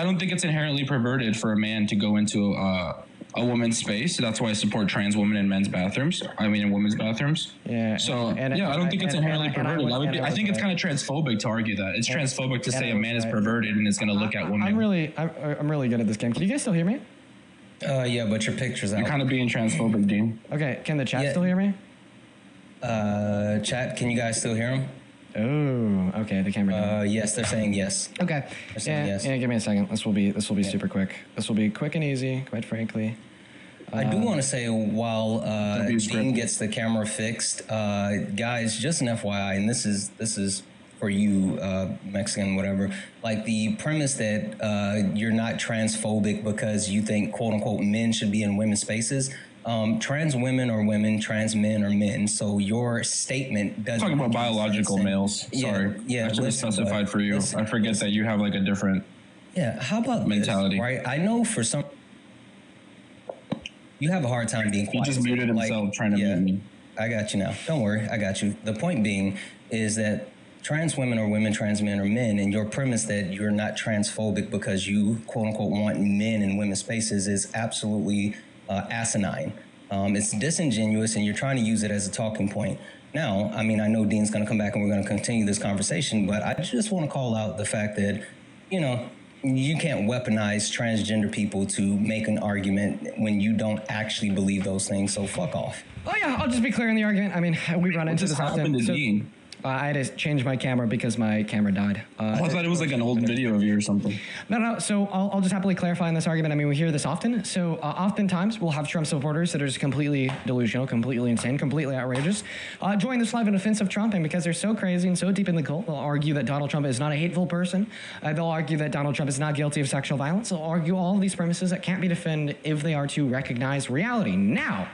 don't think it's inherently perverted for a man to go into a woman's space. That's why I support trans women in men's bathrooms. I mean, in women's bathrooms. Yeah. So I don't think it's inherently perverted. I think it's kind of transphobic to argue that. It's transphobic to say a man is perverted and is going to look at women. I'm really good at this game. Can you guys still hear me? Yeah, but your picture's out. You're kind of being transphobic, Dean. Okay, can the chat still hear me? Chat, can you guys still hear him? Oh, okay. The camera. Yes, they're saying yes. Okay. They're saying yes. Yeah, give me a second. This will be super quick. This will be quick and easy, quite frankly. I do want to say while Dean gets the camera fixed, guys, just an FYI, and this is for you, Mexican, whatever. Like the premise that you're not transphobic because you think quote unquote men should be in women's spaces. Trans women are women, trans men are men. So your statement doesn't. Talking about biological males. Sorry. Yeah. I should have specified for you. I forget that you have like a different. Yeah. How about mentality? This, right. I know for some. You have a hard time being quiet. He just muted himself trying to mute me. I got you now. Don't worry. I got you. The point being is that trans women are women, trans men are men, and your premise that you're not transphobic because you quote unquote want men in women's spaces is absolutely asinine. It's disingenuous, and you're trying to use it as a talking point. Now, I mean, I know Dean's going to come back and we're going to continue this conversation, but I just want to call out the fact that, you know, you can't weaponize transgender people to make an argument when you don't actually believe those things, so fuck off. Oh yeah, I'll just be clear in the argument. I mean, we run into this often. To Dean? I had to change my camera because my camera died. I thought it was like an old video of you or something. No. So I'll just happily clarify in this argument. I mean, we hear this often. So oftentimes we'll have Trump supporters that are just completely delusional, completely insane, completely outrageous, join this live in defense of Trump, and because they're so crazy and so deep in the cult, they'll argue that Donald Trump is not a hateful person. They'll argue that Donald Trump is not guilty of sexual violence. They'll argue all of these premises that can't be defended if they are to recognize reality. Now,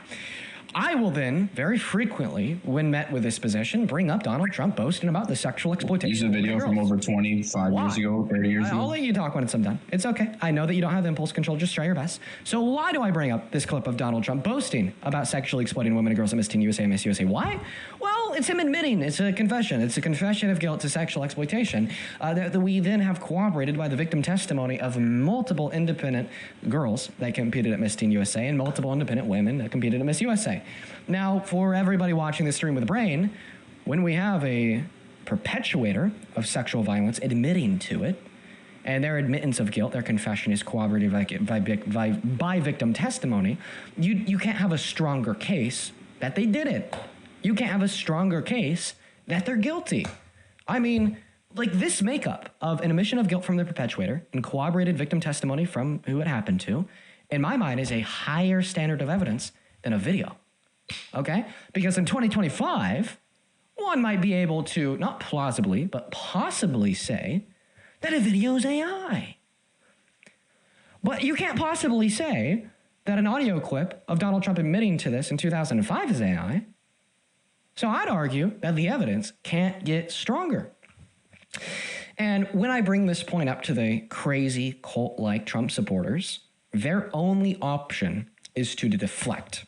I will then, very frequently, when met with this position, bring up Donald Trump boasting about the sexual exploitation. Use a video from over 25 years ago, 30 years ago. I'll let you talk when it's done. It's okay. I know that you don't have impulse control. Just try your best. So why do I bring up this clip of Donald Trump boasting about sexually exploiting women and girls at Miss Teen USA and Miss USA? Why? Well, it's him admitting. It's a confession. It's a confession of guilt to sexual exploitation that we then have corroborated by the victim testimony of multiple independent girls that competed at Miss Teen USA and multiple independent women that competed at Miss USA. Now, for everybody watching this stream with a brain, when we have a perpetuator of sexual violence admitting to it, and their admittance of guilt, their confession is corroborated by victim testimony, you can't have a stronger case that they did it. You can't have a stronger case that they're guilty. I mean, like this makeup of an admission of guilt from the perpetuator and corroborated victim testimony from who it happened to, in my mind, is a higher standard of evidence than a video. Okay? Because in 2025, one might be able to, not plausibly, but possibly say that a video is AI. But you can't possibly say that an audio clip of Donald Trump admitting to this in 2005 is AI. So I'd argue that the evidence can't get stronger. And when I bring this point up to the crazy cult-like Trump supporters, their only option is to deflect.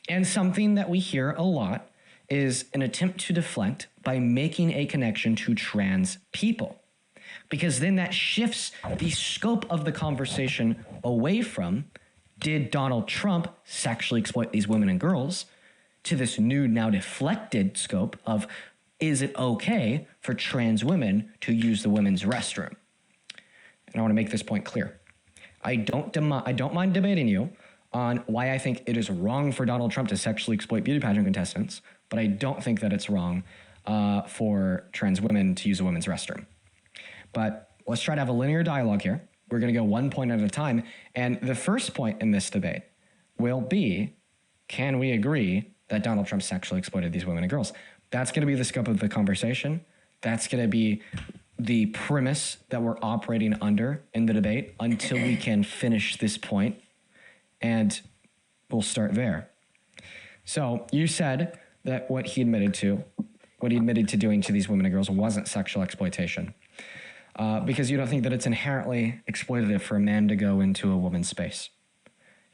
And something that we hear a lot is an attempt to deflect by making a connection to trans people. Because then that shifts the scope of the conversation away from, did Donald Trump sexually exploit these women and girls, to this new, now deflected scope of, is it okay for trans women to use the women's restroom? And I want to make this point clear. I don't mind debating you on why I think it is wrong for Donald Trump to sexually exploit beauty pageant contestants, but I don't think that it's wrong for trans women to use a women's restroom. But let's try to have a linear dialogue here. We're going to go one point at a time. And the first point in this debate will be, can we agree that Donald Trump sexually exploited these women and girls? That's going to be the scope of the conversation. That's going to be the premise that we're operating under in the debate until we can finish this point. And we'll start there. So you said that what he admitted to doing to these women and girls wasn't sexual exploitation, because you don't think that it's inherently exploitative for a man to go into a woman's space.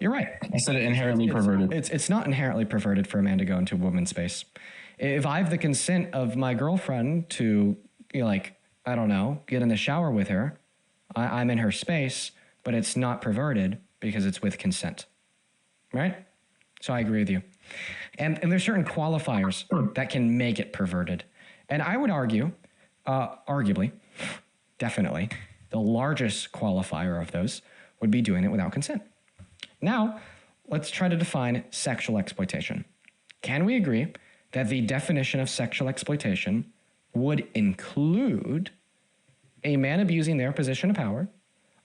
You're right. I said it inherently perverted. It's not inherently perverted for a man to go into a woman's space. If I have the consent of my girlfriend to, I don't know, get in the shower with her, I'm in her space, but it's not perverted because it's with consent, right? So I agree with you. And there's certain qualifiers that can make it perverted. And I would argue, arguably, definitely, the largest qualifier of those would be doing it without consent. Now, let's try to define sexual exploitation. Can we agree that the definition of sexual exploitation would include a man abusing their position of power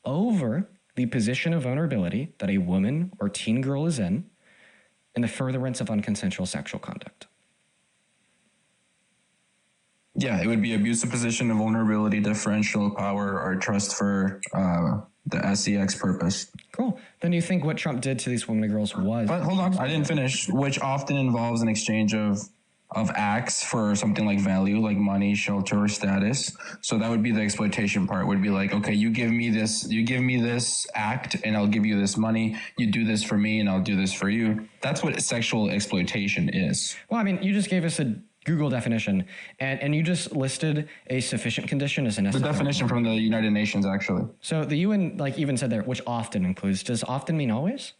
over the position of vulnerability that a woman or teen girl is in the furtherance of unconsensual sexual conduct? Yeah, it would be abuse of position of vulnerability, differential power, or trust for the SEX purpose. Cool. Then you think what Trump did to these women and girls was... But hold on, I didn't finish. Which often involves an exchange of acts for something like value, like money, shelter, or status. So that would be the exploitation part. Would be like, okay, you give me this act, and I'll give you this money. You do this for me, and I'll do this for you. That's what sexual exploitation is. Well, I mean, you just gave us Google definition, and you just listed a sufficient condition as a The necessary. definition from the United Nations, actually. So the UN like even said there, which often includes. Does often mean always?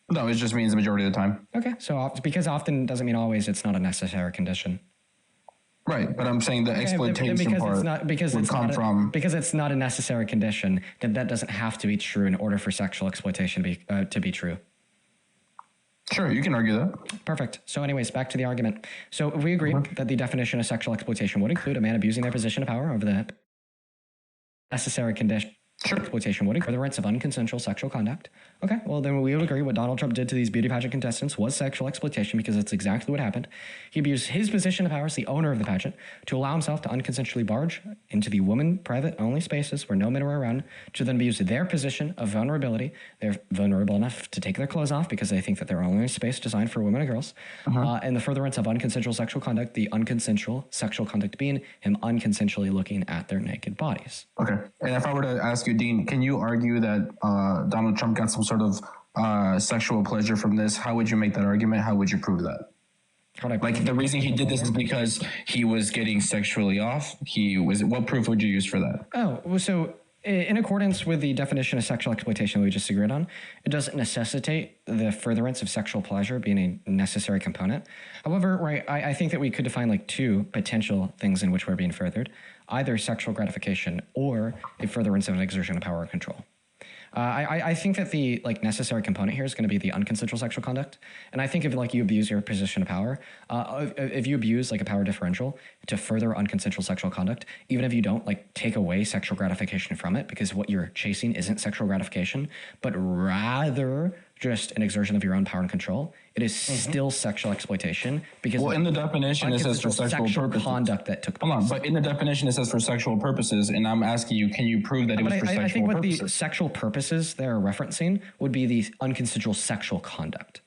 No, it just means the majority of the time. Okay, so because often doesn't mean always, it's not a necessary condition. Right, but I'm saying the exploitation because part it's not because would it's come not from. because it's not a necessary condition. That doesn't have to be true in order for sexual exploitation to be true. Sure, you can argue that. Perfect. So anyways, back to the argument. So we agree that the definition of sexual exploitation would include a man abusing their position of power over the necessary condition. Exploitation would include furtherance of unconsensual sexual conduct. Okay, well then we would agree what Donald Trump did to these beauty pageant contestants was sexual exploitation because that's exactly what happened. He abused his position of power as the owner of the pageant to allow himself to unconsensually barge into the women private only spaces where no men were around, to then abuse their position of vulnerability. They're vulnerable enough to take their clothes off because they think that they're only a space designed for women and girls. And the furtherance of unconsensual sexual conduct, the unconsensual sexual conduct being him unconsensually looking at their naked bodies. Okay, and if I were to ask you, Dean, can you argue that Donald Trump got some sort of sexual pleasure from this? How would you make that argument? How would you prove that? Like the reason he did this is because he was getting sexually off. What proof would you use for that? Oh, well, so in accordance with the definition of sexual exploitation we just agreed on, it doesn't necessitate the furtherance of sexual pleasure being a necessary component. However, right, I think that we could define like two potential things in which we're being furthered, either sexual gratification or a furtherance of an exertion of power or control. I think that the like necessary component here is going to be the unconsensual sexual conduct. And I think if like you abuse your position of power, if you abuse like a power differential to further unconsensual sexual conduct, even if you don't like take away sexual gratification from it, because what you're chasing isn't sexual gratification, but rather just an exertion of your own power and control, it is still sexual exploitation because in the definition it says for sexual purposes. Conduct that took place. Hold on, but in the definition it says for sexual purposes, and I'm asking you, can you prove that it was for sexual I think what purposes? the sexual purposes they're referencing would be the unconsensual sexual conduct.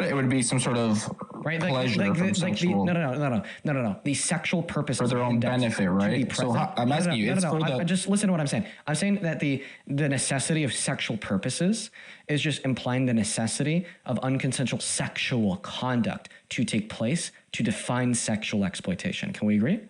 It would be some sort of pleasure from sexual. No. The sexual purposes for their own benefit, right? So I'm asking you, it's for the. Just listen to what I'm saying. I'm saying that the necessity of sexual purposes is just implying the necessity of unconsensual sexual conduct to take place to define sexual exploitation. Can we agree?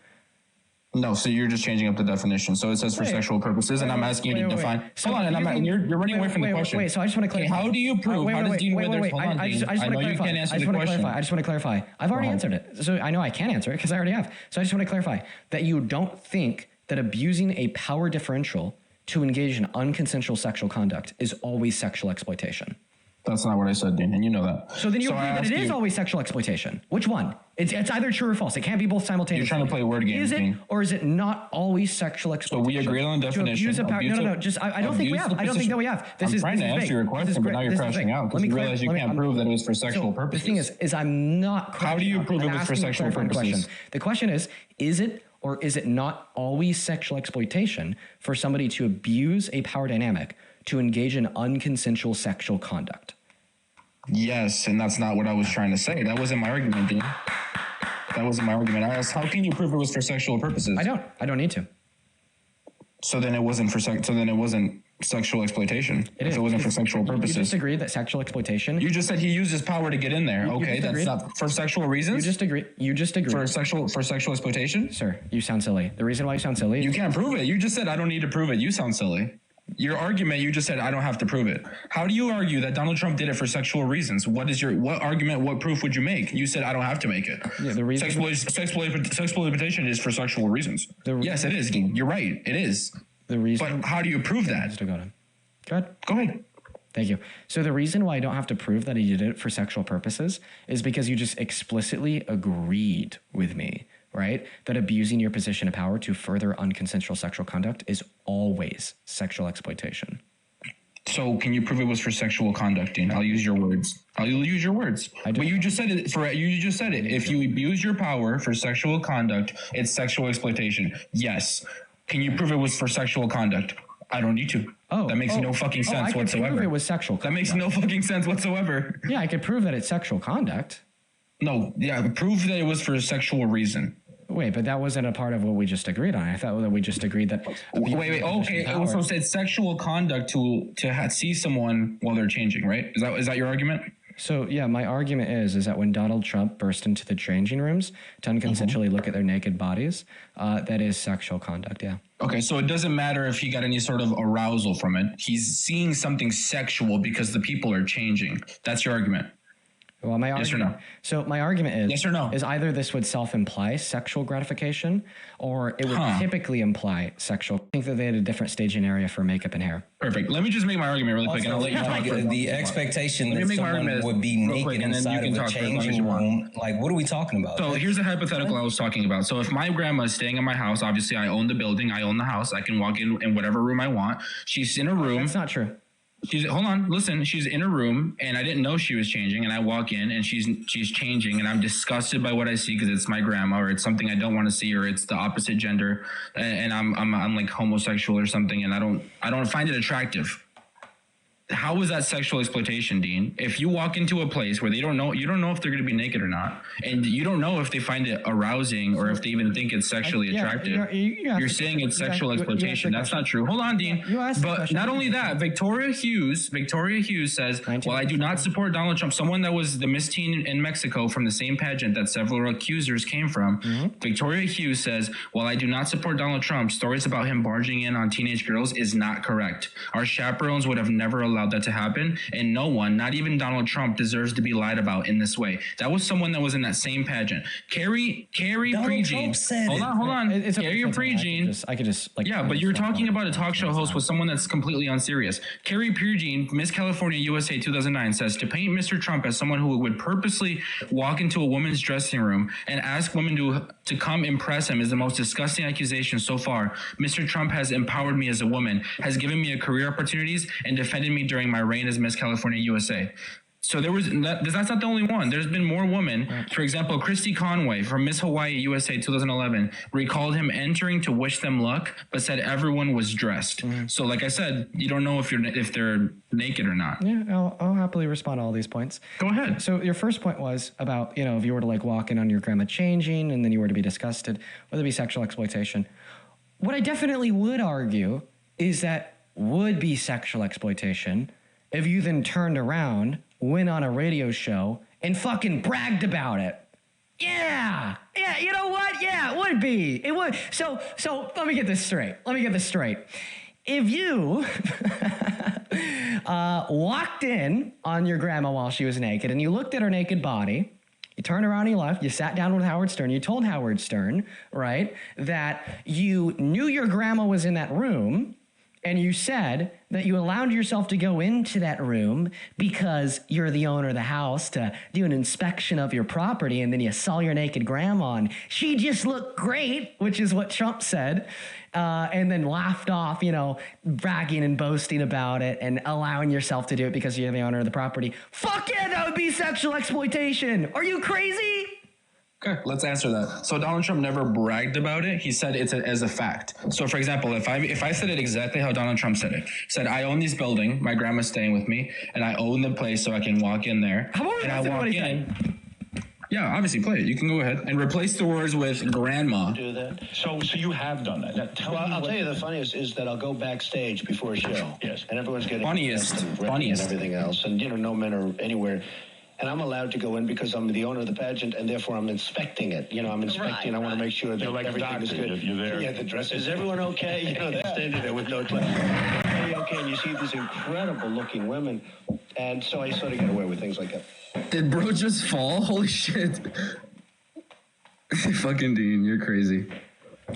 No, so you're just changing up the definition. So it says for sexual purposes, and I'm asking you to define. Hold on, and you're running away from the question. Wait, so I just want to clarify. How do you prove? How does Dean Withers? Hold on, Dean. I know you can't answer the question. I just want to clarify. I've already answered it, so I know I can answer it because I already have. So I just want to clarify that you don't think that abusing a power differential to engage in unconsensual sexual conduct is always sexual exploitation. That's not what I said, Dean, and you know that. So then you agree that it is always sexual exploitation. Which one? It's either true or false. It can't be both simultaneously. You're trying to play word games. Is it or is it not always sexual exploitation? So we agreed on the definition. No. Just I don't think we have. I don't think that we have. I'm trying to answer your question, but now you're crashing out because you realize you can't prove that it was for sexual purposes. The thing is I'm not. How do you prove it was for sexual purposes? The question is it or is it not always sexual exploitation for somebody to abuse a power dynamic to engage in unconsensual sexual conduct? Yes, and that's not what I was trying to say. That wasn't my argument, Dean. That wasn't my argument. I asked, how can you prove it was for sexual purposes? I don't need to. So then it wasn't sexual exploitation. If it wasn't for sexual purposes. You just agreed that sexual exploitation. You just said he used his power to get in there. Okay, that's not for sexual reasons. You just agreed for sexual exploitation. Sir, you sound silly. The reason why you sound silly. You can't prove it. You just said I don't need to prove it. You sound silly. Your argument, you just said I don't have to prove it. How do you argue that Donald Trump did it for sexual reasons? What argument, what proof would you make? You said I don't have to make it. Yeah, the reason sexploitation is for sexual reasons. Yes, it is. You're right. It is. The reason. But how do you prove that? Go ahead. Thank you. So the reason why I don't have to prove that he did it for sexual purposes is because you just explicitly agreed with me, right? That abusing your position of power to further unconsensual sexual conduct is always sexual exploitation. So can you prove it was for sexual conduct, Dean? I'll use your words. But you just said it. You just said it. If you abuse your power for sexual conduct, it's sexual exploitation. Yes. Can you prove it was for sexual conduct? I don't need to. That makes no fucking sense whatsoever. I could prove it was sexual conduct. That makes no fucking sense whatsoever. Yeah, I could prove that it's sexual conduct. No, yeah, prove that it was for a sexual reason. Wait, but that wasn't a part of what we just agreed on. I thought that we just agreed that. Wait. Okay, so it's sexual conduct to see someone while they're changing, right? Is that your argument? So yeah, my argument is that when Donald Trump burst into the changing rooms to unconsensually look at their naked bodies, that is sexual conduct. Yeah. Okay, so it doesn't matter if he got any sort of arousal from it. He's seeing something sexual because the people are changing. That's your argument. Well, my yes argument, or no? So my argument is yes or no is either this would self-imply sexual gratification, or it would typically imply sexual. I think that they had a different staging area for makeup and hair. Perfect. Let me just make my argument really quick, and I'll let you talk. The expectation that someone would be naked inside of a changing room, like, what are we talking about? So here's a hypothetical I was talking about. So if my grandma is staying in my house, obviously I own the building, I own the house, I can walk in whatever room I want. She's in a room. That's not true. Hold on, listen. She's in a room, and I didn't know she was changing. And I walk in, and she's changing, and I'm disgusted by what I see because it's my grandma, or it's something I don't want to see, or it's the opposite gender, and I'm like homosexual or something, and I don't find it attractive. How is that sexual exploitation, Dean? If you walk into a place where you don't know if they're going to be naked or not, and you don't know if they find it arousing or if they even think it's sexually attractive, you're saying it's sexual exploitation. That's not true. Hold on, Dean. But not only that, Victoria Hughes says, well, I do not support Donald Trump. Someone that was the Miss Teen in Mexico from the same pageant that several accusers came from. Victoria Hughes says, well, I do not support Donald Trump. Stories about him barging in on teenage girls is not correct. Our chaperones would have never allowed that to happen, and no one, not even Donald Trump, deserves to be lied about in this way. That was someone that was in that same pageant. Carrie Prejean. Hold on. Carrie Prejean. I could just like. Yeah, but you're talking about a talk show host with someone that's completely unserious. Carrie Prejean, Miss California USA 2009, says to paint Mr. Trump as someone who would purposely walk into a woman's dressing room and ask women to come impress him is the most disgusting accusation so far. Mr. Trump has empowered me as a woman, has given me a career opportunities, and defended me during my reign as Miss California USA. So that's not the only one. There's been more women. For example, Christy Conway from Miss Hawaii USA 2011 recalled him entering to wish them luck, but said everyone was dressed. So like I said, you don't know if they're naked or not. Yeah, I'll happily respond to all these points. Go ahead. So your first point was about, if you were to like walk in on your grandma changing and then you were to be disgusted, would it be sexual exploitation? What I definitely would argue is that would be sexual exploitation if you then turned around, went on a radio show, and fucking bragged about it. Yeah, you know what? Yeah, it would be. It would. So let me get this straight. If you walked in on your grandma while she was naked and you looked at her naked body, you turned around and you left, you sat down with Howard Stern, you told Howard Stern, right, that you knew your grandma was in that room, and you said that you allowed yourself to go into that room because you're the owner of the house to do an inspection of your property, and then you saw your naked grandma and she just looked great, which is what Trump said, and then laughed off, bragging and boasting about it and allowing yourself to do it because you're the owner of the property. Fuck yeah, that would be sexual exploitation. Are you crazy? Okay, let's answer that. So Donald Trump never bragged about it. He said it as a fact. So for example, if I said it exactly how Donald Trump said it, said I own this building, my grandma's staying with me, and I own the place so I can walk in there. How about and I walk in? Yeah, obviously play it. You can go ahead and replace the words with grandma. Do that. So you have done that. I'll tell you the funniest is that I'll go backstage before a show. Yes. And everyone's getting funniest and everything else, and no men are anywhere. And I'm allowed to go in because I'm the owner of the pageant, and therefore I'm inspecting it. I'm inspecting. I want to make sure that everything is good. You're there. Yeah, the dress. Is everyone okay? They're standing there with no clothes. Okay, and you see these incredible-looking women, and so I sort of get away with things like that. Did bro just fall? Holy shit! Fucking Dean, you're crazy.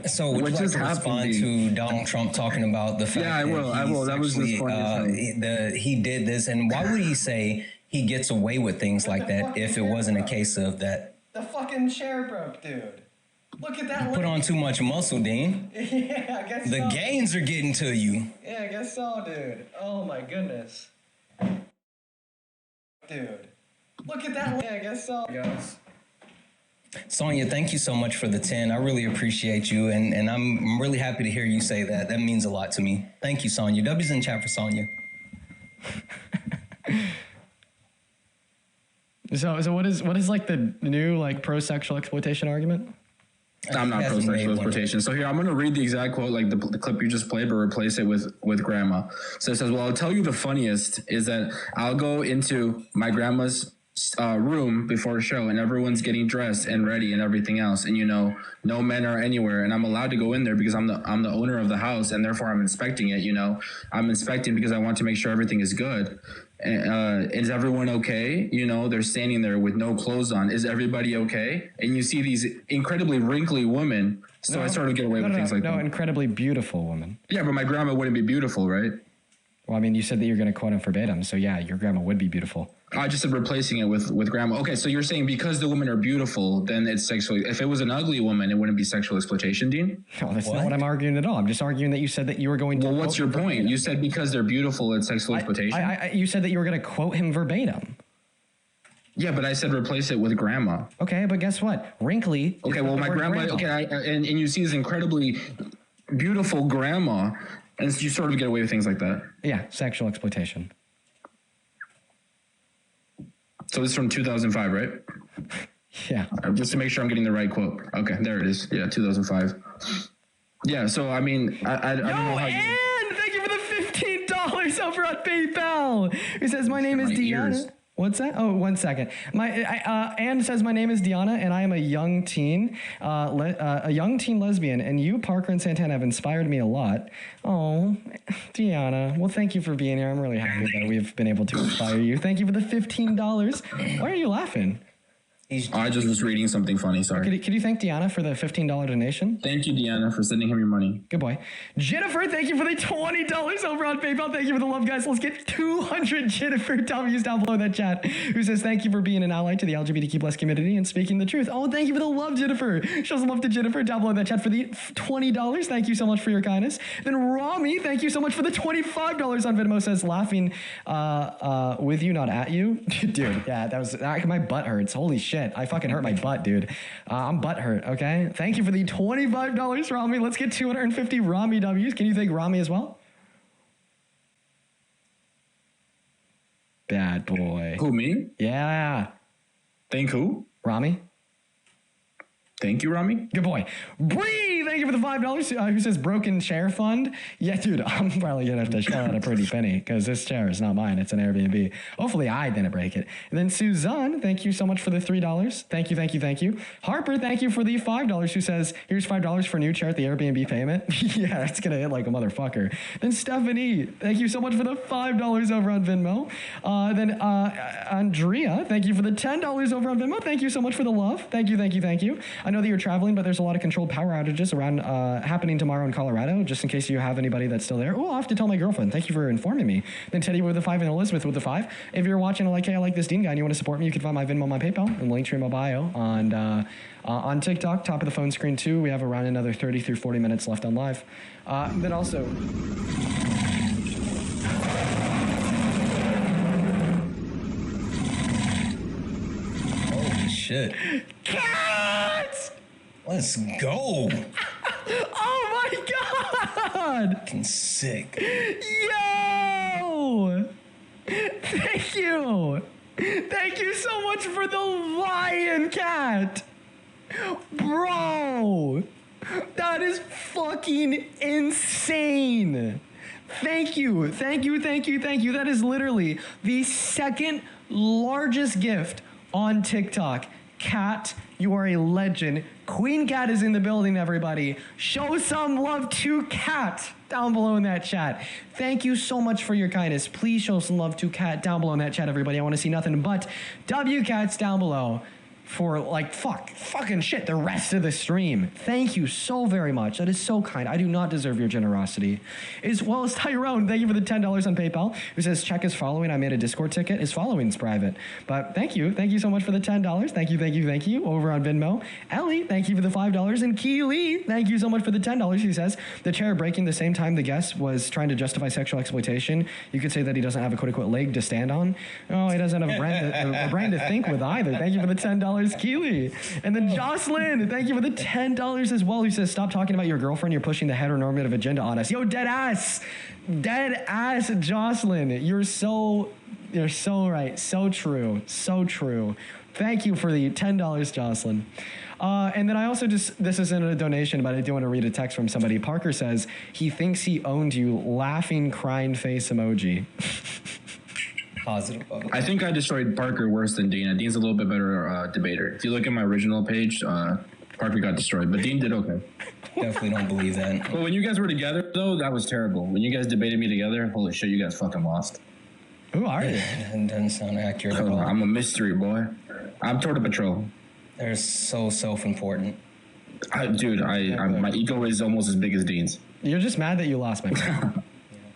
So would you like to respond to Donald Trump talking about the fact I will. That was the funniest he did this, and why would he say he gets away with things like that if it wasn't a case of that? The fucking chair broke, dude. Look at that. You put on too much muscle, Dean. Yeah, I guess the so. gains are getting to you. Yeah, I guess so, dude. Oh my goodness. Dude. Look at that. Yeah, I guess so, guys. Sonia, thank you so much for the 10. I really appreciate you, and I'm really happy to hear you say that. That means a lot to me. Thank you, Sonia. W's in chat for Sonia. So what is like the new like pro sexual exploitation argument? I'm not pro sexual exploitation. So here, I'm going to read the exact quote, like the clip you just played, but replace it with grandma. So it says, well, I'll tell you the funniest is that I'll go into my grandma's room before a show and everyone's getting dressed and ready and everything else. And, no men are anywhere. And I'm allowed to go in there because I'm the owner of the house and therefore I'm inspecting it. I'm inspecting because I want to make sure everything is good. Is everyone okay? They're standing there with no clothes on. Is everybody okay? And you see these incredibly wrinkly women. So I sort of get away with things like that. No, incredibly beautiful woman. Yeah, but my grandma wouldn't be beautiful, right? Well, I mean, you said that you're going to quote him verbatim. So yeah, your grandma would be beautiful. I just said replacing it with grandma. Okay, so you're saying because the women are beautiful, then it's sexual. If it was an ugly woman, it wouldn't be sexual exploitation, Dean? No, that's not what I'm arguing at all. I'm just arguing that you said that you were going to. Well, what's your point? You said because they're beautiful, it's sexual exploitation. You said that you were going to quote him verbatim. Yeah, but I said replace it with grandma. Okay, but guess what? Wrinkly. Okay, well, my grandma. Okay, and you see this incredibly beautiful grandma, and you sort of get away with things like that. Yeah, sexual exploitation. So this is from 2005, right? Yeah. Just to make sure I'm getting the right quote. Okay, there it is. Yeah, 2005. Yeah, so I mean, I don't know how and thank you for the $15 over on PayPal. He says, my name is Deanna. What's that? Oh, 1 second. Anne says, my name is Deanna, and I am a young teen, lesbian, and you, Parker and Santana, have inspired me a lot. Oh, Deanna. Well, thank you for being here. I'm really happy that we've been able to inspire you. Thank you for the $15. Why are you laughing? I just was reading something funny, sorry. Could you thank Deanna for the $15 donation? Thank you, Deanna, for sending him your money. Good boy. Jennifer, thank you for the $20 over on PayPal. Thank you for the love, guys. Let's get 200 Jennifer W's down below that chat, who says, thank you for being an ally to the LGBTQ+ community and speaking the truth. Oh, thank you for the love, Jennifer. Show some love to Jennifer down below that chat for the $20. Thank you so much for your kindness. Then Rami, thank you so much for the $25 on Venmo, says, laughing with you, not at you. Dude, yeah, my butt hurts. Holy shit. I fucking hurt my butt, dude. I'm butt hurt, okay? Thank you for the $25, Rami. Let's get 250 Rami W's. Can you thank Rami as well? Bad boy. Who, me? Yeah. Thank who? Rami. Thank you, Rami. Good boy. Bree, thank you for the $5. Who says broken chair fund? Yeah, dude, I'm probably going to have to shell out a pretty penny because this chair is not mine. It's an Airbnb. Hopefully I didn't break it. And then Suzanne, thank you so much for the $3. Thank you, thank you, thank you. Harper, thank you for the $5. Who says, here's $5 for new chair at the Airbnb payment. Yeah, it's going to hit like a motherfucker. Then Stephanie, thank you so much for the $5 over on Venmo. Then Andrea, thank you for the $10 over on Venmo. Thank you so much for the love. Thank you, thank you, thank you. I know that you're traveling, but there's a lot of controlled power outages around happening tomorrow in Colorado, just in case you have anybody that's still there. Oh, I'll have to tell my girlfriend. Thank you for informing me. Then Teddy with the 5 and Elizabeth with the 5. If you're watching I like this Dean guy and you want to support me, you can find my Venmo, my PayPal, and the link to my bio on TikTok, top of the phone screen too. We have around another 30 through 40 minutes left on live. Then also... Holy shit. Cats! Let's go. Oh my god! Fucking sick. Yo! Thank you! Thank you so much for the lion cat! Bro! That is fucking insane! Thank you, thank you, thank you, thank you. That is literally the second largest gift on TikTok. Cat, you are a legend. Queen Cat is in the building, everybody. Show some love to Cat down below in that chat. Thank you so much for your kindness. Please show some love to Cat down below in that chat, everybody. I want to see nothing but WCats down below for fucking shit, the rest of the stream. Thank you so very much. That is so kind. I do not deserve your generosity. As well as Tyrone, thank you for the $10 on PayPal, who says, check his following. I made a Discord ticket. His following is private. But thank you. Thank you so much for the $10. Thank you, thank you, thank you. Over on Venmo. Ellie, thank you for the $5. And Keely, thank you so much for the $10. He says, the chair breaking the same time the guest was trying to justify sexual exploitation. You could say that he doesn't have a quote-unquote leg to stand on. Oh, he doesn't have a brain to think with either. Thank you for the $10. Keely. And then Jocelyn, thank you for the $10 as well. Who says, stop talking about your girlfriend. You're pushing the heteronormative agenda on us. Yo, dead ass Jocelyn. You're so right. So true. So true. Thank you for the $10, Jocelyn. And then I also this isn't a donation, but I do want to read a text from somebody. Parker says he thinks he owned you, laughing, crying face emoji. Positive. I think I destroyed Parker worse than Dean. Dean's a little bit better debater. If you look at my original page, Parker got destroyed, but Dean did okay. Definitely don't believe that. But when you guys were together, though, that was terrible. When you guys debated me together, holy shit, you guys fucking lost. Who are you? It doesn't sound accurate at all. I'm a mystery, boy. I'm Torta Patrol. They're so self-important. My ego is almost as big as Dean's. You're just mad that you lost, my friend.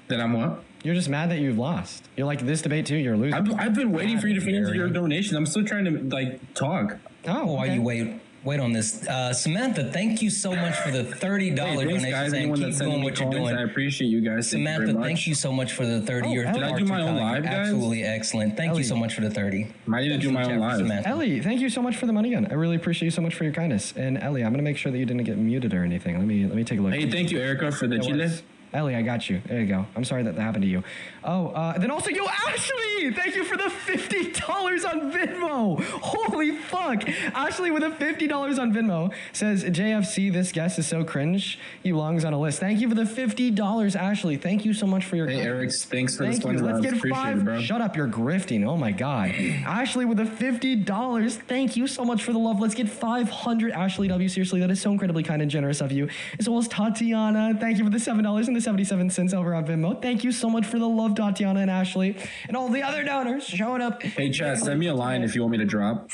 That I'm what? You're just mad that you've lost. You're like, this debate too, you're losing. I've been waiting for you to finish your donation. I'm still trying to, talk. Oh, while you wait on this. Samantha, thank you so much for the $30 donation. Guys, anyone keep doing what you're doing. I appreciate you guys. Samantha, thank you so much for the 30 years. Did I do my own live, guys? Absolutely excellent. Thank you so much for the 30. I need to do my own live. Samantha. Ellie, thank you so much for the money gun. I really appreciate you so much for your kindness. And Ellie, I'm gonna make sure that you didn't get muted or anything. Let me take a look. Hey, thank you, Erica, for the chile. Ellie, I got you. There you go. I'm sorry that happened to you. Then also, Ashley! Thank you for the $50 on Venmo. Holy fuck. Ashley with a $50 on Venmo says, JFC, this guest is so cringe. He belongs on a list. Thank you for the $50, Ashley. Thank you so much for your Hey, Eric, thanks for Thank the you. Let's get appreciate 5. it, bro. Shut up, you're grifting. Oh my God. Ashley with the $50. Thank you so much for the love. Let's get 500. Ashley W. Seriously, that is so incredibly kind and generous of you. As well as Tatiana. Thank you for the $7 and the 77 cents over on Venmo. Thank you so much for the love, Tatiana and Ashley, and all the other donors showing up. Hey, chat, send me a line if you want me to drop.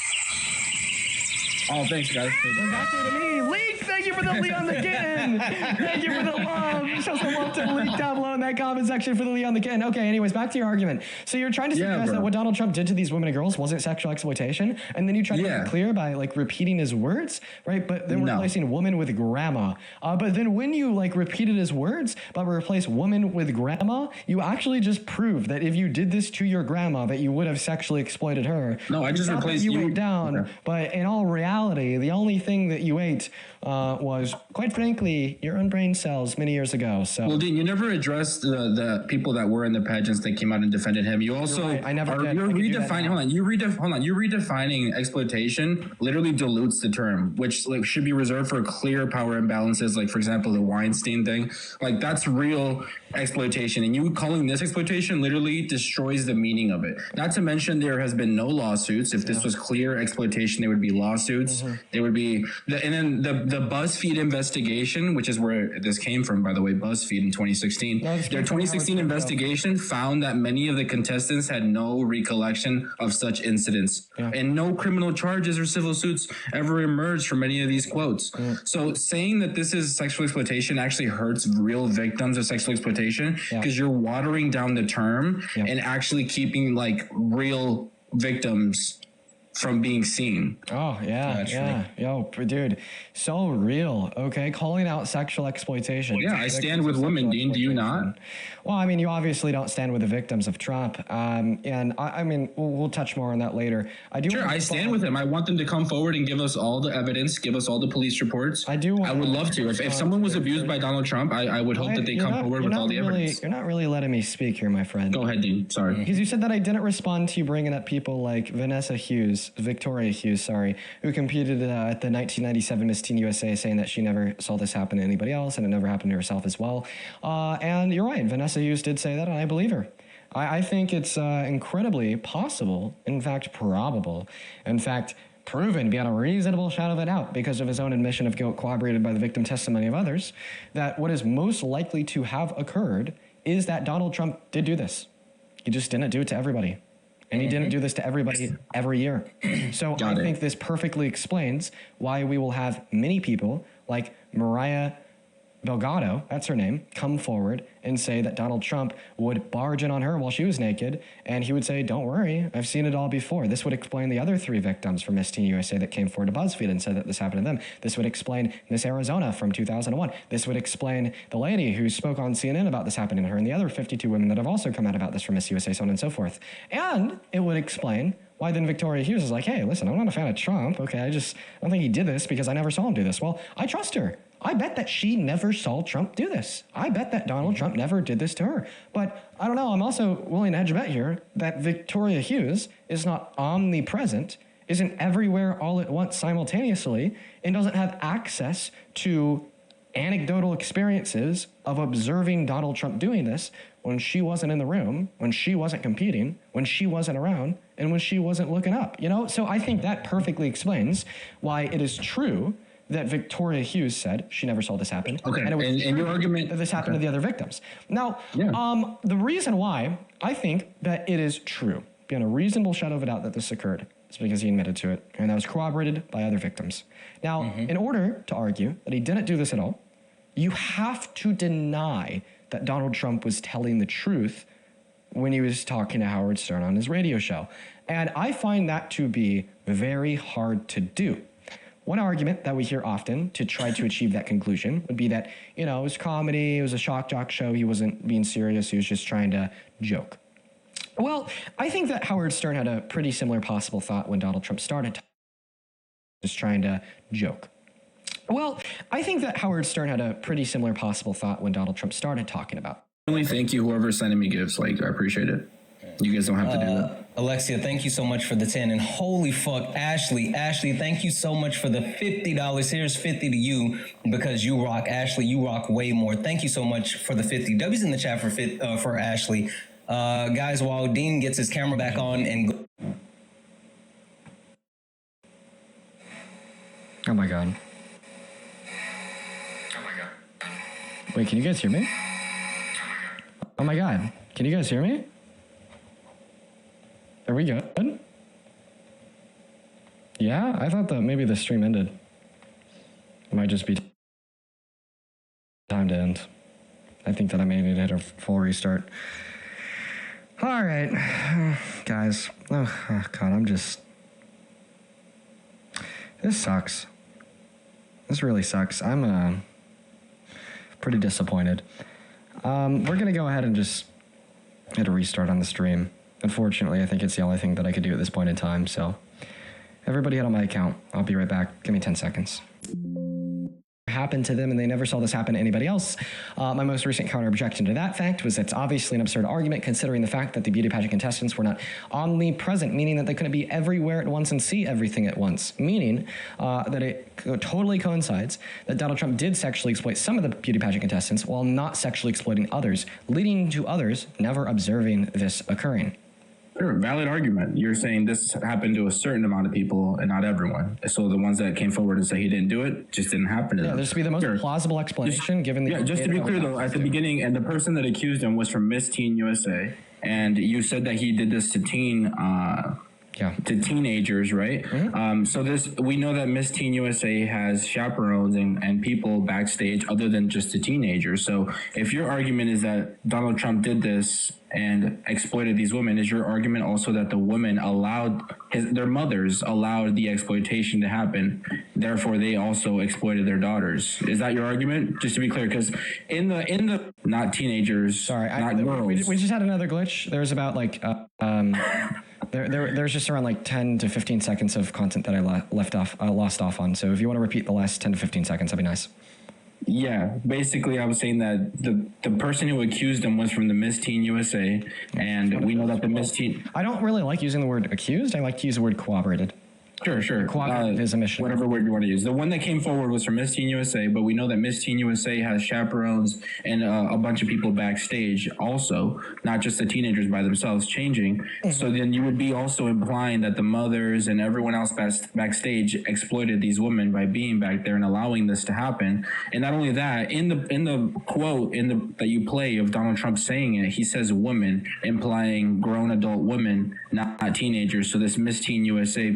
Oh, thanks, guys. Exactly to me. Leak, thank you for the Leon the Kitten. Thank you for the love. Show some love to Leak down below in that comment section for the Leon the Kitten. Okay, anyways, back to your argument. So you're trying to suggest that what Donald Trump did to these women and girls wasn't sexual exploitation, and then you tried to make it clear by repeating his words, right? But then we're replacing woman with grandma. But then when you repeated his words, but replaced woman with grandma, you actually just proved that if you did this to your grandma, that you would have sexually exploited her. No, I just replaced you. Went down, but in all reality, the only thing that you ate was, quite frankly, your own brain cells many years ago. So, well, Dean, you never addressed the people that were in the pageants that came out and defended him. You also, right. I never did. You're redefining. Hold on, you're redefining exploitation. Literally dilutes the term, which should be reserved for clear power imbalances. Like, for example, the Weinstein thing. That's real exploitation, and you calling this exploitation literally destroys the meaning of it. Not to mention, there has been no lawsuits. If this was clear exploitation, there would be lawsuits. There would be, and then the BuzzFeed investigation, which is where this came from, by the way, BuzzFeed in 2016. Their 2016 investigation found that many of the contestants had no recollection of such incidents, and no criminal charges or civil suits ever emerged from any of these quotes. So saying that this is sexual exploitation actually hurts real victims of sexual exploitation, because you're watering down the term and actually keeping real victims from being seen. Oh, yeah. Yo, dude, so real, okay? Calling out sexual exploitation. Well, I stand with women, Dean. Do you not? Well, I mean, you obviously don't stand with the victims of Trump. And I mean, we'll touch more on that later. I stand with him. I want them to come forward and give us all the evidence, give us all the police reports. I would love to. If someone was abused by Donald Trump, I would hope that they come forward with all the evidence. You're not really letting me speak here, my friend. Go ahead, Dean. Sorry. Because you said that I didn't respond to you bringing up people like Victoria Hughes, who competed at the 1997 Miss Teen USA, saying that she never saw this happen to anybody else and it never happened to herself as well. And you're right, Vanessa Hughes did say that, and I believe her. I think it's incredibly possible, in fact, probable, in fact, proven beyond a reasonable shadow of a doubt, because of his own admission of guilt corroborated by the victim testimony of others, that what is most likely to have occurred is that Donald Trump did do this. He just didn't do it to everybody. And he didn't do this to everybody every year. So I think this perfectly explains why we will have many people like Mariah Delgado, that's her name, come forward and say that Donald Trump would barge in on her while she was naked, and he would say, don't worry, I've seen it all before. This would explain the other 3 victims from Miss Teen USA that came forward to BuzzFeed and said that this happened to them. This would explain Miss Arizona from 2001. This would explain the lady who spoke on CNN about this happening to her, and the other 52 women that have also come out about this from Miss USA, so on and so forth. And it would explain why then Victoria Hughes is like, hey, listen, I'm not a fan of Trump, okay? I don't think he did this because I never saw him do this. Well, I trust her. I bet that she never saw Trump do this. I bet that Donald Trump never did this to her. But I don't know, I'm also willing to hedge a bet here that Victoria Hughes is not omnipresent isn't everywhere all at once simultaneously and doesn't have access to anecdotal experiences of observing Donald Trump doing this when she wasn't in the room, when she wasn't competing, when she wasn't around, and when she wasn't looking up, you know? So I think that perfectly explains why it is true that Victoria Hughes said she never saw this happen. Okay, And it was and true your argument that this happened to the other victims. Now, the reason why I think that it is true, beyond a reasonable shadow of a doubt, that this occurred is because he admitted to it, and that was corroborated by other victims. Now, in order to argue that he didn't do this at all, you have to deny that Donald Trump was telling the truth when he was talking to Howard Stern on his radio show. And I find that to be very hard to do. One argument that we hear often to try to achieve that conclusion would be that, you know, it was comedy, it was a shock jock show, he wasn't being serious, he was just trying to joke. Well, I think that Howard Stern had a pretty similar possible thought when Donald Trump started just trying to joke. Well, I think that Howard Stern had a pretty similar possible thought when Donald Trump started talking about. Really, thank you, whoever's sending me gifts. Like, I appreciate it. You guys don't have to do that. Alexia, thank you so much for the 10. And holy fuck, Ashley, thank you so much for the $50. Here's 50 to you because you rock. Ashley, you rock way more. Thank you so much for the 50. W's in the chat for Ashley. Guys, while Dean gets his camera back on and... Oh my God. Wait, can you guys hear me? Oh my God. Can you guys hear me? Are we good? Yeah, I thought that maybe the stream ended. It might just be time to end. I think that I may need to hit a full restart. All right, guys. Oh God, this sucks. This really sucks. I'm pretty disappointed. We're gonna go ahead and just hit a restart on the stream. Unfortunately, I think it's the only thing that I could do at this point in time, so everybody head on my account. I'll be right back. Give me 10 seconds. Happened to them and they never saw this happen to anybody else. My most recent counter objection to that fact was it's obviously an absurd argument considering the fact that the beauty pageant contestants were not omnipresent, meaning that they couldn't be everywhere at once and see everything at once, meaning that it totally coincides that Donald Trump did sexually exploit some of the beauty pageant contestants while not sexually exploiting others, leading to others never observing this occurring. Sure, valid argument. You're saying this happened to a certain amount of people and not everyone. So the ones that came forward and say he didn't do it just didn't happen to them. Yeah, this would be the most plausible explanation given the... Yeah, just to be clear though, at the beginning, and the person that accused him was from Miss Teen USA, and you said that he did this to to teenagers, right? Mm-hmm. So we know that Miss Teen USA has chaperones and people backstage other than just the teenagers. So if your argument is that Donald Trump did this and exploited these women, is your argument also that the women their mothers allowed the exploitation to happen, therefore they also exploited their daughters? Is that your argument? Just to be clear, because in the not teenagers, not girls. We just had another glitch. There was about like there's just around like 10 to 15 seconds of content that I lost off on. So if you want to repeat the last 10 to 15 seconds, that'd be nice. Yeah, basically I was saying that the person who accused him was from the Miss Teen USA, and we know that the Miss Teen... I don't really like using the word accused. I like to use the word corroborated. Sure. Cooperative is a mission. Whatever word you want to use. The one that came forward was from Miss Teen USA, but we know that Miss Teen USA has chaperones and a bunch of people backstage also, not just the teenagers by themselves changing. Mm-hmm. So then you would be also implying that the mothers and everyone else backstage exploited these women by being back there and allowing this to happen. And not only that, in the quote that you play of Donald Trump saying it, he says women, implying grown adult women, not teenagers. So this Miss Teen USA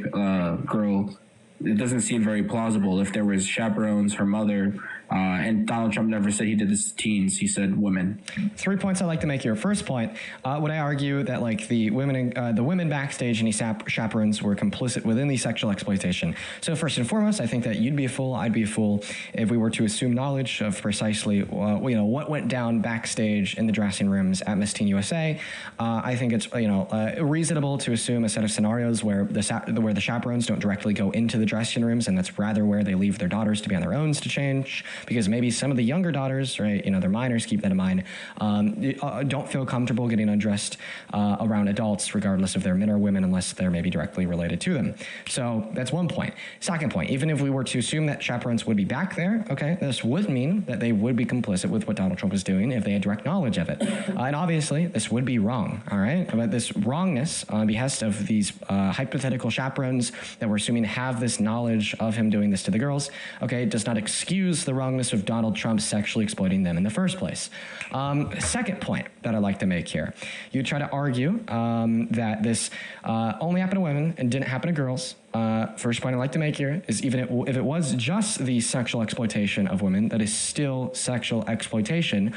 girl, it doesn't seem very plausible. If there was chaperones, her mother, and Donald Trump never said he did this to teens. He said women. 3 points I'd like to make here. First point, would I argue that like the women backstage and the chaperones were complicit within the sexual exploitation? So first and foremost, I think that you'd be a fool, I'd be a fool if we were to assume knowledge of precisely what went down backstage in the dressing rooms at Miss Teen USA. I think it's reasonable to assume a set of scenarios where the chaperones don't directly go into the dressing rooms, and that's rather where they leave their daughters to be on their own to change. because maybe some of the younger daughters, right, they're minors, keep that in mind, don't feel comfortable getting undressed around adults, regardless if they're men or women, unless they're maybe directly related to them. So that's one point. Second point, even if we were to assume that chaperones would be back there, okay, this would mean that they would be complicit with what Donald Trump is doing if they had direct knowledge of it. And obviously, this would be wrong, all right? But this wrongness on behest of these hypothetical chaperones that we're assuming have this knowledge of him doing this to the girls, okay, does not excuse the wrongness of Donald Trump sexually exploiting them in the first place. Second point that I'd like to make here. You try to argue that this only happened to women and didn't happen to girls. First point I'd like to make here is even if it was just the sexual exploitation of women, that is still sexual exploitation,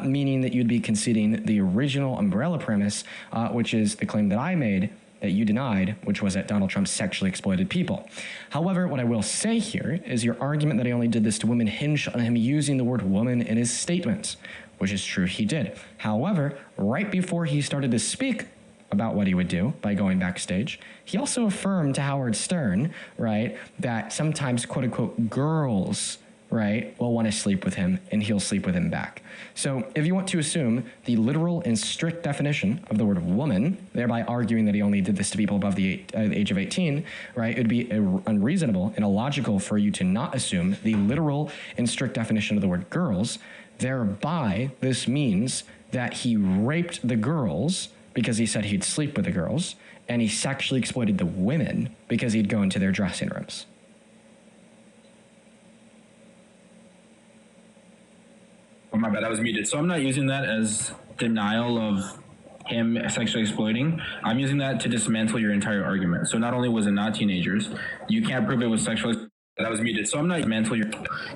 meaning that you'd be conceding the original umbrella premise, which is the claim that I made that you denied, which was that Donald Trump sexually exploited people. However, what I will say here is your argument that he only did this to women hinged on him using the word woman in his statements, which is true, he did. However, right before he started to speak about what he would do by going backstage, he also affirmed to Howard Stern, right, that sometimes, quote unquote, girls, right, will want to sleep with him and he'll sleep with them back. So if you want to assume the literal and strict definition of the word woman, thereby arguing that he only did this to people above the age of 18, right, it would be unreasonable and illogical for you to not assume the literal and strict definition of the word girls. Thereby, this means that he raped the girls because he said he'd sleep with the girls, and he sexually exploited the women because he'd go into their dressing rooms. Oh, my bad, I was muted. So I'm not using that as denial of him sexually exploiting. I'm using that to dismantle your entire argument. So not only was it not teenagers, you can't prove it was sexual. That was muted. So I'm not dismantle your.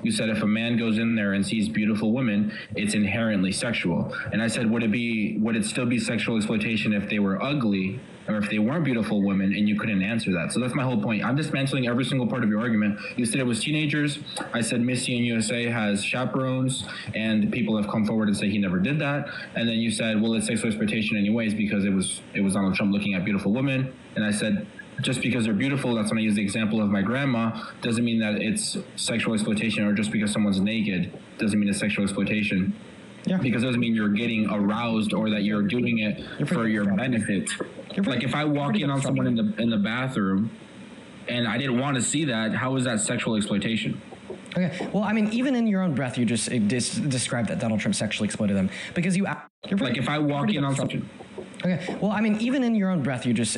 You said if a man goes in there and sees beautiful women, it's inherently sexual. And I said, would it still be sexual exploitation if they were ugly or if they weren't beautiful women? And you couldn't answer that. So that's my whole point. I'm dismantling every single part of your argument. You said it was teenagers. I said Missy in USA has chaperones, and people have come forward and say he never did that. And then you said, well, it's sexual exploitation anyways because it was Donald Trump looking at beautiful women. And I said, just because they're beautiful, that's when I use the example of my grandma, doesn't mean that it's sexual exploitation, or just because someone's naked doesn't mean it's sexual exploitation. Yeah. Because it doesn't mean you're getting aroused or that you're doing it for your benefit. Like if I walk in on someone in the bathroom and I didn't want to see that, how is that sexual exploitation? Okay, well, I mean, even in your own breath, you just described that Donald Trump sexually exploited them because you. Like if I walk in on someone. Okay, well, I mean, even in your own breath, you just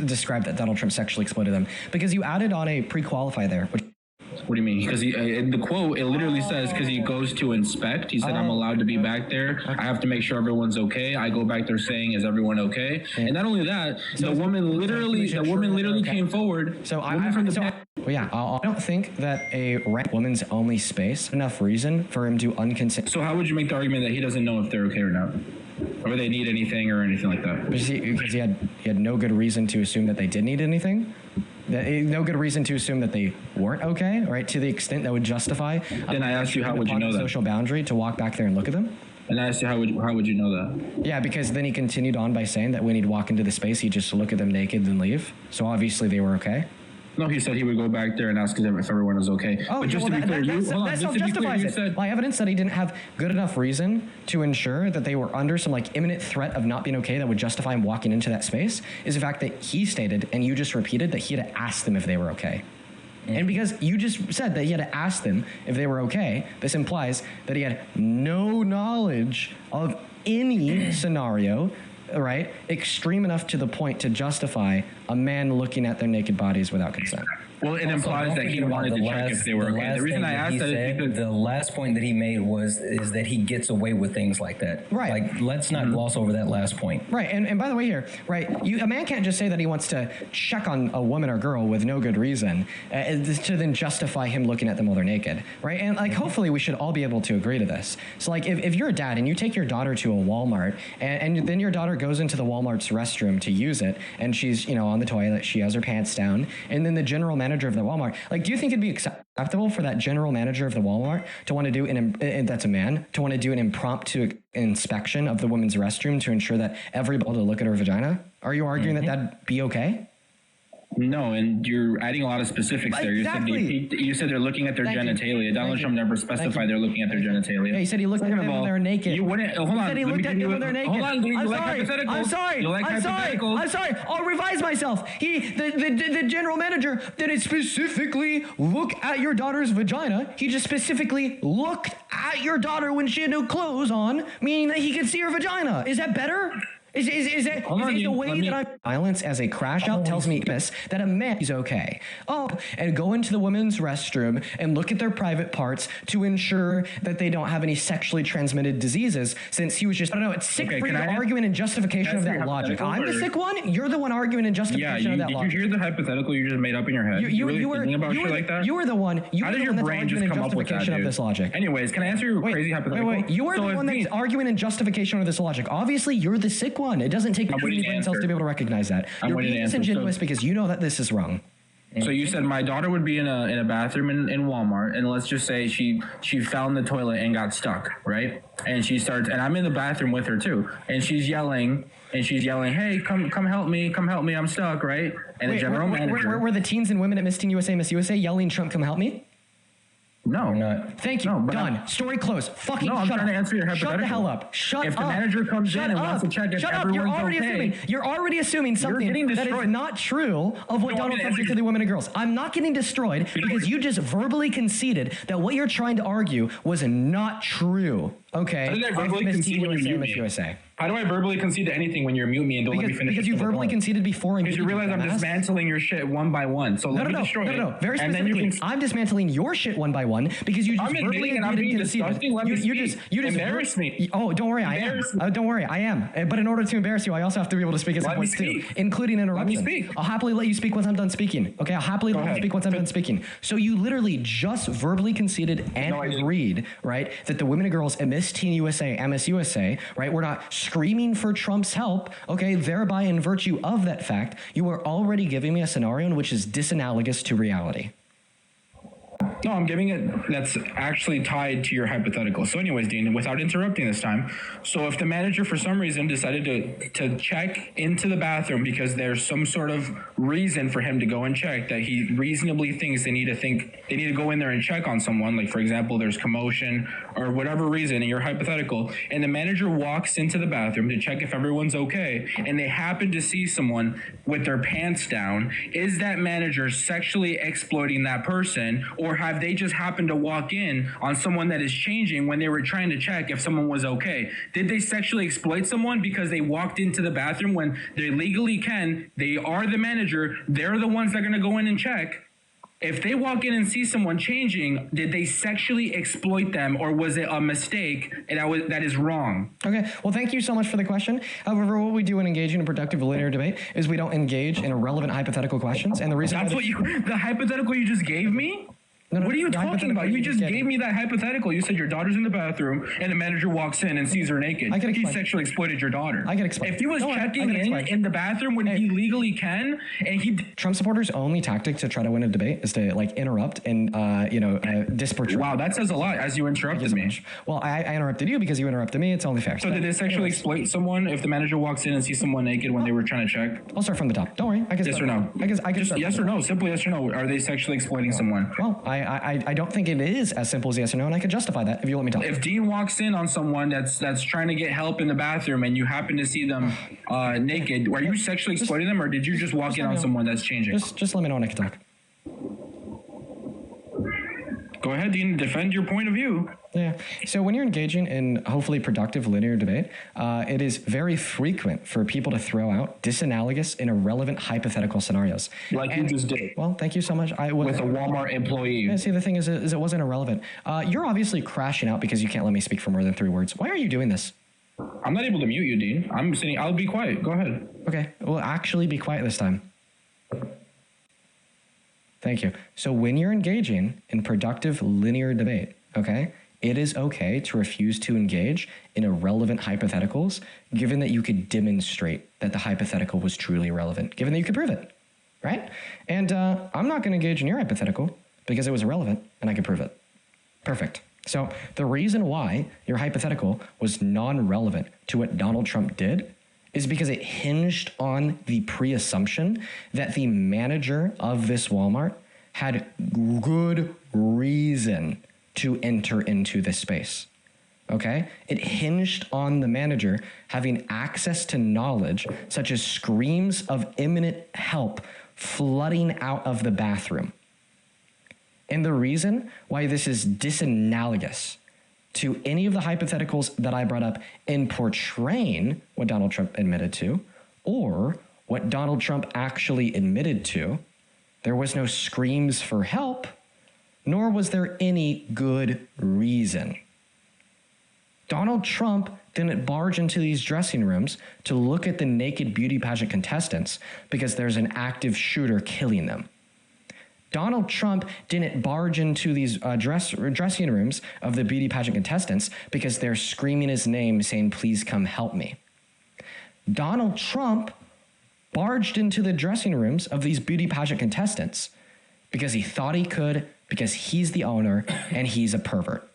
described that Donald Trump sexually exploited them because you added on a pre-qualify there. What do you mean? Because in the quote, it literally says, because he goes to inspect. He said, I'm allowed to be back there. Okay. I have to make sure everyone's okay. I go back there saying, is everyone okay? And not only that, the woman literally came forward. So I don't think that a woman's only space enough reason for him to unconsider. So how would you make the argument that he doesn't know if they're okay or not? Or they need anything or anything like that? Because he had no good reason to assume that they did need anything. No good reason to assume that they weren't okay, right? To the extent that would justify. Then I asked you, how would you know that? Social boundary to walk back there and look at them. And I asked you, how would you know that? Yeah, because then he continued on by saying that when he'd walk into the space, he'd just look at them naked and leave. So obviously they were okay. No, he said he would go back there and ask if everyone was okay. Oh, but just to be clear, that self-justifies it. My evidence that he didn't have good enough reason to ensure that they were under some imminent threat of not being okay that would justify him walking into that space is the fact that he stated, and you just repeated, that he had to ask them if they were okay. And because you just said that he had to ask them if they were okay, this implies that he had no knowledge of any scenario, right, extreme enough to the point to justify a man looking at their naked bodies without consent. Well, it implies that he wanted to check if they were okay. The reason I asked that is because the last point that he made is that he gets away with things like that. Right. Like, let's not gloss over that last point. Right. And by the way here, right, a man can't just say that he wants to check on a woman or girl with no good reason to then justify him looking at them while they're naked. Right. And hopefully we should all be able to agree to this. So if you're a dad and you take your daughter to a Walmart and then your daughter goes into the Walmart's restroom to use it and she's, on the toilet, she has her pants down, and then the general manager of the Walmart, do you think it'd be acceptable for that general manager of the Walmart to want to do that's a man, to want to do an impromptu inspection of the woman's restroom to ensure that everybody will look at her vagina? Are you arguing that that'd be okay? No, and you're adding a lot of specifics there. Exactly. You said they're looking at their genitalia. Donald Trump never specified they're looking at their genitalia. Yeah, he said he looked at them when they're naked. You wouldn't. Hold on. He said he looked at them when they're naked. Hold on. I'm sorry. I'm sorry. I'll revise myself. The general manager didn't specifically look at your daughter's vagina. He just specifically looked at your daughter when she had no clothes on, meaning that he could see her vagina. Is that better? Is the way that I'm violence as a crash out tells me this, that a man is okay. Oh, and go into the women's restroom and look at their private parts to ensure that they don't have any sexually transmitted diseases, since he was just, I don't know, it's sick for you to arguing in justification of that logic. I'm the sick one, you're the one arguing in justification of that logic. Did you hear the hypothetical you just made up in your head? You really thinking about shit like that? You were the one. How did your brain just come up with that, dude? Of this logic. Anyways, can I answer your crazy hypothetical? Wait. You are the one that's arguing in justification of this logic. Obviously, you're the sick one. It doesn't take many brain cells to be able to recognize that. You're being disingenuous because you know that this is wrong. So you said my daughter would be in a bathroom in Walmart, and let's just say she fell in the toilet and got stuck, right? And she starts, and I'm in the bathroom with her too, and she's yelling, hey, come help me, I'm stuck, right? And the general manager. Were the teens and women at Miss Teen USA, Miss USA yelling, Trump, come help me? No, not. Thank you. Done. Story closed. Fucking no, I'm shut trying up. to answer your hypothetical. Shut the hell up. Shut up. If the manager comes in and wants to check if everyone's okay. You're already assuming something that is not true of what Donald Trump did to the women and girls. I'm not getting destroyed because you just verbally conceded that what you're trying to argue was not true. Okay. How did I verbally concede when you mute me? How do I verbally concede to anything when you mute me and don't let me finish? Because you verbally conceded before. Because you realize I'm dismantling your shit one by one. So let me destroy it. No. Very specifically, I'm dismantling your shit one by one because you just verbally and I'm being disgusting. Let me speak. You just embarrass me. Oh, don't worry, I am. Don't worry, I am. But in order to embarrass you, I also have to be able to speak at some points too, including interruption. Let me speak. I'll happily let you speak once I'm done speaking. Okay, I'll happily let you speak once I'm done speaking. So you literally just verbally conceded and agreed, right, that the women and girls at Miss Teen USA, MS USA, right, we're not screaming for Trump's help, okay, thereby in virtue of that fact, you are already giving me a scenario in which is disanalogous to reality. No, I'm giving it that's actually tied to your hypothetical. So anyways, Dean, without interrupting this time, so if the manager for some reason decided to check into the bathroom because there's some sort of reason for him to go and check, that he reasonably thinks they need to go in there and check on someone, like for example, there's commotion or whatever reason in your hypothetical, and the manager walks into the bathroom to check if everyone's okay, and they happen to see someone with their pants down, is that manager sexually exploiting that person, or have they just happened to walk in on someone that is changing when they were trying to check if someone was okay? Did they sexually exploit someone because they walked into the bathroom when they legally can? They are the manager. They're the ones that are going to go in and check. If they walk in and see someone changing, did they sexually exploit them, or was it a mistake that is wrong? Okay, well, thank you so much for the question. However, what we do in engaging in a productive linear debate is we don't engage in irrelevant hypothetical questions. And the reason that's the hypothetical you just gave me? What are you talking about? You just gave me that hypothetical. You said your daughter's in the bathroom and the manager walks in and sees her naked. He sexually exploited your daughter. I can explain. If he was checking in the bathroom when he legally can, and Trump supporters' only tactic to try to win a debate is to interrupt and disportray. Wow, that says a lot. As you interrupted me. Well, I interrupted you because you interrupted me. It's only fair. So did they sexually exploit someone if the manager walks in and sees someone naked when they were trying to check? I'll start from the top. Don't worry. I can. Yes or no? I can. Yes or no? Simply yes or no. Are they sexually exploiting someone? Well, I don't think it is as simple as yes or no, and I can justify that if you let me talk. If Dean walks in on someone that's trying to get help in the bathroom and you happen to see them naked, are you sexually exploiting them, or did you just walk in on someone that's changing? Just let me know when I can talk. Go ahead, Dean. Defend your point of view. Yeah. So when you're engaging in hopefully productive linear debate, it is very frequent for people to throw out disanalogous and irrelevant hypothetical scenarios. Like you just did. Well, thank you so much. With a Walmart employee. Yeah, see, the thing is it wasn't irrelevant. You're obviously crashing out because you can't let me speak for more than 3 words. Why are you doing this? I'm not able to mute you, Dean. I'm sitting. I'll be quiet. Go ahead. Okay. Well, actually be quiet this time. Thank you. So when you're engaging in productive linear debate, okay, it is okay to refuse to engage in irrelevant hypotheticals, given that you could demonstrate that the hypothetical was truly relevant, given that you could prove it, right? And I'm not going to engage in your hypothetical because it was irrelevant and I could prove it. Perfect. So the reason why your hypothetical was non-relevant to what Donald Trump did is because it hinged on the pre-assumption that the manager of this Walmart had good reason to enter into this space. Okay? It hinged on the manager having access to knowledge, such as screams of imminent help flooding out of the bathroom. And the reason why this is disanalogous to any of the hypotheticals that I brought up in portraying what Donald Trump admitted to, or what Donald Trump actually admitted to, there was no screams for help, nor was there any good reason. Donald Trump didn't barge into these dressing rooms to look at the naked beauty pageant contestants because there's an active shooter killing them. Donald Trump didn't barge into these dressing rooms of the beauty pageant contestants because they're screaming his name saying, please come help me. Donald Trump barged into the dressing rooms of these beauty pageant contestants because he thought he could, because he's the owner and he's a pervert.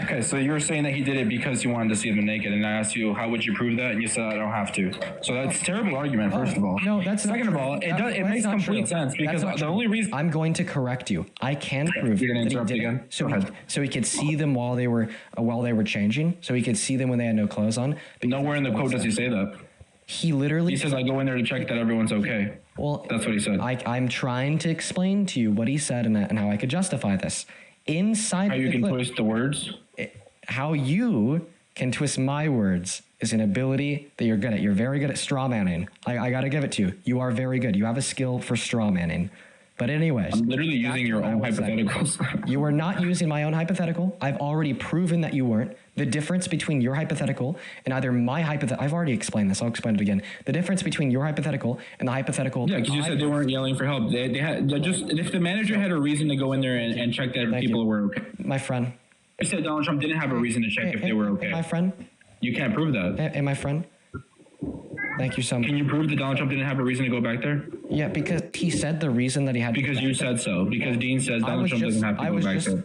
Okay, so you were saying that he did it because you wanted to see them naked, and I asked you, how would you prove that? And you said, I don't have to. So that's a terrible argument, first of all. No, that's Second of all, it makes complete sense because the only reason... I'm going to correct you. I can prove You're going to interrupt that he did again? it. So he could see them while they were changing. So he could see them when they had no clothes on. Nowhere in the quote does he say that. He literally... He says, I go in there to check that everyone's okay. Well, that's what he said. I'm trying to explain to you what he said and how I could justify this. Inside how you can twist the words? How you can twist my words is an ability that you're good at. You're very good at straw manning. I got to give it to you. You are very good. You have a skill for straw manning. But anyways. I'm literally using your own hypotheticals. You are not using my own hypothetical. I've already proven that you weren't. The difference between your hypothetical and either my hypothetical, I've already explained this. I'll explain it again. The difference between your hypothetical and the hypothetical. Yeah, because you said they weren't yelling for help. They had just, if the manager had a reason to go in there and check that people were okay. My friend. You said Donald Trump didn't have a reason to check if they were okay. My friend. You can't prove that. And my friend. Thank you so much. Can you prove that Donald Trump didn't have a reason to go back there? Yeah, because he said the reason that he had. Because you said so. Because Dean says Donald Trump doesn't have to go back there.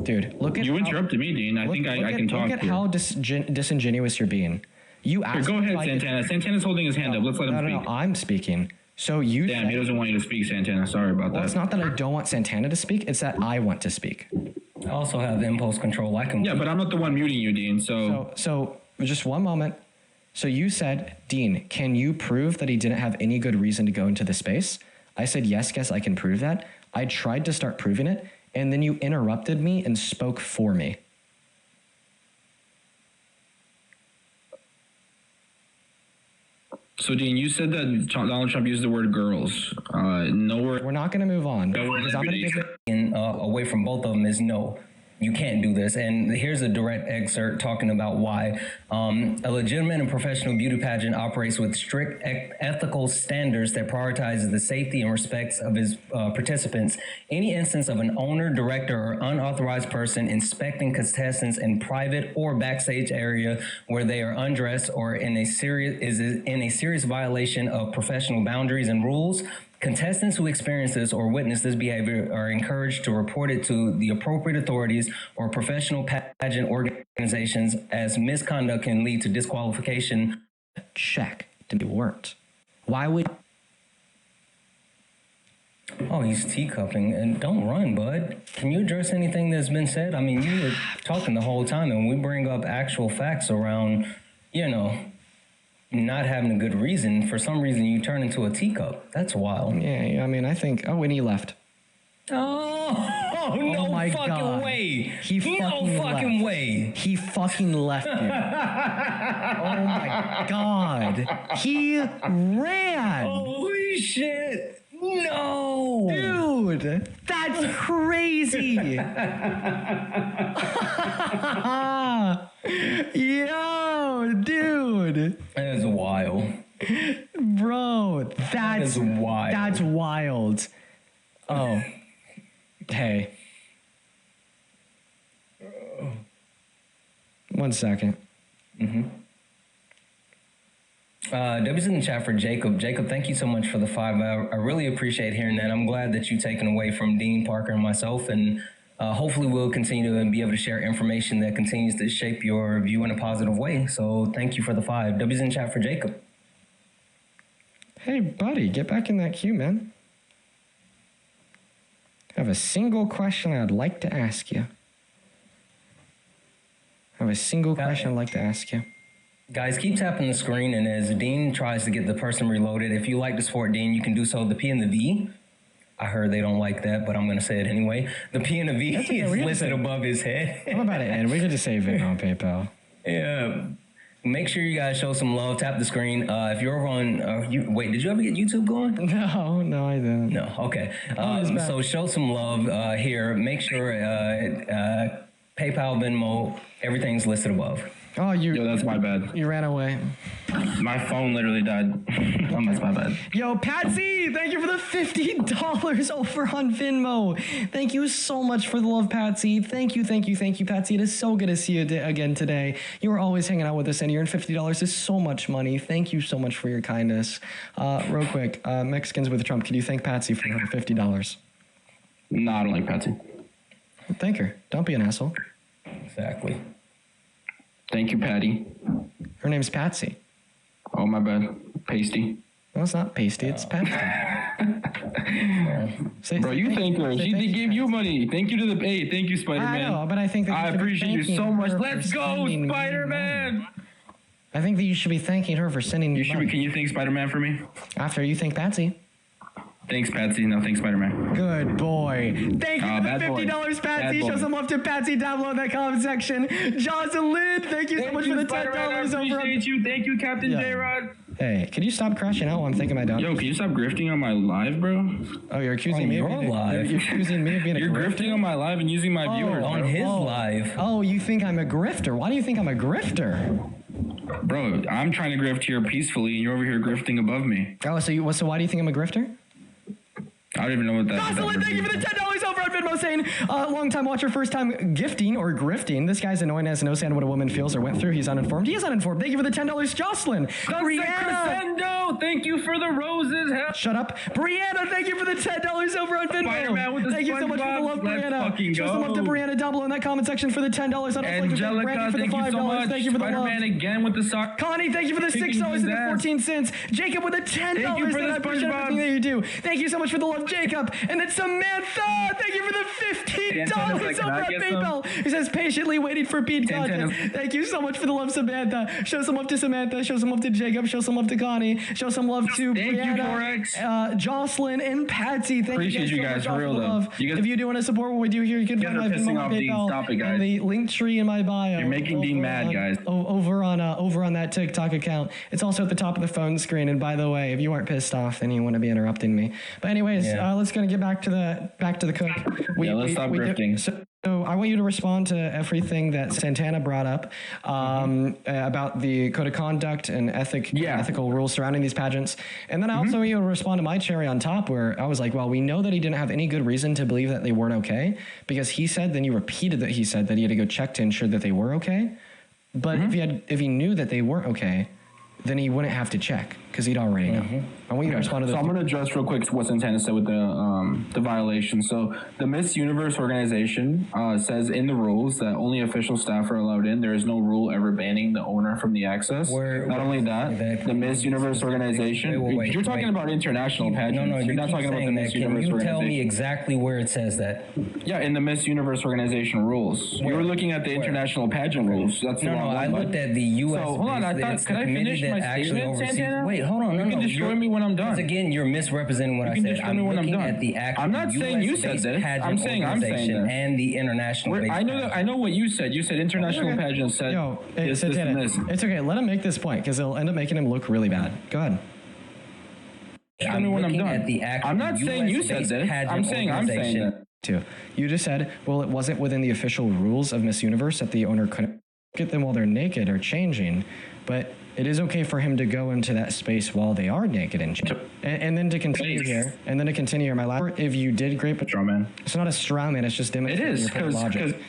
Dude, look at you interrupted me, Dean. I think I can talk. Look at how disingenuous you're being. You asked. Go ahead, Santana. Santana's holding his hand up. Let's let him speak. No, I'm speaking. So you. Damn, he doesn't want you to speak, Santana. Sorry about that. Well, it's not that I don't want Santana to speak. It's that I want to speak. I also have impulse control. I can. Yeah, but I'm not the one muting you, Dean. So just one moment. So you said, Dean, can you prove that he didn't have any good reason to go into the space? I said, yes, I can prove that. I tried to start proving it, and then you interrupted me and spoke for me. So, Dean, you said that Donald Trump used the word girls. Nowhere. We're not going to move on. Away from both of them is no. You can't do this. And here's a direct excerpt talking about why. A legitimate and professional beauty pageant operates with strict ethical standards that prioritizes the safety and respects of his participants. Any instance of an owner, director, or unauthorized person inspecting contestants in private or backstage area where they are undressed or in a serious violation of professional boundaries and rules. Contestants who experience this or witness this behavior are encouraged to report it to the appropriate authorities or professional pageant organizations, as misconduct can lead to disqualification. Check to be weren't. Why would? Oh, he's teacupping. And don't run, bud. Can you address anything that's been said? I mean, you were talking the whole time, and we bring up actual facts around, not having a good reason. For some reason, you turn into a teacup. That's wild. Yeah, I mean, I think. Oh, and he left. Oh no my fucking God. way. He fucking fucking left. way. He fucking left, dude. Oh my God. He ran. Holy shit. No. Dude, that's crazy. Yo, dude. That is wild. Bro, That is wild. That's wild. Oh. Hey. 1 second. W's in the chat for Jacob. Jacob, thank you so much for the $5. I really appreciate hearing that. I'm glad that you've taken away from Dean, Parker, and myself, and hopefully we'll continue to be able to share information that continues to shape your view in a positive way. So thank you for the 5. W's in chat for Jacob. Hey, buddy, get back in that queue, man. I have a single question I'd like to ask you. Guys, keep tapping the screen, and as Dean tries to get the person reloaded, if you like to support Dean, you can do so. The P and the V, I heard they don't like that, but I'm going to say it anyway. The P and the V is listed above his head. I'm about to end. We could just save it on PayPal. Yeah. Make sure you guys show some love. Tap the screen. If you're over on, wait, did you ever get YouTube going? No, I didn't. No, okay. So show some love here. Make sure PayPal, Venmo, everything's listed above. Oh, Yo, that's my bad. You ran away. My phone literally died. That's my bad. Yo, Patsy, thank you for the $50 over on Venmo. Thank you so much for the love, Patsy. Thank you, Patsy. It is so good to see you again today. You are always hanging out with us, and you earn $50 is so much money. Thank you so much for your kindness. Real quick, Mexicans with Trump, can you thank Patsy for her $50? No, I don't like Patsy. Thank her. Don't be an asshole. Exactly. Thank you, Patty. Her name's Patsy. Oh, my bad. Pasty. No, it's not Pasty. It's Patsy. Bro, you thank her. She did give you money. Thank you to the... Hey, thank you, Spider-Man. I know, but I think that I appreciate you so much. Let's go, Spider-Man! I think that you should be thanking her for sending me money. Can you thank Spider-Man for me? After you thank Patsy. Thanks, Patsy. No, thanks, Spider-Man. Good boy. Thank you for the $50, Patsy. Show some love to Patsy down below in that comment section. Jocelyn, thank you so much for the $10 I appreciate you. Thank you, Captain J-Rod. Hey, can you stop crashing out while I'm thinking my dog? Yo, can you stop grifting on my live, bro? Oh, you're accusing me of being live. You're accusing me of being a You're grifting on my live and using my viewers, on bro. his live. Oh, you think I'm a grifter? Why do you think I'm a grifter? Bro, I'm trying to grift here peacefully, and you're over here grifting above me. Oh, so why do you think I'm a grifter? I don't even know what that is. Jocelyn, thank you for the $10 over on Venmo saying, long time watcher, first time gifting or grifting. This guy's annoying, has no say on what a woman feels or went through. He's uninformed. He is uninformed. Thank you for the $10, Jocelyn. Brianna, thank you for the roses. Shut up. Brianna, thank you for the $10 over on Venmo. Spider-Man with the thank you so much for the love, Brianna. Show some love to Brianna down below in that comment section for the $10. Angelica, for the $5. Thank you so much. Thank you for the Spider-Man love. again with the sock. Connie, thank you for the $6.14. Jacob with the $10. Thank you for the I appreciate SpongeBob. everything that you do. Thank you so much for the love, Jacob. And then Samantha, thank you for the $15 over on PayPal. He says patiently waiting for Pete content. Thank you so much for the love, Samantha. Show some love to Samantha. Show some love to Jacob. Show some love to Connie. Show some love to Brianna, Jocelyn, and Patsy. Appreciate you guys for real though. If you do want to support what we do here, you can find my Venmo, PayPal, Stop it, guys. and the link tree in my bio. You're making Dean mad, guys. Over on that TikTok account. It's also at the top of the phone screen. And by the way, if you aren't pissed off, then you want to be interrupting me. But anyways, let's get back to the cook. Let's stop grifting. So I want you to respond to everything that Santana brought up about the code of conduct and ethical rules surrounding these pageants. And then I also want you to respond to my cherry on top, where I was like, well, we know that he didn't have any good reason to believe that they weren't okay, because he said, then you repeated that he said that he had to go check to ensure that they were okay. But if he knew that they weren't okay, then he wouldn't have to check because he'd already know. I want you to respond to this. So I'm going to address real quick what Santana said with the violation. So the Miss Universe organization says in the rules that only official staff are allowed in. There is no rule ever banning the owner from the access. Not only that, the Miss Universe organization. You're talking about international pageants. No, you're not talking about the Miss Universe organization. Can you tell me exactly where it says that? Yeah, in the Miss Universe organization rules. You were looking at the international pageant rules. That's the wrong one. I looked at the U.S. So hold on, could I finish my statement, Santana? Wait, hold on. You can destroy me when I'm done. Because again, you're misrepresenting what I said. I'm looking at the actual I'm not saying you said this. I'm saying that. And the international. I know what you said. You said international pageant said this and this. It's okay. Let him make this point because it'll end up making him look really bad. Go ahead. Tell me when I'm done. I'm not saying you said this. I'm saying that. Too. You just said, well, it wasn't within the official rules of Miss Universe that the owner couldn't get them while they're naked or changing, but it is okay for him to go into that space while they are naked and changing. And then to continue here, my last, if you did grape a straw man, it's not a straw man, it's just demonstrating your point of logic.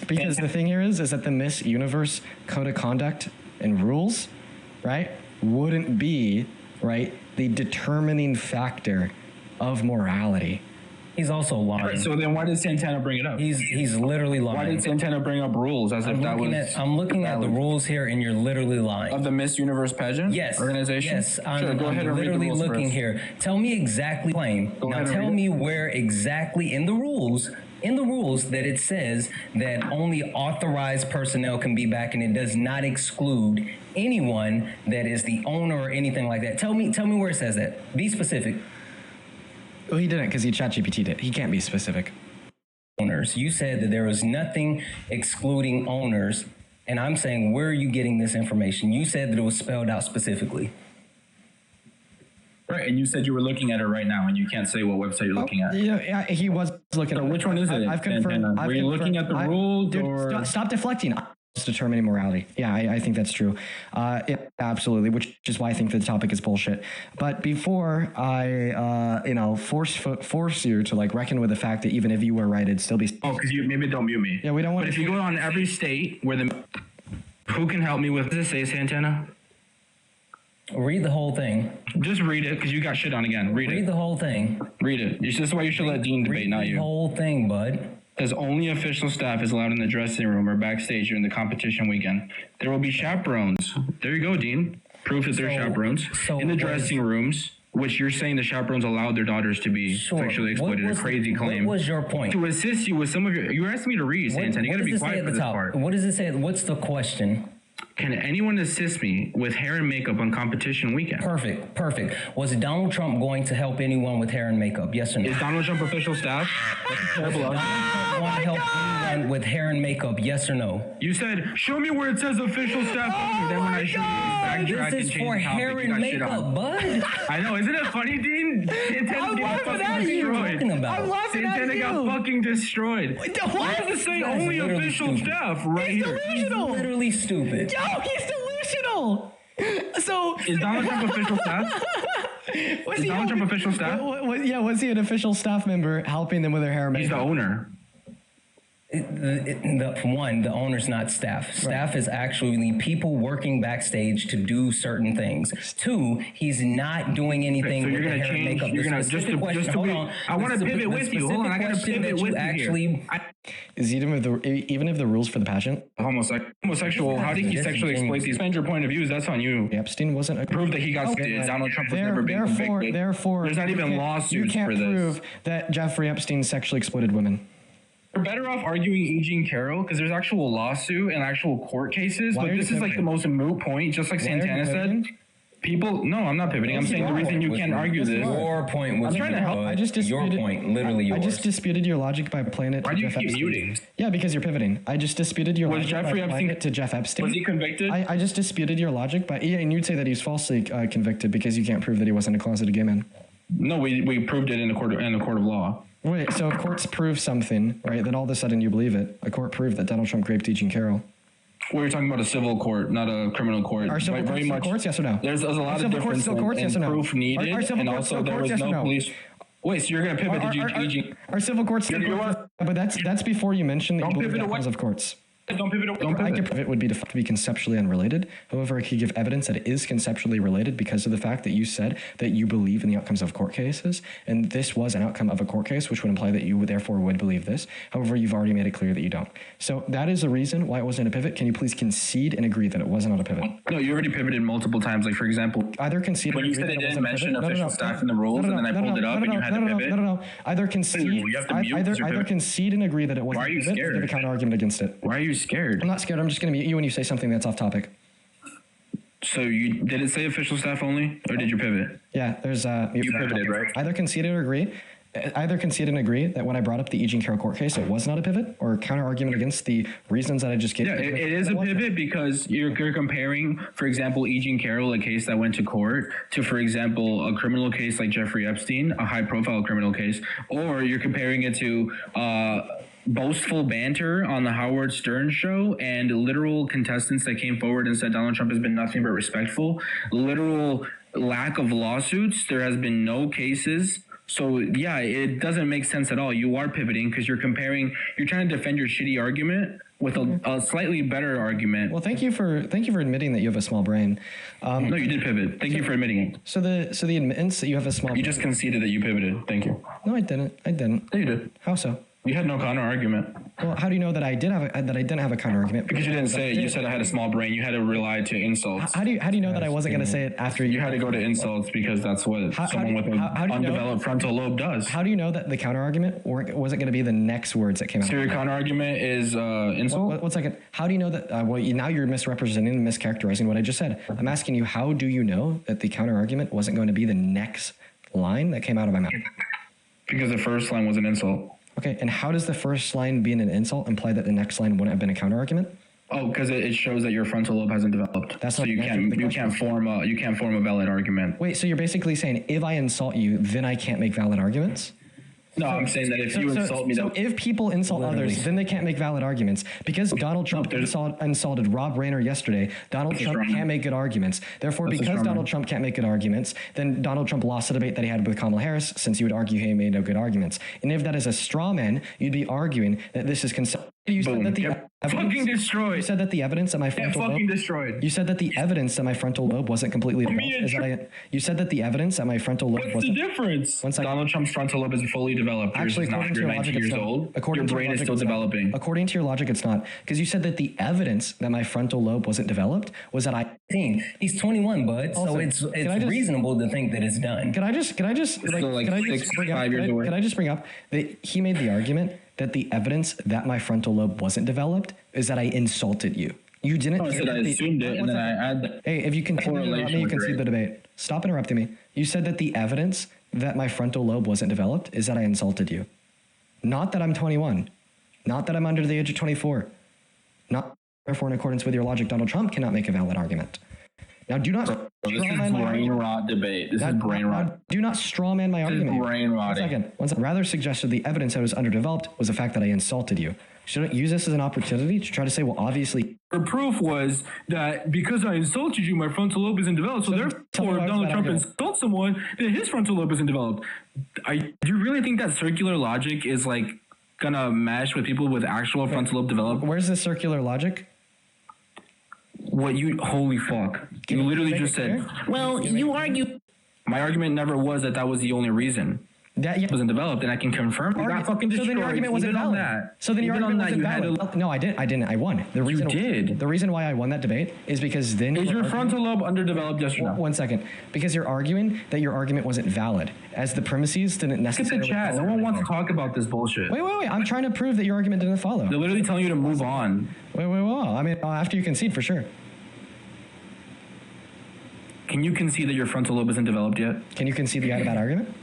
Because the thing here is that the Miss Universe code of conduct and rules, right, wouldn't be, right, the determining factor of morality. He's also lying. Right, so then why did Santana bring it up? He's literally lying. Why did Santana bring up rules as if that was? I'm looking at the rules here, and you're literally lying. Of the Miss Universe pageant? Yes. Organization? Yes. Sure, go ahead and read the literally rules looking first. here. Tell me exactly. Now tell me where exactly in the rules that it says that only authorized personnel can be back, and it does not exclude anyone that is the owner or anything like that. Tell me where it says that. Be specific. Well, he didn't because he ChatGPT'd it. He can't be specific. Owners. You said that there was nothing excluding owners, and I'm saying, where are you getting this information? You said that it was spelled out specifically. Right, and you said you were looking at it right now, and you can't say what website you're looking at. Yeah, he was looking. So which one is it? I've confirmed. Were you looking at the rules, dude, or stop deflecting? It's determining morality. Yeah, I think that's true. Yeah, absolutely, which is why I think the topic is bullshit. But before I, force you to like reckon with the fact that even if you were right, it'd still be. Oh, because you maybe don't mute me. Yeah, we don't want. But if you go on every state where who can help me with this? Say Santana. Read the whole thing. Just read it, because you got shit on again. Read the whole thing. Read it. This is why you should let Dean debate, not you. The whole thing, bud. Says only official staff is allowed in the dressing room or backstage during the competition weekend. There will be chaperones. There you go, Dean. Proof that they're chaperones in the dressing rooms. Which you're saying the chaperones allowed their daughters to be sexually exploited. A crazy claim. What was your point? To assist you with some of your. You were asking me to read, Santana. You got to be quiet for this part. What does it say? What's the question? Can anyone assist me with hair and makeup on competition weekend? Perfect. Was Donald Trump going to help anyone with hair and makeup? Yes or no? Is Donald Trump official staff? That's a terrible Donald Trump want to help anyone with hair and makeup? Yes or no? You said, show me where it says official staff only. Then when I show you, backtrack this is and for change the topic, hair you and got shit makeup, on. bud. I know, isn't it funny, Dean? Santana got fucking destroyed. I'm laughing Santana at you. Got fucking destroyed. Why does it say only official staff right here? He's literally stupid. Yo, he's delusional. So is Donald Trump official staff? Is Donald Trump official staff? Was he an official staff member helping them with their hair and makeup? He's the owner. The owner's not staff. Staff is actually people working backstage to do certain things. Two, he's not doing anything so with you're the gonna hair change. and makeup. You're gonna just to I want to pivot with you. Hold on, I gotta pivot with you here. Is even if the rules for the pageant homosexual? How did he sexually exploit these? Defend your point of views. That's on you. Epstein wasn't prove that he got Donald Trump was never being convicted. Therefore, there's not even lawsuits for this. You can't prove that Jeffrey Epstein sexually exploited women. We're better off arguing E. Jean Carroll because there's actual lawsuit and actual court cases. But this is like the most moot point, just like Santana said. People, no, I'm not pivoting. I'm saying the reason you can't argue this. Your point was. I'm trying to help. I just disputed your point, literally yours. I just disputed your logic by playing it. Why do you keep muting? Yeah, because you're pivoting. I just disputed your logic by playing it to Jeff Epstein. Was he convicted? I just disputed your logic, and you'd say that he's falsely convicted because you can't prove that he wasn't a closeted gay man. No, we proved it in a court of law. Wait, so if courts prove something, right, then all of a sudden you believe it. A court proved that Donald Trump raped E. Jean Carroll. We're talking about a civil court, not a criminal court. Are civil courts still courts, yes or no? There's a lot of difference in proof needed, and also there was no police. Wait, so you're going to pivot to E. Jean? Are civil courts still courts? But that's before you mentioned that you believe the outcomes of courts. Don't pivot. I could prove it would be to be conceptually unrelated. However, I could give evidence that it is conceptually related because of the fact that you said that you believe in the outcomes of court cases, and this was an outcome of a court case, which would imply that you therefore would believe this. However, you've already made it clear that you don't. So that is the reason why it wasn't a pivot. Can you please concede and agree that it was not a pivot? No, you already pivoted multiple times. Like, for example, either concede when you said it didn't mention official staff in the rules, and then I pulled it up and you had to pivot. No. Either concede. Either concede and agree that it wasn't a pivot. Why are you scared? Give a counter argument against it. Why are you scared? I'm not scared. I'm just going to mute you when you say something that's off topic. So you did it say official staff only, or did you pivot? Yeah, there's you pivoted, right? Either concede or agree. Either concede and agree that when I brought up the E. Jean Carroll court case, it was not a pivot, or counter argument against the reasons that I just gave. Yeah, it is a pivot because you're comparing, for example, E. Jean Carroll, a case that went to court, to, for example, a criminal case like Jeffrey Epstein, a high-profile criminal case, or you're comparing it to boastful banter on the Howard Stern show and literal contestants that came forward and said Donald Trump has been nothing but respectful. Literal lack of lawsuits. There has been no cases. So yeah, it doesn't make sense at all. You are pivoting because you're comparing, you're trying to defend your shitty argument with a slightly better argument. Well, thank you for admitting that you have a small brain. No, you did pivot. Thank you for admitting it. So the admittance that you have a small You just conceded that you pivoted. Thank you. No, I didn't. Yeah, you did. How so? You had no counter argument. Well, how do you know that I didn't have a counter argument? Because you didn't say it. You said I had a small brain. You had to rely to insults. How do you know that I wasn't going to say it after you had to go to insults because that's what someone with an undeveloped frontal lobe does. How do you know that the counter argument wasn't going to be the next words that came out? So your counter argument is insult? One second. How do you know that? Now you're misrepresenting and mischaracterizing what I just said. I'm asking you, how do you know that the counter argument wasn't going to be the next line that came out of my mouth? Because the first line was an insult. Okay, and how does the first line being an insult imply that the next line wouldn't have been a counter argument? Oh, because it shows that your frontal lobe hasn't developed. That's so you can't form a valid argument. Wait, so you're basically saying if I insult you, then I can't make valid arguments? No, I'm saying that if you insult me, so if people insult others, then they can't make valid arguments. Because Donald Trump insulted Rob Rayner yesterday, Donald Trump can't make good arguments. Therefore, because Donald Trump can't make good arguments, then Donald Trump lost the debate that he had with Kamala Harris, since you would argue he made no good arguments. And if that is a straw man, you'd be arguing that this is You said that the fucking destroyed. You said that the evidence that my frontal lobe destroyed. You said that the evidence that my frontal lobe wasn't completely developed. You said that the evidence that my frontal lobe What's the difference? Donald Trump's frontal lobe is fully developed. Actually, according to your logic, it's not. Your brain is still developing. According to your logic, it's not. Because you said that the evidence that my frontal lobe wasn't developed was that I. He's 21, bud. So it's reasonable to think that it's done. Can I just bring up that he made the argument that the evidence that my frontal lobe wasn't developed is that I insulted you. You didn't. I said I assumed it, and then I add. Hey, if you continue to interrupt me, you concede the debate. Stop interrupting me. You said that the evidence that my frontal lobe wasn't developed is that I insulted you. Not that I'm 21. Not that I'm under the age of 24. Not therefore, in accordance with your logic, Donald Trump cannot make a valid argument. Now, do not. This is brain rot debate. This is brain rot. Do not strawman my argument. This is brain rotting. One second. Rather suggested the evidence that was underdeveloped was the fact that I insulted you. Shouldn't use this as an opportunity to try to say, well, obviously. Her proof was that because I insulted you, my frontal lobe isn't developed. So therefore, if Donald Trump insults someone, then his frontal lobe isn't developed. Do you really think that circular logic is like gonna mesh with people with actual frontal lobe developed? Where's the circular logic? Holy fuck. You literally just said, well, you argue. My argument never was that was the only reason. That wasn't developed, and I can confirm it got fucking destroyed. So then your argument wasn't valid. So then your argument wasn't valid. No, I didn't. I won. The reason why I won that debate is because then. Is your frontal lobe underdeveloped? Yes or no? 1 second. Because you're arguing that your argument wasn't valid, as the premises didn't necessarily. Get the chat. No one wants to talk about this bullshit. Wait. I'm trying to prove that your argument didn't follow. They're literally telling you to move on. Wait. I mean, after you concede, for sure. Can you concede that your frontal lobe isn't developed yet? Can you concede that you had a bad argument?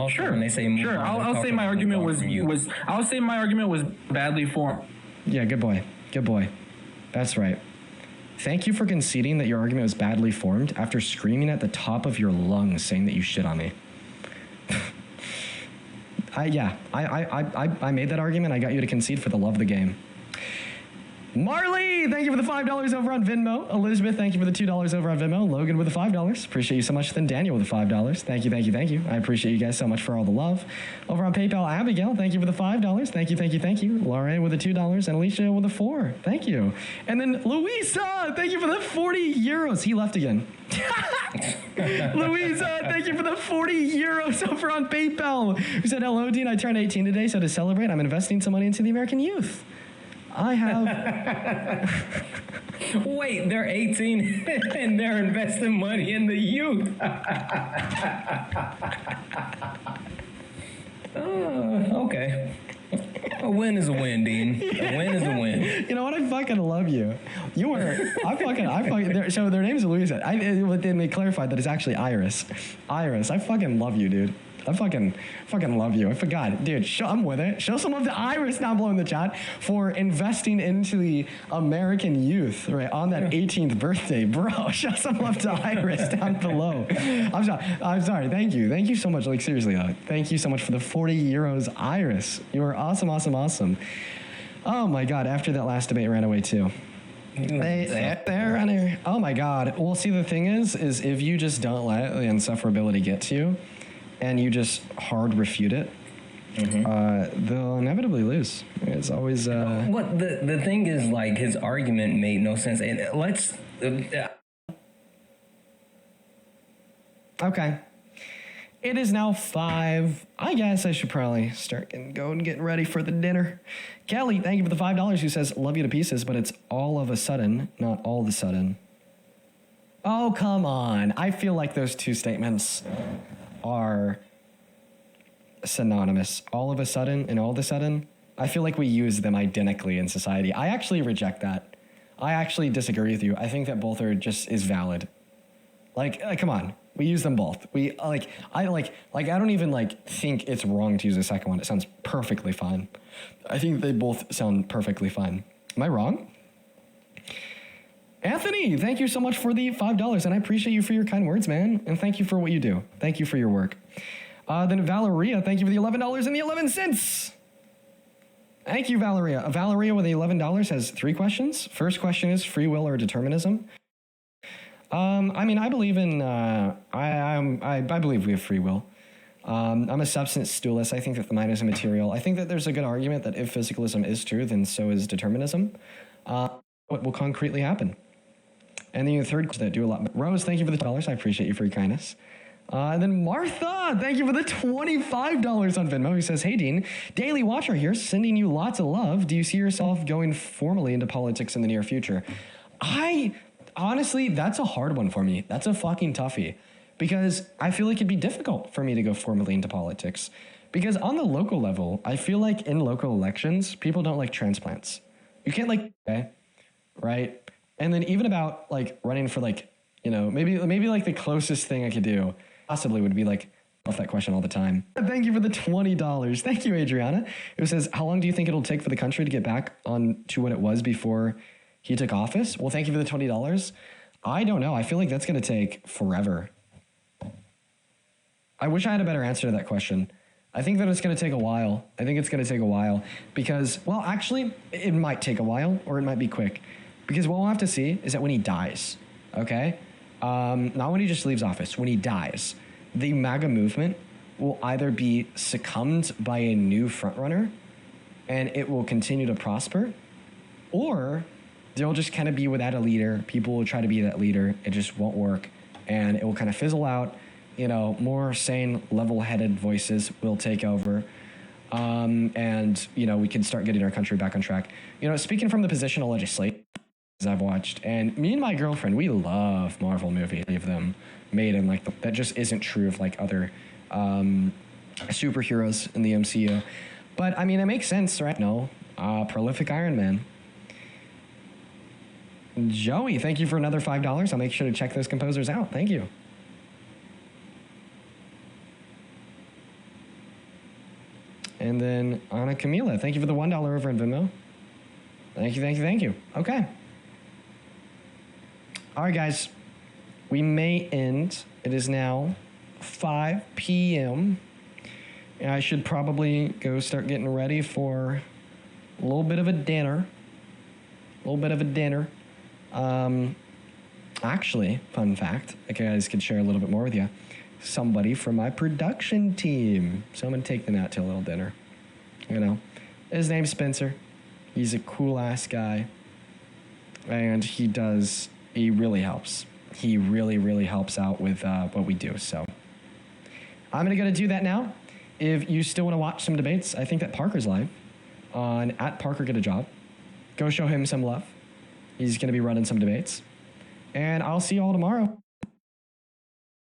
Sure. When they say sure. I'll say my argument was. I'll say my argument was badly formed. Yeah. Good boy. That's right. Thank you for conceding that your argument was badly formed after screaming at the top of your lungs saying that you shit on me. I made that argument. I got you to concede for the love of the game. Marley, thank you for the $5 over on Venmo. Elizabeth, thank you for the $2 over on Venmo. Logan with the $5. Appreciate you so much. Then Daniel with the $5. Thank you. I appreciate you guys so much for all the love. Over on PayPal, Abigail, thank you for the $5. Thank you. Lauren with the $2 and Alicia with the $4. Thank you. And then Louisa, thank you for the 40 euros. He left again. Louisa, thank you for the 40 euros over on PayPal. Who said, hello, Dean. I turned 18 today, so to celebrate, I'm investing some money into the American youth. I have. Wait, they're 18 and they're investing money in the youth. Okay. A win is a win, Dean. A win is a win. You know what? I fucking love you. So their name's Louisa. Then they clarified that it's actually Iris. Iris, I fucking love you, dude. I fucking love you. I forgot. Dude, I'm with it. Show some love to Iris down below in the chat for investing into the American youth, right, on that 18th birthday. Bro, show some love to Iris down below. I'm sorry. Thank you. Thank you so much. Like, seriously, thank you so much for the 40 euros, Iris. You are awesome. Oh, my God. After that last debate, ran away, too. They're running. Oh, my God. Well, see, the thing is if you just don't let the insufferability get to you, and you just hard refute it, they'll inevitably lose. It's always What the thing is, like, his argument made no sense. And let's okay. It is now 5. I guess I should probably start getting ready for the dinner. Kelly, thank you for the $5. Who says love you to pieces, but it's all of a sudden, not all of a sudden. Oh, come on. I feel like those two statements are synonymous. All of a sudden and all of a sudden. I feel like we use them identically in society. I actually reject that. I actually disagree with you. I think that both are just is valid. Like come on. We use them both. I don't even think it's wrong to use the second one. It sounds perfectly fine. I think they both sound perfectly fine. Am I wrong? Anthony, thank you so much for the $5, and I appreciate you for your kind words, man. And thank you for what you do. Thank you for your work. Then Valeria, thank you for the $11 and the 11 cents. Thank you, Valeria. Valeria with the $11 has 3 questions. First question is free will or determinism. I believe in, I believe we have free will. I'm a substance dualist. I think that the mind is immaterial. I think that there's a good argument that if physicalism is true, then so is determinism. What will concretely happen? And then the third question that do a lot. Rose, thank you for the $2. I appreciate you for your kindness. And then Martha, thank you for the $25 on Venmo. Who says, hey, Dean, Daily Watcher here, sending you lots of love. Do you see yourself going formally into politics in the near future? Honestly, that's a hard one for me. That's a fucking toughie. Because I feel like it'd be difficult for me to go formally into politics. Because on the local level, I feel like in local elections, people don't like transplants. You can't okay, right? And then even about running for maybe the closest thing I could do possibly would be off that question all the time. Thank you for the $20. Thank you, Adriana. It says, how long do you think it'll take for the country to get back on to what it was before he took office? Well, thank you for the $20. I don't know. I feel like that's going to take forever. I wish I had a better answer to that question. I think that it's going to take a while. I think it's going to take a while because, well, actually, it might take a while or it might be quick. Because what we'll have to see is that when he dies, okay? Not when he just leaves office, when he dies, the MAGA movement will either be succumbed by a new frontrunner and it will continue to prosper, or they'll just kind of be without a leader. People will try to be that leader. It just won't work. And it will kind of fizzle out. More sane, level-headed voices will take over. And we can start getting our country back on track. Speaking from the position of legislation I've watched, and me and my girlfriend, we love Marvel movies of them made in that just isn't true of other superheroes in the MCU. But it makes sense, right? No, prolific Iron Man. Joey, thank you for another $5. I'll make sure to check those composers out. Thank you. And then Anna Camila, thank you for the $1 over in Venmo. Thank you. Okay. All right, guys. We may end. It is now 5 p.m. And I should probably go start getting ready for a little bit of a dinner. Actually, fun fact, I guys could share a little bit more with you. Somebody from my production team. So I'm going to take them out to a little dinner. His name's Spencer. He's a cool ass guy. And he really helps. He really, really helps out with what we do. So I'm going to go to do that now. If you still want to watch some debates, I think that Parker's live on @ParkerGetAJob. Go show him some love. He's going to be running some debates. And I'll see you all tomorrow.